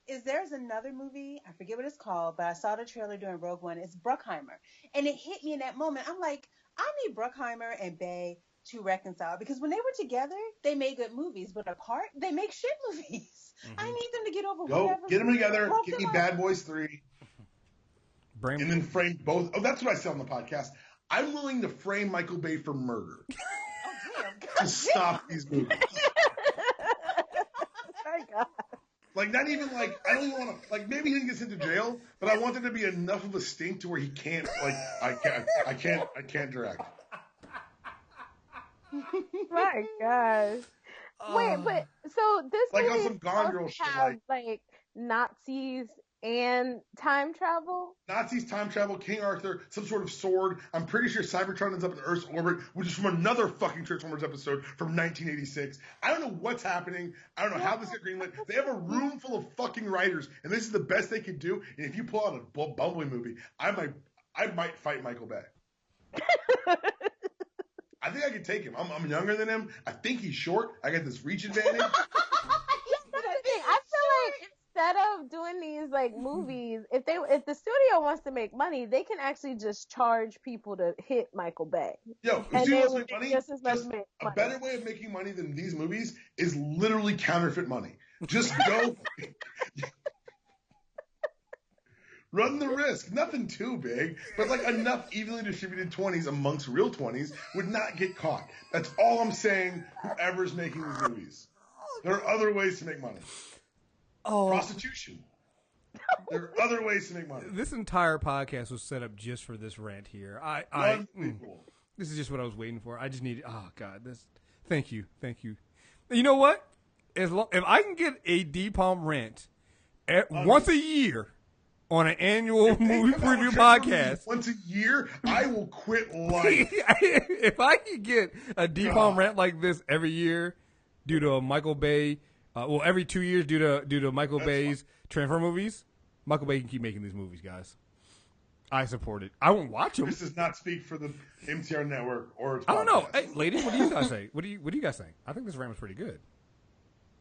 S2: Is there's another movie, I forget what it's called, but I saw the trailer during Rogue One. It's Bruckheimer. And it hit me in that moment. I'm like, I need Bruckheimer and Bay to reconcile, because when they were together, they made good movies, but apart, they make shit movies. Mm-hmm. I need them to get over whatever.
S4: Get them together. Get me Bad Boys 3. And then frame both. Oh, that's what I said on the podcast. I'm willing to frame Michael Bay for murder.
S2: Oh, damn.
S4: To stop these movies.
S2: My God.
S4: Like, not even like, I don't even want to, like, maybe he gets into jail, but I want there to be enough of a stink to where he can't, like, I can't direct.
S3: My gosh. Wait, but so this
S4: like
S3: movie
S4: on some Gone Girl shit,
S3: like Nazis and time travel?
S4: Nazis, time travel, King Arthur, some sort of sword. I'm pretty sure Cybertron ends up in Earth's orbit, which is from another fucking Transformers episode from 1986. I don't know what's happening. I don't know how this got greenlit. They have a room full of fucking writers, and this is the best they could do. And if you pull out a Bumblebee movie, I might fight Michael Bay. I think I could take him. I'm younger than him. I think he's short. I got this reach advantage.
S3: That's the thing. I feel like instead of doing these like movies, if the studio wants to make money, they can actually just charge people to hit Michael Bay.
S4: Yo, if you want to make money, just a better way of making money than these movies is literally counterfeit money. Just go. Run the risk. Nothing too big, but like enough evenly distributed 20s amongst real 20s would not get caught. That's all I'm saying, whoever's making these movies. There are other ways to make money.
S1: Oh.
S4: Prostitution. There are other ways to make money.
S1: This entire podcast was set up just for this rant here. This is just what I was waiting for. I just need, oh God, thank you. You know what? If I can get a Dpalm rant once a year, on an annual movie preview podcast.
S4: Once a year, I will quit life.
S1: If I could get a Dpalm rant like this every year due to Michael Bay, every 2 years due to Michael Bay's Transformers movies, Michael Bay can keep making these movies, guys. I support it. I won't watch them.
S4: This does not speak for the MTR network or its
S1: I don't know. Hey, ladies, what do you guys say? What do you guys think? I think this rant was pretty good.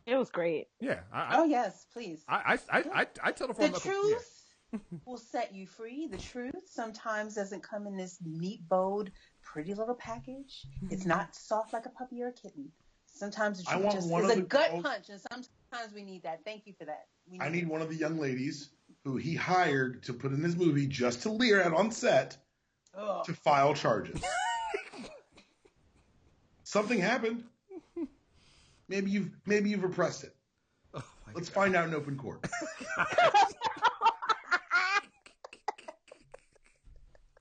S3: It was great.
S1: Yeah.
S2: Oh yes, please.
S1: I tell
S2: the truth. Will set you free. The truth sometimes doesn't come in this neat, bold, pretty little package. It's not soft like a puppy or a kitten. Sometimes the truth just is a gut punch, and sometimes we need that. Thank you for that.
S4: I need one of the young ladies who he hired to put in his movie just to leer at on set to file charges. Something happened. Maybe you've repressed it. Oh, let's find out in open court.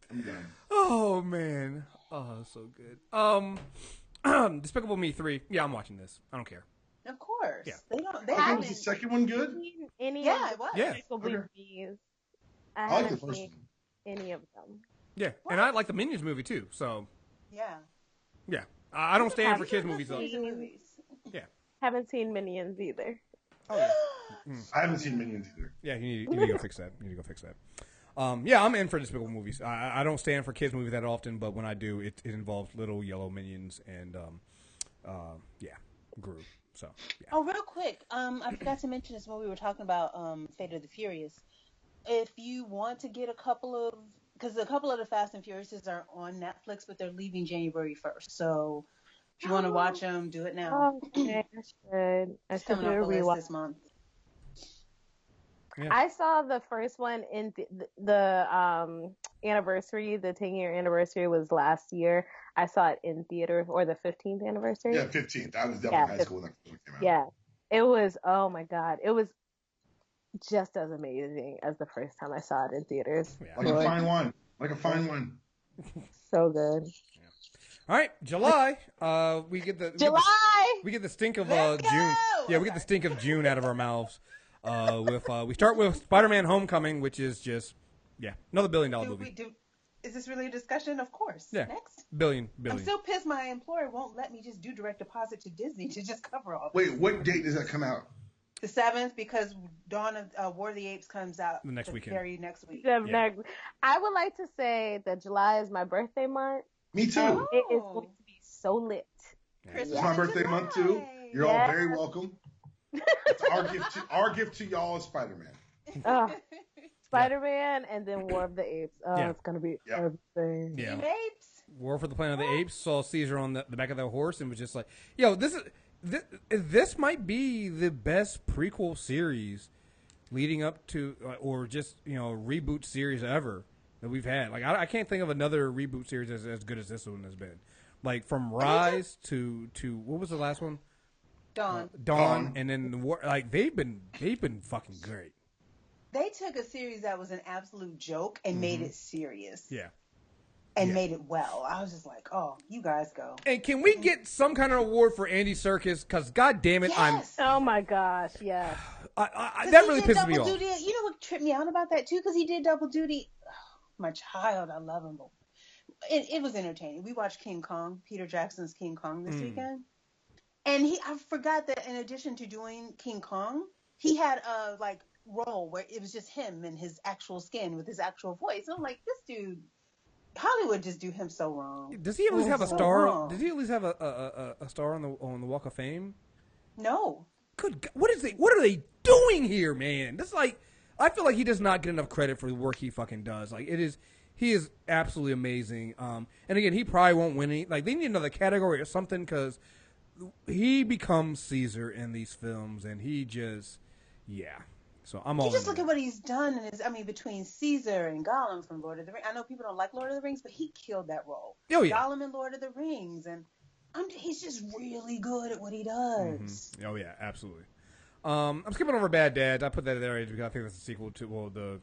S4: I'm done.
S1: Oh man. Oh, so good. Despicable Me 3. Yeah, I'm watching this. I don't care.
S2: Of course.
S1: Yeah.
S2: They haven't.
S4: Was the second one good?
S3: It was.
S1: Yeah.
S3: I
S4: like the first one.
S3: Any of them.
S1: Yeah, and I like the Minions movie too. So.
S2: Yeah.
S1: Yeah, I don't stand for kids movies though. Yeah.
S3: Haven't seen Minions either.
S1: Oh yeah.
S4: I haven't seen Minions either.
S1: Yeah, you need to go fix that. Yeah, I'm in for Despicable movies. I don't stand for kids movies that often, but when I do, it involves little yellow minions and Gru. So yeah.
S2: Oh, real quick, I forgot to mention this when we were talking about Fate of the Furious. If you want to get because a couple of the Fast and Furiouses are on Netflix, but they're leaving January 1st. So if you want to watch them, do it now.
S3: Okay, I should do a rewatch
S2: this month.
S1: Yeah.
S3: I saw the first one in the anniversary. The 10-year anniversary was last year. I saw it in theater, or the 15th anniversary.
S4: Yeah, 15th. I was definitely in high school when that came out.
S3: Yeah, it was. Oh my god, it was just as amazing as the first time I saw it in theaters.
S1: Yeah.
S4: Like a fine wine. Like a fine wine.
S3: So good.
S1: All right, July. We get the stink of June. Yeah, we get the stink of June out of our mouths. We start with Spider-Man: Homecoming, which is just another $1 billion movie.
S2: Is this really a discussion? Of course.
S1: Yeah.
S2: Next.
S1: Billion.
S2: I'm still pissed my employer won't let me just do direct deposit to Disney to just cover all this.
S4: Wait, what date does that come out?
S2: The 7th, because Dawn of War of the Apes comes out
S1: the next weekend.
S2: Very next week.
S3: I would like to say that July is my birthday month.
S4: Me too.
S3: It is going to be so lit.
S2: Christmas
S4: It's my birthday month too. You're all very welcome. It's our gift to y'all is Spider-Man.
S3: Spider-Man and then War of the Apes. It's gonna be everything.
S1: Yeah.
S2: Apes.
S1: War for the Planet of the Apes. Saw Caesar on the back of the horse and was just like, "Yo, this might be the best prequel series leading up to, or just reboot series ever that we've had. Like I can't think of another reboot series as good as this one has been. Like from Rise to what was the last one?
S2: Dawn,
S1: and then the War. Like they've been fucking great.
S2: They took a series that was an absolute joke and made it serious.
S1: Yeah.
S2: And made it well. I was just like, oh, you guys go.
S1: And can we get some kind of award for Andy Serkis? Because, God damn it,
S3: Oh, my gosh, yes.
S1: That really pisses me off.
S2: Duty. You know what tripped me out about that, too? Because he did double duty. Oh, my child, I love him. It was entertaining. We watched King Kong, Peter Jackson's King Kong this weekend. And I forgot that in addition to doing King Kong, he had a, role where it was just him and his actual skin with his actual voice. And I'm like, this dude... Hollywood just do him so wrong.
S1: Does he at least have a star? Wrong. Does he at least have a star on the Walk of Fame?
S2: No.
S1: Good God. What are they doing here, man? This I feel like he does not get enough credit for the work he fucking does. He is absolutely amazing. And again, he probably won't win any. They need another category or something because he becomes Caesar in these films, and he just So I'm all.
S2: You just look at what he's done, between Caesar and Gollum from Lord of the Rings. I know people don't like Lord of the Rings, but he killed that role.
S1: Oh yeah,
S2: Gollum in Lord of the Rings, and he's just really good at what he does.
S1: Mm-hmm. Oh yeah, absolutely. I'm skipping over Bad Dads. I put that there because I think that's a sequel to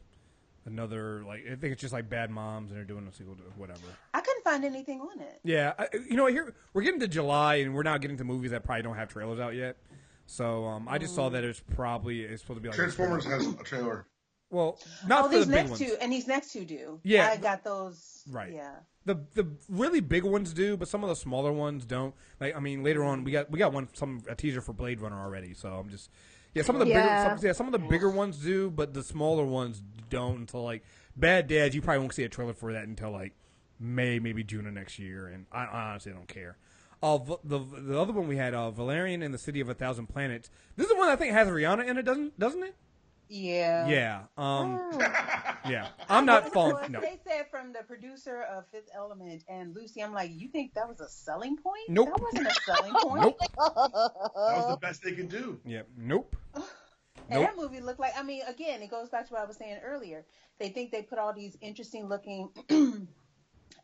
S1: another I think it's just like Bad Moms, and they're doing a sequel to whatever.
S2: I couldn't find anything on it.
S1: Yeah, here we're getting to July, and we're now getting to movies that probably don't have trailers out yet. So I just saw that it's supposed to be like
S4: Transformers has a trailer.
S1: Well, not for the big ones.
S2: And these next two do.
S1: Yeah,
S2: I got those.
S1: Right.
S2: Yeah.
S1: The really big ones do, but some of the smaller ones don't. Later on we got a teaser for Blade Runner already. So I'm just some of the bigger ones do, but the smaller ones don't until Bad Dads. You probably won't see a trailer for that until May, maybe June of next year, and I honestly don't care. The other one we had, Valerian and the City of a Thousand Planets. This is the one I think has Rihanna in it, doesn't it?
S2: Yeah.
S1: Yeah. Yeah. I'm not falling. No.
S2: They said from the producer of Fifth Element and Lucy, I'm like, you think that was a selling point?
S1: Nope.
S2: That wasn't a selling point.
S1: Nope.
S4: That was the best they could do.
S1: Yeah. Nope.
S2: And that movie looked like, again, it goes back to what I was saying earlier. They think they put all these interesting looking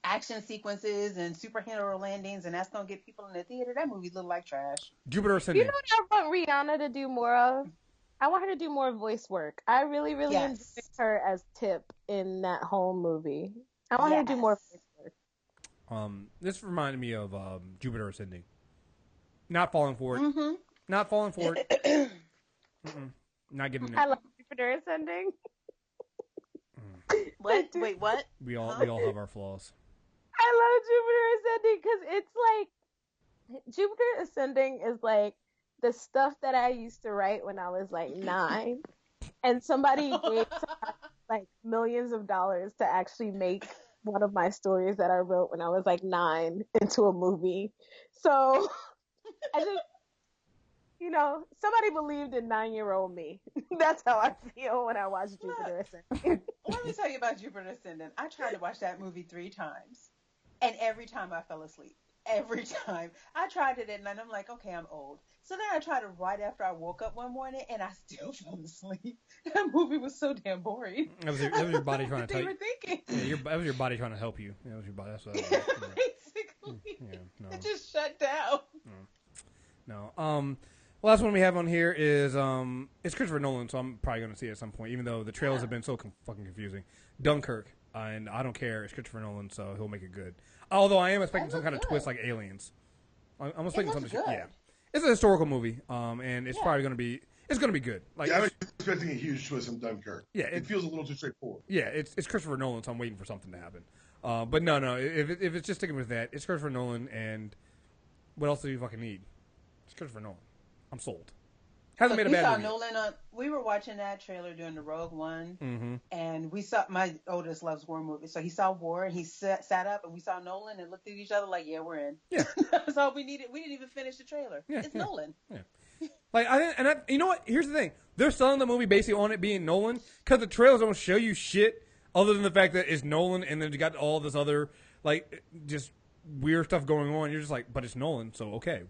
S2: action sequences and superhero landings, and that's gonna get people in the theater. That movie looked like trash.
S1: Jupiter Ascending.
S3: You know what I want Rihanna to do more of? I want her to do more voice work. I really enjoyed her as Tip in that whole movie. I want her to do more voice work.
S1: This reminded me of Jupiter Ascending. Not falling for it.
S2: Mm-hmm.
S1: Not falling for it. Not getting it.
S3: I love Jupiter Ascending.
S2: What? Wait, what?
S1: We all have our flaws.
S3: I love Jupiter Ascending because it's Jupiter Ascending is the stuff that I used to write when I was 9, and somebody gave millions of dollars to actually make one of my stories that I wrote when I was 9 into a movie. So I just, somebody believed in 9-year-old me. That's how I feel when I watch Jupiter Ascending.
S2: Let me tell you about Jupiter Ascending. I tried to watch that movie 3 times, and every time I fell asleep. Every time. I tried it at night. I'm like, okay, I'm old. So then I tried it right after I woke up one morning, and I still fell asleep. That movie was so damn boring.
S1: That was your body trying to tell you.
S2: Yeah,
S1: that was your body trying to help you. That was your body. That's what that was.
S2: Basically.
S1: Yeah, no.
S2: It just shut down.
S1: No. Last one we have on here is it's Christopher Nolan, so I'm probably going to see it at some point, even though the trailers have been so fucking confusing. Dunkirk, and I don't care. It's Christopher Nolan, so he'll make it good. Although I am expecting some kind of twist like Aliens. I'm expecting something. Yeah, it's a historical movie, and it's probably going to be. It's going to be good. Like,
S4: I'm expecting a huge twist in Dunkirk. Yeah, it feels a little too straightforward.
S1: Yeah, it's Christopher Nolan, so I'm waiting for something to happen. But no, if it's just sticking with that, it's Christopher Nolan, and what else do you fucking need? It's Christopher Nolan. I'm sold. Hasn't made a bad movie.
S2: Nolan we were watching that trailer during the Rogue One, and we saw, my oldest loves war movies, so he saw War, and he sat up, and we saw Nolan, and looked at each other like, yeah, we're in.
S1: Yeah.
S2: That's all we needed. We didn't even finish the trailer. Yeah, it's Nolan.
S1: Yeah. Like, you know what? Here's the thing. They're selling the movie basically on it being Nolan, because the trailers don't show you shit other than the fact that it's Nolan, and then you got all this other, like, just weird stuff going on. You're just like, but it's Nolan, so okay,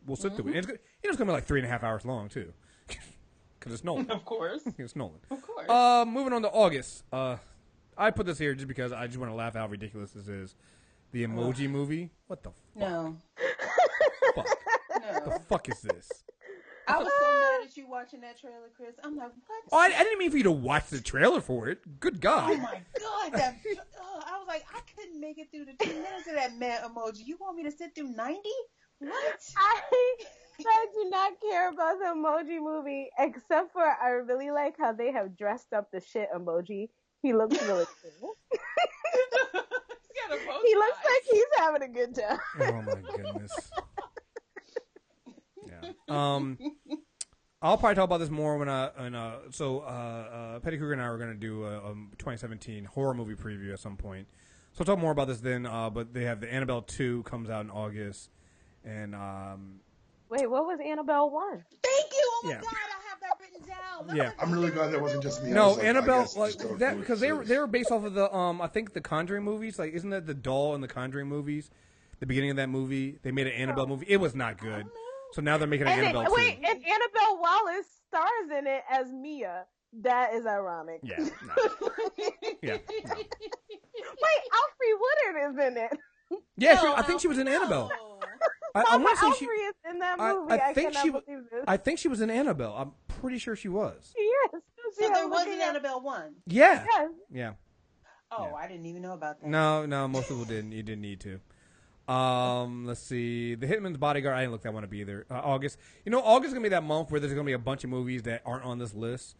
S1: we'll sit through it. And it's going to be like 3.5 hours long, too. Because it's Nolan.
S2: Of course.
S1: It's Nolan.
S2: Of course.
S1: Moving on to August. I put this here just because I just want to laugh how ridiculous this is. The Emoji Movie. What the fuck?
S2: No.
S1: Fuck. No. The fuck is this?
S2: I was so mad at you watching that trailer, Kriss. I'm like, what?
S1: Oh, I didn't mean for you to watch the trailer for it. Good God.
S2: Oh, my God. I was like, I couldn't make it through the 2 minutes of that mad emoji. You want me to sit through 90? What?
S3: I do not care about the Emoji Movie, except for I really like how they have dressed up the shit emoji. He looks really cool. He looks like he's having a good time.
S1: Oh my goodness. Yeah. I'll probably talk about this more when Petty Kruger and I were going to do a 2017 horror movie preview at some point. So I'll talk more about this then. But they have the Annabelle 2 comes out in August, and
S3: wait, what was Annabelle 1?
S2: Thank you. Oh my God, I have that written down.
S1: Yeah,
S4: I'm really glad that wasn't just me.
S1: No, Annabelle, like that, because they were based off of the I think the Conjuring movies. Like, isn't that the doll in the Conjuring movies? The beginning of that movie, they made an Annabelle movie. It was not good. So now they're making an Annabelle 2.
S3: Wait, and Annabelle Wallace stars in it as Mia. That is ironic.
S1: Yeah. No. Yeah. No.
S3: Wait, Alfre Woodard is in it.
S1: Yeah, I think she was in Annabelle. I want to say she
S3: is in that movie.
S1: I think she was in Annabelle. I'm pretty sure she was.
S3: She is.
S2: So there was an Annabelle 1.
S1: Yeah.
S3: Yes.
S1: Yeah.
S2: Oh,
S1: yeah.
S2: I didn't even know about that.
S1: No, most people didn't. You didn't need to. Let's see. The Hitman's Bodyguard. I didn't look that one up either. August. You know, August is gonna be that month where there's gonna be a bunch of movies that aren't on this list.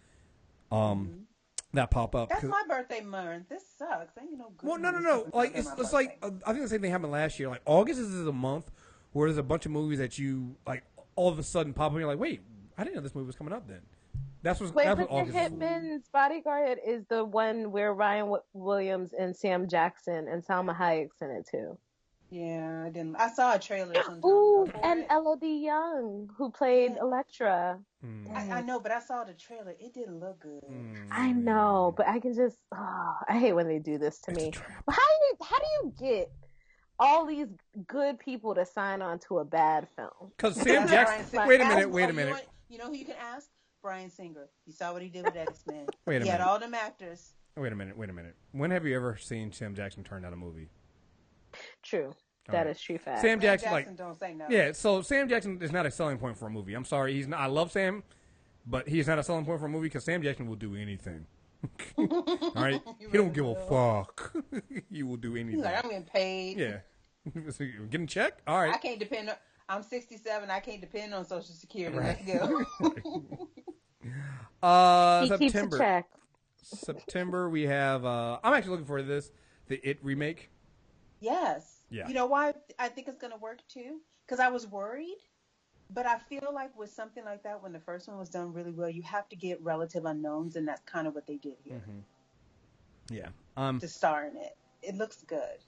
S1: That pop up.
S2: That's my birthday month. This sucks. Ain't no good.
S1: Well, no. Like it's like I think the same thing happened last year. Like August is a month where there's a bunch of movies that you like all of a sudden pop up and you're like, wait, I didn't know this movie was coming up then. That's what August is.
S3: Hitman's Bodyguard is the one where Ryan Williams and Sam Jackson and Salma Hayek's in it too.
S2: Yeah, I didn't. I saw a trailer.
S3: Ooh, and Elodie Young, who played Elektra.
S2: I know, but I saw the trailer. It didn't look good.
S3: I know, but I can just. Oh, I hate when they do this to me. But how do you get all these good people to sign on to a bad film?
S1: Because Sam Jackson. Wait a minute.
S2: You know who you can ask? Bryan Singer. You saw what he did with X-Men.
S1: He
S2: had all them actors.
S1: Wait a minute. When have you ever seen Sam Jackson turn down a movie?
S3: True. That is true fact.
S1: Sam Jackson
S2: don't say no.
S1: Yeah, so Sam Jackson is not a selling point for a movie. I'm sorry, he's not. I love Sam, but he's not a selling point for a movie because Sam Jackson will do anything. All right, he don't give a fuck. He will do anything.
S2: He's like, I'm getting paid.
S1: Yeah, so getting checked. All right.
S2: I can't depend on. I'm 67. I can't depend on Social Security. Right. Let's
S3: go. He
S1: September.
S3: Keeps a check.
S1: September, we have. I'm actually looking forward to this. The It remake.
S2: Yes.
S1: Yeah.
S2: You know why I think it's going to work too? Because I was worried, but I feel like with something like that, when the first one was done really well, you have to get relative unknowns, and that's kind of what they did here.
S1: Mm-hmm. Yeah.
S2: To star in it, it looks good.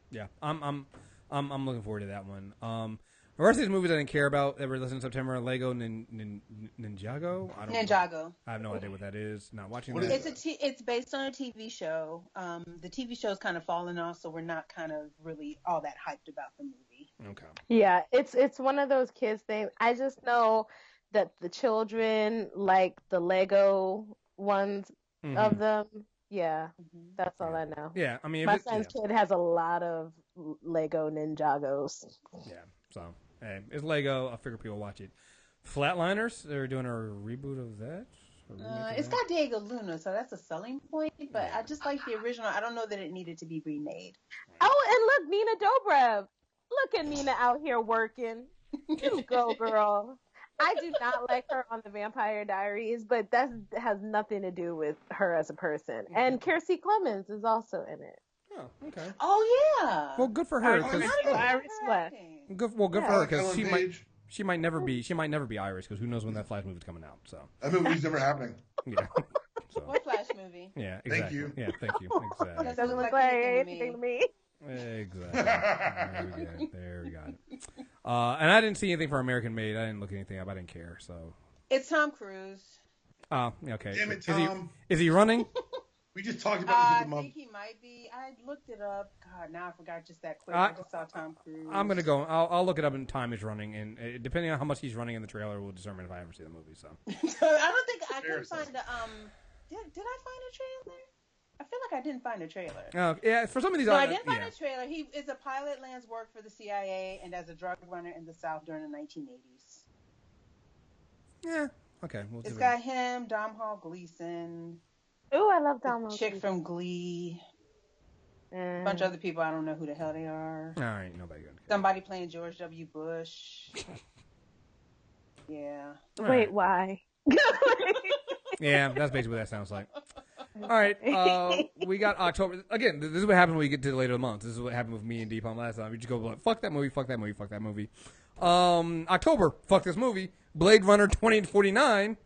S1: Yeah. I'm looking forward to that one. The rest of these movies I didn't care about that were released in September. Lego Ninjago.
S2: Ninjago.
S1: I have no idea what that is. Not watching
S4: What
S1: that.
S2: It's based on a TV show. The TV show's kind of fallen off, so we're not kind of really all that hyped about the movie.
S1: Okay.
S3: Yeah, it's one of those kids things. I just know that the children like the Lego ones of them. Yeah, that's all I know.
S1: Yeah, I mean,
S3: my son's kid has a lot of Lego Ninjagos.
S1: Yeah, so hey, it's Lego. I figure people watch it. Flatliners, they're doing a reboot of that.
S2: It's got Diego Luna, so that's a selling point. But I just like the original. I don't know that it needed to be remade.
S3: Oh, and look, Nina Dobrev. Look at Nina out here working. You go, girl. I do not like her on the Vampire Diaries, but that has nothing to do with her as a person. And Kiersey Clemens is also in it.
S1: Oh, okay.
S2: Oh, yeah.
S1: Well, good for her. Good for her because she might never be Irish because who knows when that Flash movie's coming out. So
S4: that movie's never happening.
S1: Yeah.
S2: So. What Flash movie?
S1: Yeah, exactly.
S4: Thank you.
S1: Yeah, thank you. Exactly.
S3: That doesn't look like anything to me.
S1: Exactly. There we got it. And I didn't see anything for American Made. I didn't look anything up. I didn't care. So
S2: it's Tom Cruise.
S1: Oh, okay.
S4: Damn it, Tom.
S1: Is he running?
S4: We just talked about this.
S2: I think he might be. I looked it up. God, now I forgot just that quick. I just saw Tom Cruise.
S1: I'm gonna go. I'll look it up in time is running, and depending on how much he's running in the trailer, will determine if I ever see the movie. So
S2: I don't think I can find the Did I find a trailer? I feel like I didn't find a trailer.
S1: Oh, yeah, for some of these.
S2: No, I didn't find a trailer. He is a pilot, lands work for the CIA, and as a drug runner in the South during the 1980s.
S1: Yeah. Okay.
S2: It's got him, Domhnall Gleeson.
S3: Ooh, I love Domhnall.
S2: Chick from Glee. A bunch of other people. I don't know who the hell they are.
S1: All right, nobody good.
S2: Somebody playing George W. Bush. Yeah.
S3: Wait, why?
S1: Yeah, that's basically what that sounds like. All right, we got October. Again, this is what happens when we get to the later months. This is what happened with me and Dpalm last time. We just go like, fuck that movie, fuck that movie, fuck that movie. October, fuck this movie. Blade Runner 2049.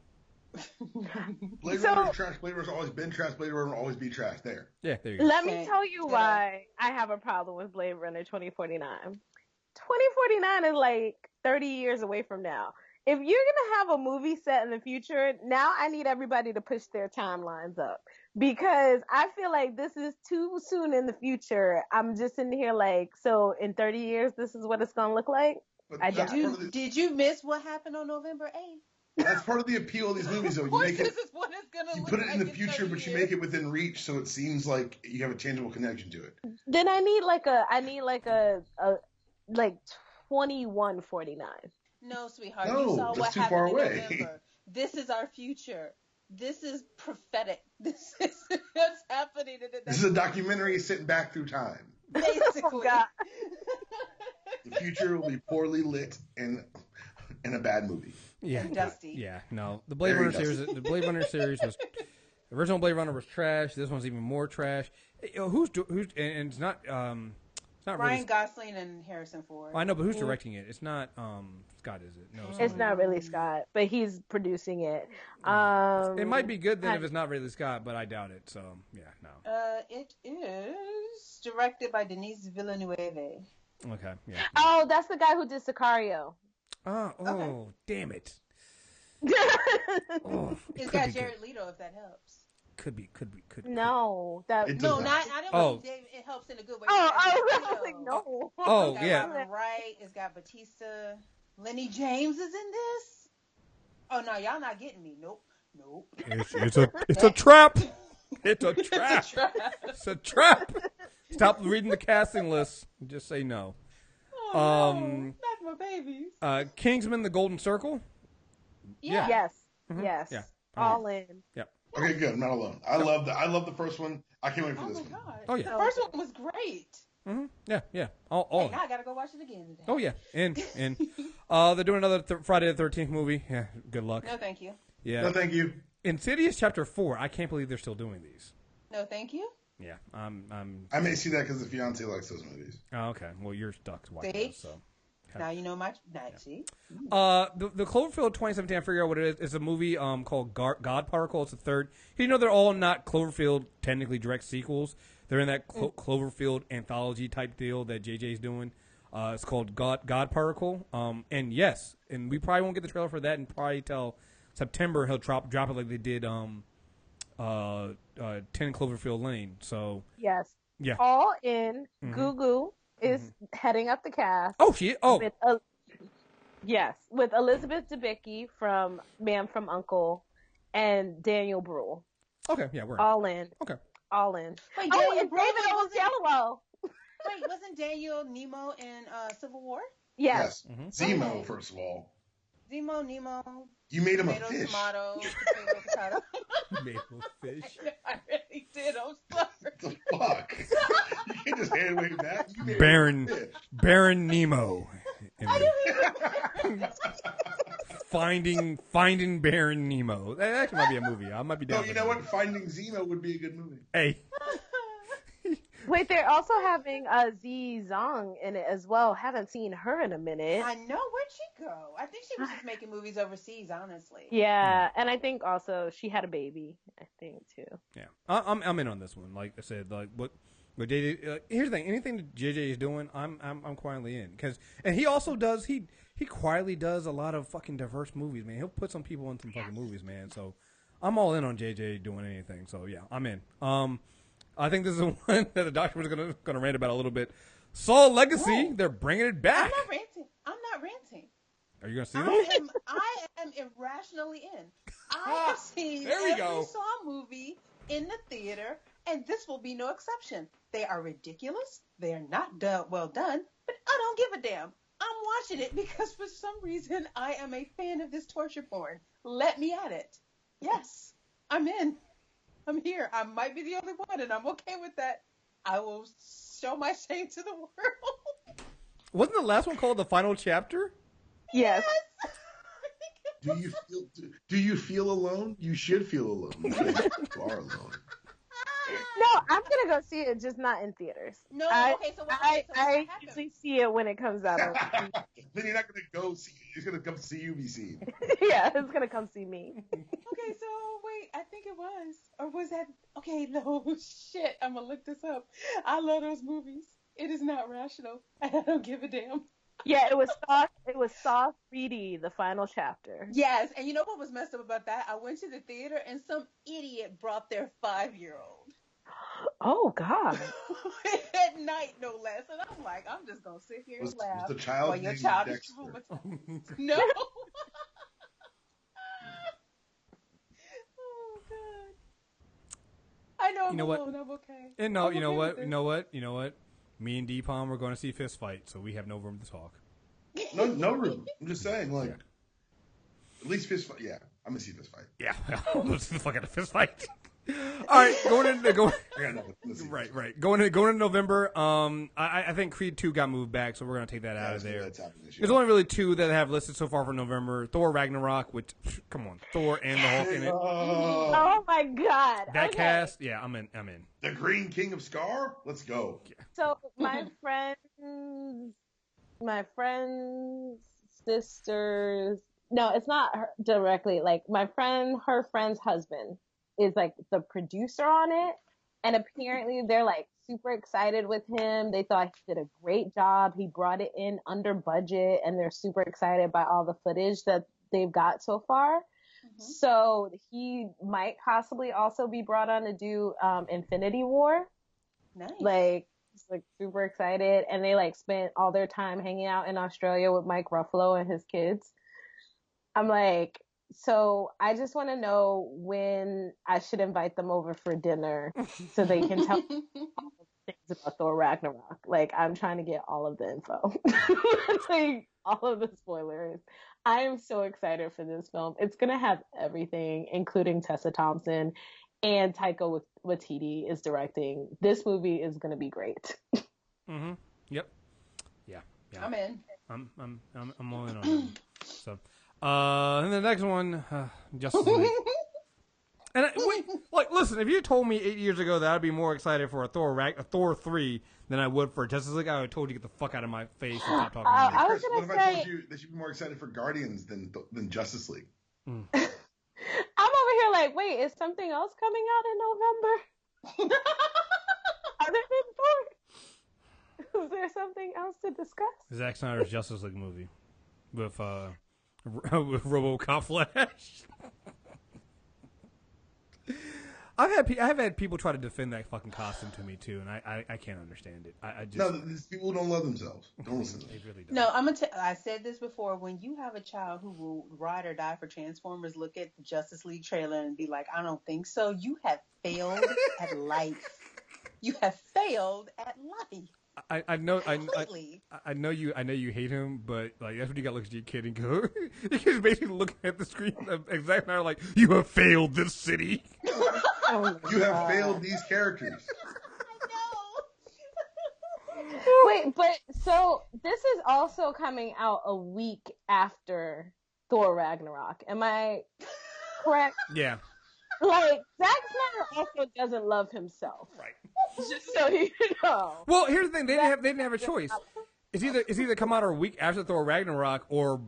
S4: Blade Runner trash. Blade Runner's always been trash. Blade Runner will always be trash. There.
S1: Yeah, there you go.
S3: Let me tell you why I have a problem with Blade Runner 2049. 2049 is like 30 years away from now. If you're going to have a movie set in the future, now I need everybody to push their timelines up because I feel like this is too soon in the future. I'm just in here like, so in 30 years, this is what it's going to look like?
S2: Did you miss what happened on November 8th?
S4: That's part of the appeal of these movies, though. You make it.
S2: This is what it's gonna
S4: you
S2: look
S4: put it
S2: like
S4: in the future, but you make it within reach, so it seems like you have a tangible connection to it.
S3: Then I need like 2149.
S2: No, sweetheart.
S4: No,
S2: you saw what
S4: too far
S2: happened
S4: away.
S2: in November. This is our future. This is prophetic. This is what's happening.
S4: This is a documentary sitting back through time.
S2: Basically.
S3: Oh, God.
S4: The future will be poorly lit and a bad movie.
S1: Yeah,
S2: dusty.
S1: Yeah, no. The Blade Runner series. The Blade Runner series was. The original Blade Runner was trash. This one's even more trash. Who's and it's not. It's not
S2: Ryan Gosling and Harrison Ford.
S1: I know, but who's directing it? It's not Scott, is it? No,
S3: it's not really Scott, but he's producing it.
S1: It might be good then if it's not really Scott, but I doubt it. So yeah, no.
S2: It is directed by Denis Villeneuve.
S1: Okay, yeah.
S3: Oh, that's the guy who did Sicario.
S1: Oh, damn it.
S2: It's got Jared Leto, if that helps.
S1: Could be.
S3: No, I don't
S2: know if it helps in a good way.
S3: No.
S1: Oh, yeah.
S2: Right, it's got Batista. Lenny James is in this. Oh no, y'all not getting me. Nope.
S1: It's a trap. It's a trap. It's a trap. Stop reading the casting list. Just say no.
S2: Oh, no, not my babies.
S1: Kingsman: The Golden Circle.
S2: Yeah.
S3: Yes.
S1: Mm-hmm.
S3: Yes.
S1: Yeah.
S3: All in.
S1: Yep.
S4: Okay, good. I'm not alone. I love the first one. I can't wait for this one.
S2: God.
S1: Oh yeah.
S2: The first one was great.
S1: Mm-hmm. Yeah. All
S2: now I gotta go watch it again today.
S1: Oh yeah. And they're doing another Friday the 13th movie. Yeah. Good luck.
S2: No, thank you.
S1: Yeah.
S4: No, thank you.
S1: Insidious Chapter 4. I can't believe they're still doing these.
S2: No, thank you.
S1: Yeah.
S4: I may see that because the fiance likes those movies.
S1: Oh, okay. Well, you're stuck to watch those, so. Okay.
S2: Now you know my see.
S1: The Cloverfield 2017. I figure out what it is. It's a movie called God Particle. It's the third. You know, they're all not Cloverfield technically direct sequels. They're in that Cloverfield anthology type deal that JJ's doing. It's called God Particle. And yes, and we probably won't get the trailer for that, and probably till September he'll drop it like they did 10 Cloverfield Lane. So
S3: yes,
S1: yeah,
S3: all in. Gugu is heading up the cast.
S1: Oh, she
S3: with Elizabeth Debicki from Man from U.N.C.L.E. and Daniel Bruhl.
S1: Okay, yeah, we're
S3: all in.
S1: Okay,
S3: all in.
S2: Wait,
S3: Daniel
S2: and
S3: Bruhl David Oyelowo.
S2: Wait, wasn't Daniel Nemo in Civil War?
S3: Yes.
S4: Zemo, first of all.
S2: Zemo, Nemo.
S4: You made him
S2: tomato,
S4: a fish.
S2: Tomato, potato.
S1: Made him a fish.
S2: I really did. I'm sorry.
S4: What the fuck? You can't just hand it way back. You made
S1: Baron
S4: him a fish.
S1: Baron Nemo. Finding Baron Nemo. That actually might be a movie. I might be down.
S4: No, you know what? Finding Zemo would be a good movie.
S1: Hey.
S3: Wait, they're also having Z Zong in it as well. Haven't seen her in a minute.
S2: I know. Where'd she go? I think she was just making movies overseas, honestly.
S3: Yeah, and I think also she had a baby. I think too.
S1: Yeah, I'm in on this one. Like I said, like what JJ. Here's the thing: anything that JJ is doing, I'm quietly in and he also does he quietly does a lot of fucking diverse movies, man. He'll put some people in some fucking movies, man. So I'm all in on JJ doing anything. So yeah, I'm in. I think this is one that the doctor was gonna rant about a little bit. Saw Legacy, they're bringing it back.
S2: I'm not ranting.
S1: Are you gonna see that?
S2: I am irrationally in. I have seen every Saw movie in the theater, and this will be no exception. They are ridiculous. They are not well done, but I don't give a damn. I'm watching it because for some reason I am a fan of this torture porn. Let me at it. Yes, I'm in. I'm here. I might be the only one, and I'm okay with that. I will show my shame to the world.
S1: Wasn't the last one called The Final Chapter?
S3: Yes.
S4: Do you feel alone? You should feel alone. You are alone.
S3: No, I'm gonna go see it, just not in theaters.
S2: No, okay. So
S3: I usually see it when it comes out.
S4: Then you're not gonna go see it. It's gonna come see you be seen.
S3: Yeah, it's gonna come see me.
S2: Okay, so wait, I think it was, or was that? Okay, no shit. I'm gonna look this up. I love those movies. It is not rational. I don't give a damn.
S3: Yeah, it was Saw 3D, the final chapter.
S2: Yes, and you know what was messed up about that? I went to the theater and some idiot brought their 5-year-old.
S3: Oh God!
S2: At night, no less. And I'm like, I'm just gonna sit here and laugh.
S4: Was the child
S2: while your child is traumatized. No. Oh God. I know. I'm alone. I'm okay.
S1: And no, you know what? Me and Dpalm were going to see Fist Fight, so we have no room to talk.
S4: No room. I'm just saying, like, at least Fist Fight. Yeah, I'm gonna see Fist Fight.
S1: Yeah, let's see the fuck out of Fist Fight. All right, going into right. Going into November. I think Creed 2 got moved back, so we're gonna take that out of there. There's only really 2 that have listed so far for November: Thor Ragnarok, which come on, Thor and the Hulk in it.
S3: Oh my God!
S1: That cast, yeah, I'm in.
S4: The Green King of Scar. Let's go.
S1: Yeah.
S3: So my friend's sisters. No, it's not her directly. Like her friend's husband is like the producer on it, and apparently they're like super excited with him. They thought he did a great job. He brought it in under budget, and they're super excited by all the footage that they've got so far. Mm-hmm. So he might possibly also be brought on to do Infinity War.
S2: Nice.
S3: Like super excited, and they like spent all their time hanging out in Australia with Mike Ruffalo and his kids. I'm like, so I just want to know when I should invite them over for dinner so they can tell me all the things about Thor Ragnarok. Like, I'm trying to get all of the info, like all of the spoilers. I am so excited for this film. It's gonna have everything, including Tessa Thompson, and Taika Waititi is directing. This movie is gonna be great.
S1: Mm-hmm. Yep. Yeah.
S2: I'm in.
S1: I'm all in on it. So. And the next one, Justice League. And listen, if you told me 8 years ago that I'd be more excited for a Thor 3 than I would for Justice League, I would have told you to get the fuck out of my face and stop talking to me.
S3: I was
S4: Kriss,
S3: gonna
S4: what if I told you that you'd be more excited for Guardians than Justice League?
S3: I'm over here like, wait, is something else coming out in November? Other than Thor? Is there something else to discuss?
S1: Zack Snyder's Justice League movie with with RoboCop Flash. I've had people try to defend that fucking costume to me too, and I can't understand it. I just
S4: no, these people don't love themselves. Don't listen to them.
S1: They really don't.
S2: No, I said this before. When you have a child who will ride or die for Transformers, look at the Justice League trailer and be like, I don't think so. You have failed at life. You have failed at life.
S1: I know you hate him, but like that's what you got to look at your kid and go. He's basically looking at the screen exactly like you have failed this city.
S4: You have failed these characters.
S3: I know. Wait, but so this is also coming out a week after Thor Ragnarok. Am I correct?
S1: Yeah.
S3: Like, Zack Snyder also doesn't love himself.
S1: Right.
S3: Just so you know.
S1: Well, here's the thing. They didn't have a choice. It's either come out a week after Thor Ragnarok or,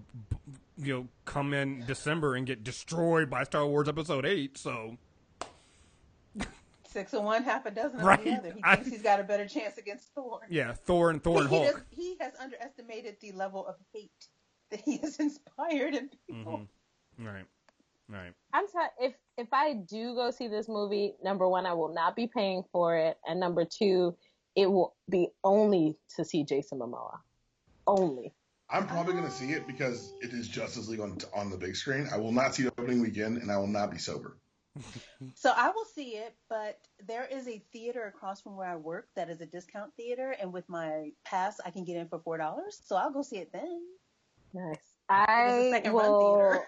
S1: come in December and get destroyed by Star Wars Episode 8, so...
S2: 6 of one, half a dozen of
S1: right.
S2: the other. He thinks he's got a better chance against Thor.
S1: Yeah, Thor and Hulk.
S2: He has underestimated the level of hate that he has inspired in people.
S1: Mm-hmm. Right.
S3: I'm if I do go see this movie, number one, I will not be paying for it, and number two, it will be only to see Jason Momoa. Only.
S4: I'm probably going to see it because it is Justice League on the big screen. I will not see it opening weekend, and I will not be sober.
S2: So I will see it, but there is a theater across from where I work that is a discount theater, and with my pass, I can get in for $4. So I'll go see it then.
S3: Nice. I will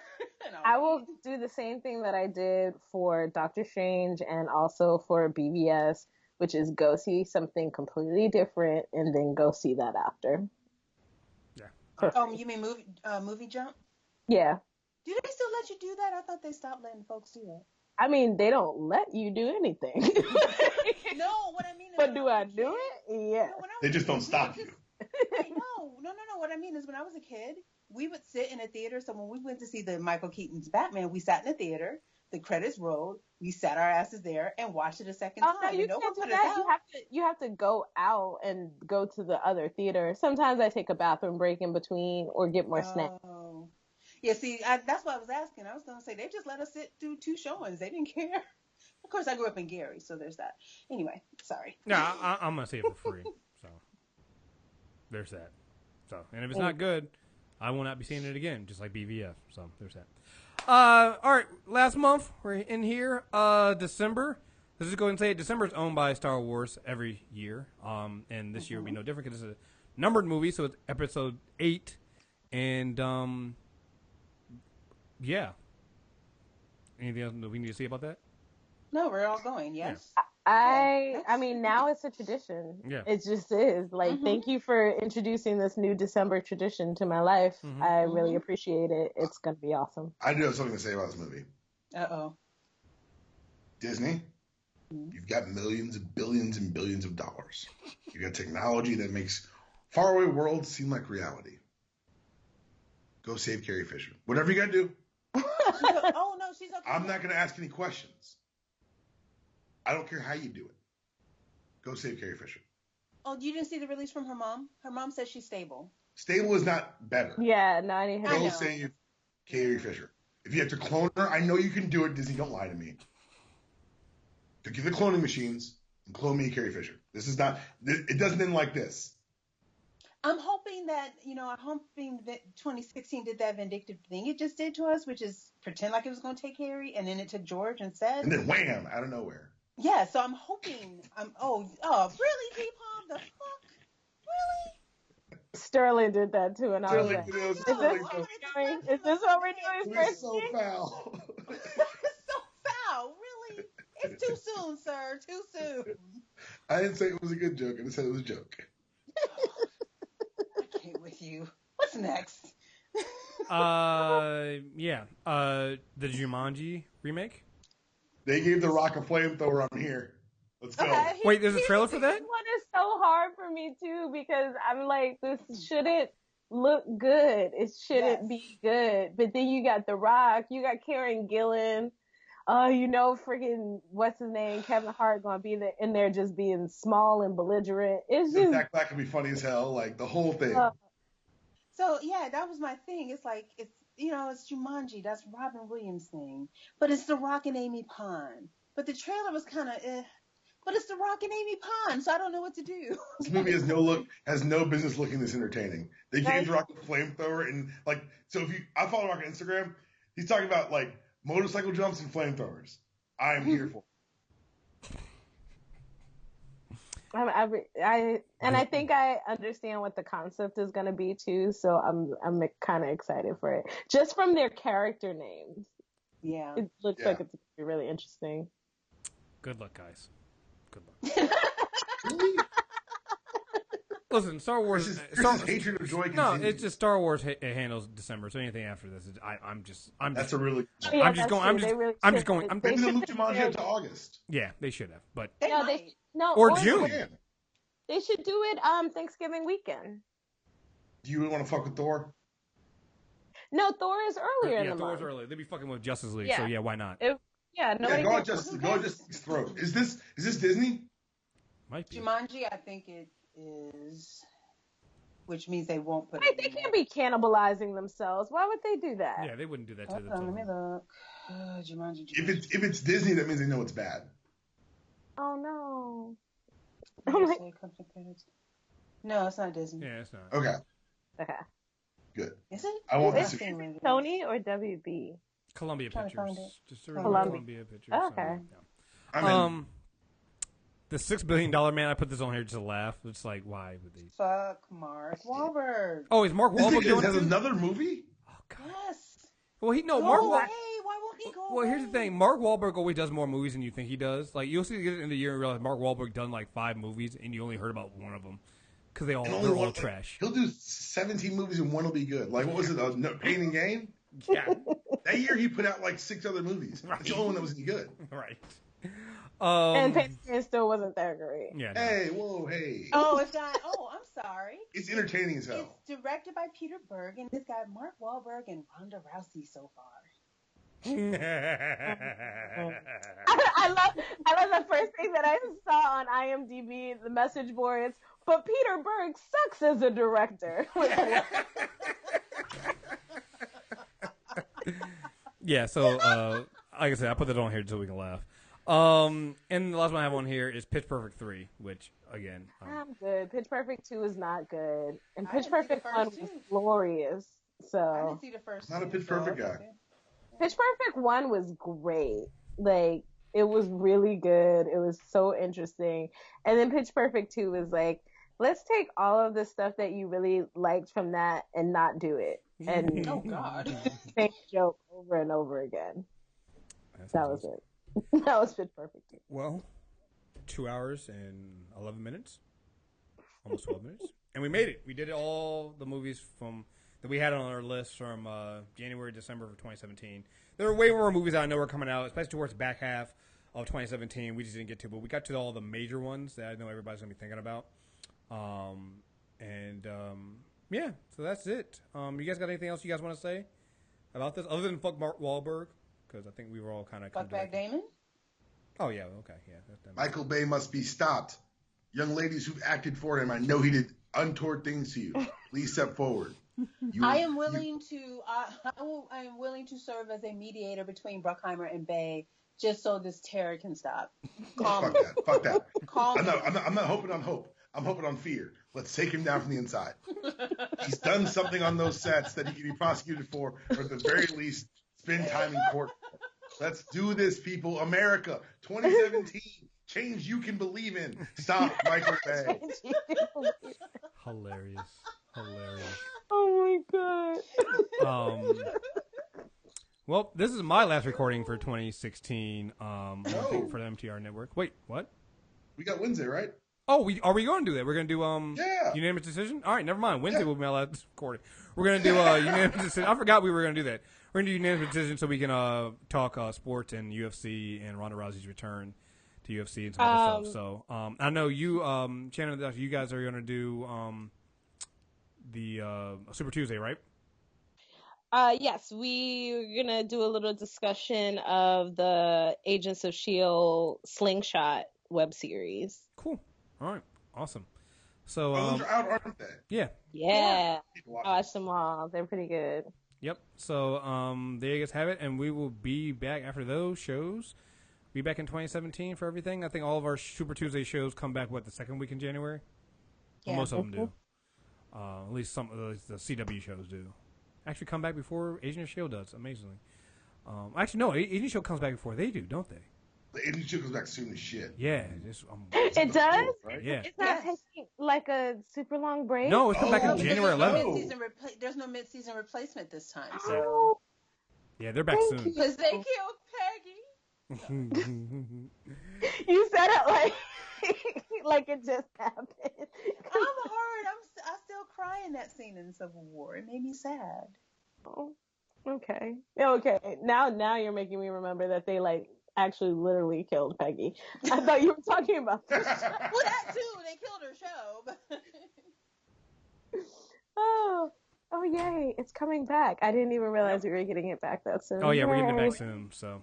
S3: do the same thing that I did for Doctor Strange and also for BVS, which is go see something completely different and then go see that after.
S1: Yeah.
S2: You mean movie jump?
S3: Yeah.
S2: Do they still let you do that? I thought they stopped letting folks do that.
S3: I mean, they don't let you do anything.
S2: No, what I mean is...
S3: But do I do it? Yeah.
S2: No,
S4: they just don't stop you.
S2: No. What I mean is when I was a kid, we would sit in a theater. So when we went to see the Michael Keaton's Batman, we sat in a theater. The credits rolled. We sat our asses there and watched it a second time.
S3: No, you can't do that. You have to go out and go to the other theater. Sometimes I take a bathroom break in between or get more snacks.
S2: Yeah, see, that's what I was asking. I was going to say, they just let us sit through 2 showings. They didn't care. Of course, I grew up in Gary, so there's that. Anyway, sorry.
S1: No, I'm going to see it for free. So, there's that. So, and if it's not good, I will not be seeing it again, just like BVF. So, there's that. All right, last month, we're in here, December. Let's just go ahead and say it. December is owned by Star Wars every year. And this year will be no different because it's a numbered movie, so it's episode 8. And, yeah. Anything else that we need to say about that?
S2: No, we're all going, yes.
S3: Yeah. I mean, now it's a tradition.
S1: Yeah.
S3: It just is. Like, thank you for introducing this new December tradition to my life. I really appreciate it. It's going to be awesome.
S4: I do have something to say about this movie.
S2: Uh-oh.
S4: Disney, you've got millions and billions and billions of dollars. You've got technology that makes faraway worlds seem like reality. Go save Carrie Fisher. Whatever you got to do.
S2: Oh, no, she's okay.
S4: I'm not going to ask any questions. I don't care how you do it. Go save Carrie Fisher.
S2: Oh, you didn't see the release from her mom? Her mom says she's stable.
S4: Stable is not better.
S3: Yeah, no, I didn't hear
S4: Go save Carrie Fisher. If you have to clone her, I know you can do it. Disney, don't lie to me. To get the cloning machines and clone me Carrie Fisher. This is not. It doesn't end like this.
S2: I'm hoping that 2016 did that vindictive thing it just did to us, which is pretend like it was going to take Harry, and then it took George instead.
S4: And then wham, out of nowhere.
S2: Yeah, so I'm hoping. Really, Dpalm? The fuck? Really?
S3: Sterling did that too, and I was like,
S4: is
S3: this what we're doing?
S4: It's so foul.
S2: It's so foul, really? It's too soon, sir. Too soon.
S4: I didn't say it was a good joke. I just said it was a joke.
S2: I can't with you. What's next?
S1: Yeah. The Jumanji remake.
S4: They gave The Rock a flamethrower on here. Let's go.
S1: Okay, wait, there's a trailer for that?
S3: This one is so hard for me too because I'm like, this shouldn't look good. It shouldn't be good. But then you got The Rock, you got Karen Gillan. freaking what's his name, Kevin Hart, gonna be in there just being small and belligerent. It's just
S4: Jack Black can be funny as hell, like the whole thing.
S2: So yeah, that was my thing. It's like it's Jumanji. That's Robin Williams' thing, but it's The Rock and Amy Pond. But the trailer was kind of but it's The Rock and Amy Pond, so I don't know what to do.
S4: This movie has no business looking this entertaining. They gave Rock a flamethrower and so I follow Rock on Instagram. He's talking about like motorcycle jumps and flamethrowers. I am here for it.
S3: I think I understand what the concept is going to be too, so I'm kind of excited for it. Just from their character names.
S2: Yeah.
S3: It looks like it's going to be really interesting.
S1: Good luck, guys. Good luck. Listen, Star Wars.
S4: Hatred of joy.
S1: No, it's just Star Wars handles December. So anything after this, I'm just.
S4: That's a really.
S1: I'm just going.
S4: Maybe they'll move Jumanji to August.
S1: Yeah, they should have, but
S3: or
S1: June.
S3: They should do it Thanksgiving weekend.
S4: Do you really want to fuck with Thor?
S3: No, Thor is earlier in the
S1: Thor's
S3: month.
S1: Early. They'd be fucking with Justice League, so yeah, why not?
S3: Go on
S4: Justice League's throat. Is this Disney?
S1: Might be.
S2: Jumanji, I think it is, which means they won't put
S3: it. They can't be cannibalizing themselves. Why would they do that?
S1: Yeah, they wouldn't do that to
S2: themselves. Let me look. Jumanji.
S4: If it's Disney, that means they know it's bad.
S3: Oh no.
S2: No, it's not Disney.
S1: Yeah, it's not.
S4: Okay. Good.
S2: Is it?
S4: I want
S3: to see Sony or WB?
S1: Columbia Pictures.
S2: Just
S1: Columbia Pictures.
S3: Oh, okay.
S1: So, yeah. The $6 billion man. I put this on here just to laugh. It's like, why would they?
S2: Fuck Mark Wahlberg.
S1: Oh, is Mark Wahlberg doing
S4: has another movie?
S1: Oh God.
S2: Yes.
S1: Well,
S2: Mark. Why won't he go?
S1: Well, here's the thing. Mark Wahlberg always does more movies than you think he does. Like you'll see at the end of the year and realize Mark Wahlberg done like 5 movies, and you only heard about one of them because they're all trash.
S4: He'll do 17 movies and one will be good. Like what was it? Pain and Gain.
S1: Yeah.
S4: That year he put out like 6 other movies. Right. That's the only one that was any good.
S1: Right.
S3: And Pain still wasn't that great.
S1: Yeah. No.
S4: Hey, whoa, hey.
S2: Oh, it's got. Oh, I'm sorry.
S4: It's entertaining as hell.
S2: It's directed by Peter Berg, and it's got Mark Wahlberg and Ronda Rousey so far.
S3: I love the first thing that I saw on IMDb, the message boards. But Peter Berg sucks as a director.
S1: Yeah. So, like I said, I put that on here so we can laugh. And the last one I have on here is Pitch Perfect 3, which again,
S3: I'm good. Pitch Perfect 2 is not good, and Pitch Perfect 1 was glorious. So
S2: I didn't see the first.
S4: Not a Pitch Perfect guy.
S3: Pitch Perfect 1 was great. Like it was really good. It was so interesting. And then Pitch Perfect 2 was like, let's take all of the stuff that you really liked from that and not do it. And
S2: oh God,
S3: same joke over and over again. That was it. That was Pitch Perfect 2.
S1: Well, 2 hours and 11 minutes, almost 12 minutes, and we made it. We did all the movies that we had on our list from January, December of 2017. There are way more movies that I know are coming out, especially towards the back half of 2017. We just didn't get to, but we got to all the major ones that I know everybody's gonna be thinking about. Yeah, so that's it. You guys got anything else you guys want to say about this, other than fuck Mark Wahlberg? Because I think we were all kind of
S2: fuck back Damon.
S1: Oh yeah, okay, yeah.
S4: Michael Bay must be stopped. Young ladies who've acted for him, I know he did untoward things to you. Please step forward.
S2: I am willing to serve as a mediator between Bruckheimer and Bay, just so this terror can stop.
S4: Fuck that.
S2: Calm
S4: I'm not hoping on hope. I'm hoping on fear. Let's take him down from the inside. He's done something on those sets that he can be prosecuted for, or at the very least, spend time in court. Let's do this, people. America, 2017. Change you can believe in. Stop Michael Bay.
S1: Hilarious.
S3: Oh my God.
S1: Well, this is my last recording for 2016. For the MTR network. Wait, what?
S4: We got Wednesday, right?
S1: Oh, are we going to do that? We're going to do unanimous decision. All right, never mind. Wednesday will be my last recording. We're going to do unanimous decision. I forgot we were going to do that. We're going to do unanimous decision so we can talk sports and UFC and Ronda Rousey's return to UFC and some other stuff. So I know you, Shanna and The Doctor, you guys are going to do the Super Tuesday, right?
S3: Yes, we're gonna do a little discussion of the Agents of S.H.I.E.L.D. Slingshot web series.
S1: Cool. All right. Awesome. So,
S4: those are out, aren't they?
S1: Yeah.
S3: Yeah. I watched them all. They're pretty good.
S1: Yep. So, there you guys have it, and we will be back after those shows. Be back in 2017 for everything. I think all of our Super Tuesday shows come back, the second week in January? Yeah. Well, most of them do. At least some of the CW shows do. Actually come back before Agent of S.H.I.E.L.D. does, amazingly. Actually, no, Agent of S.H.I.E.L.D. comes back before they do, don't they?
S4: The Agent of S.H.I.E.L.D. comes back soon as shit.
S1: Yeah.
S3: It does?
S4: Right?
S1: Yeah.
S3: It's not taking like a super long break?
S1: No, it's come back in January 11th.
S2: There's no mid-season replacement this time. So.
S1: Yeah, they're back soon.
S2: Because they killed Peggy.
S3: You said it like it just happened.
S2: I'm hurt. I still cry in that scene in Civil War. It made me sad.
S3: Oh, okay. Okay. Now you're making me remember that they actually literally killed Peggy. I thought you were talking about this.
S2: Well, that too. They killed her show. But...
S3: Oh, yay. It's coming back. I didn't even realize we were getting it back that soon.
S1: Oh, yeah, we're getting it back soon. So,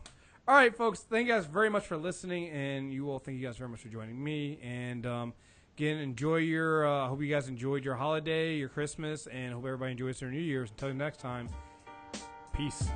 S1: all right, folks. Thank you guys very much for listening, and you all thank you guys very much for joining me. And, again, enjoy your, hope you guys enjoyed your holiday, your Christmas, and hope everybody enjoys their New Year's. Until next time, peace.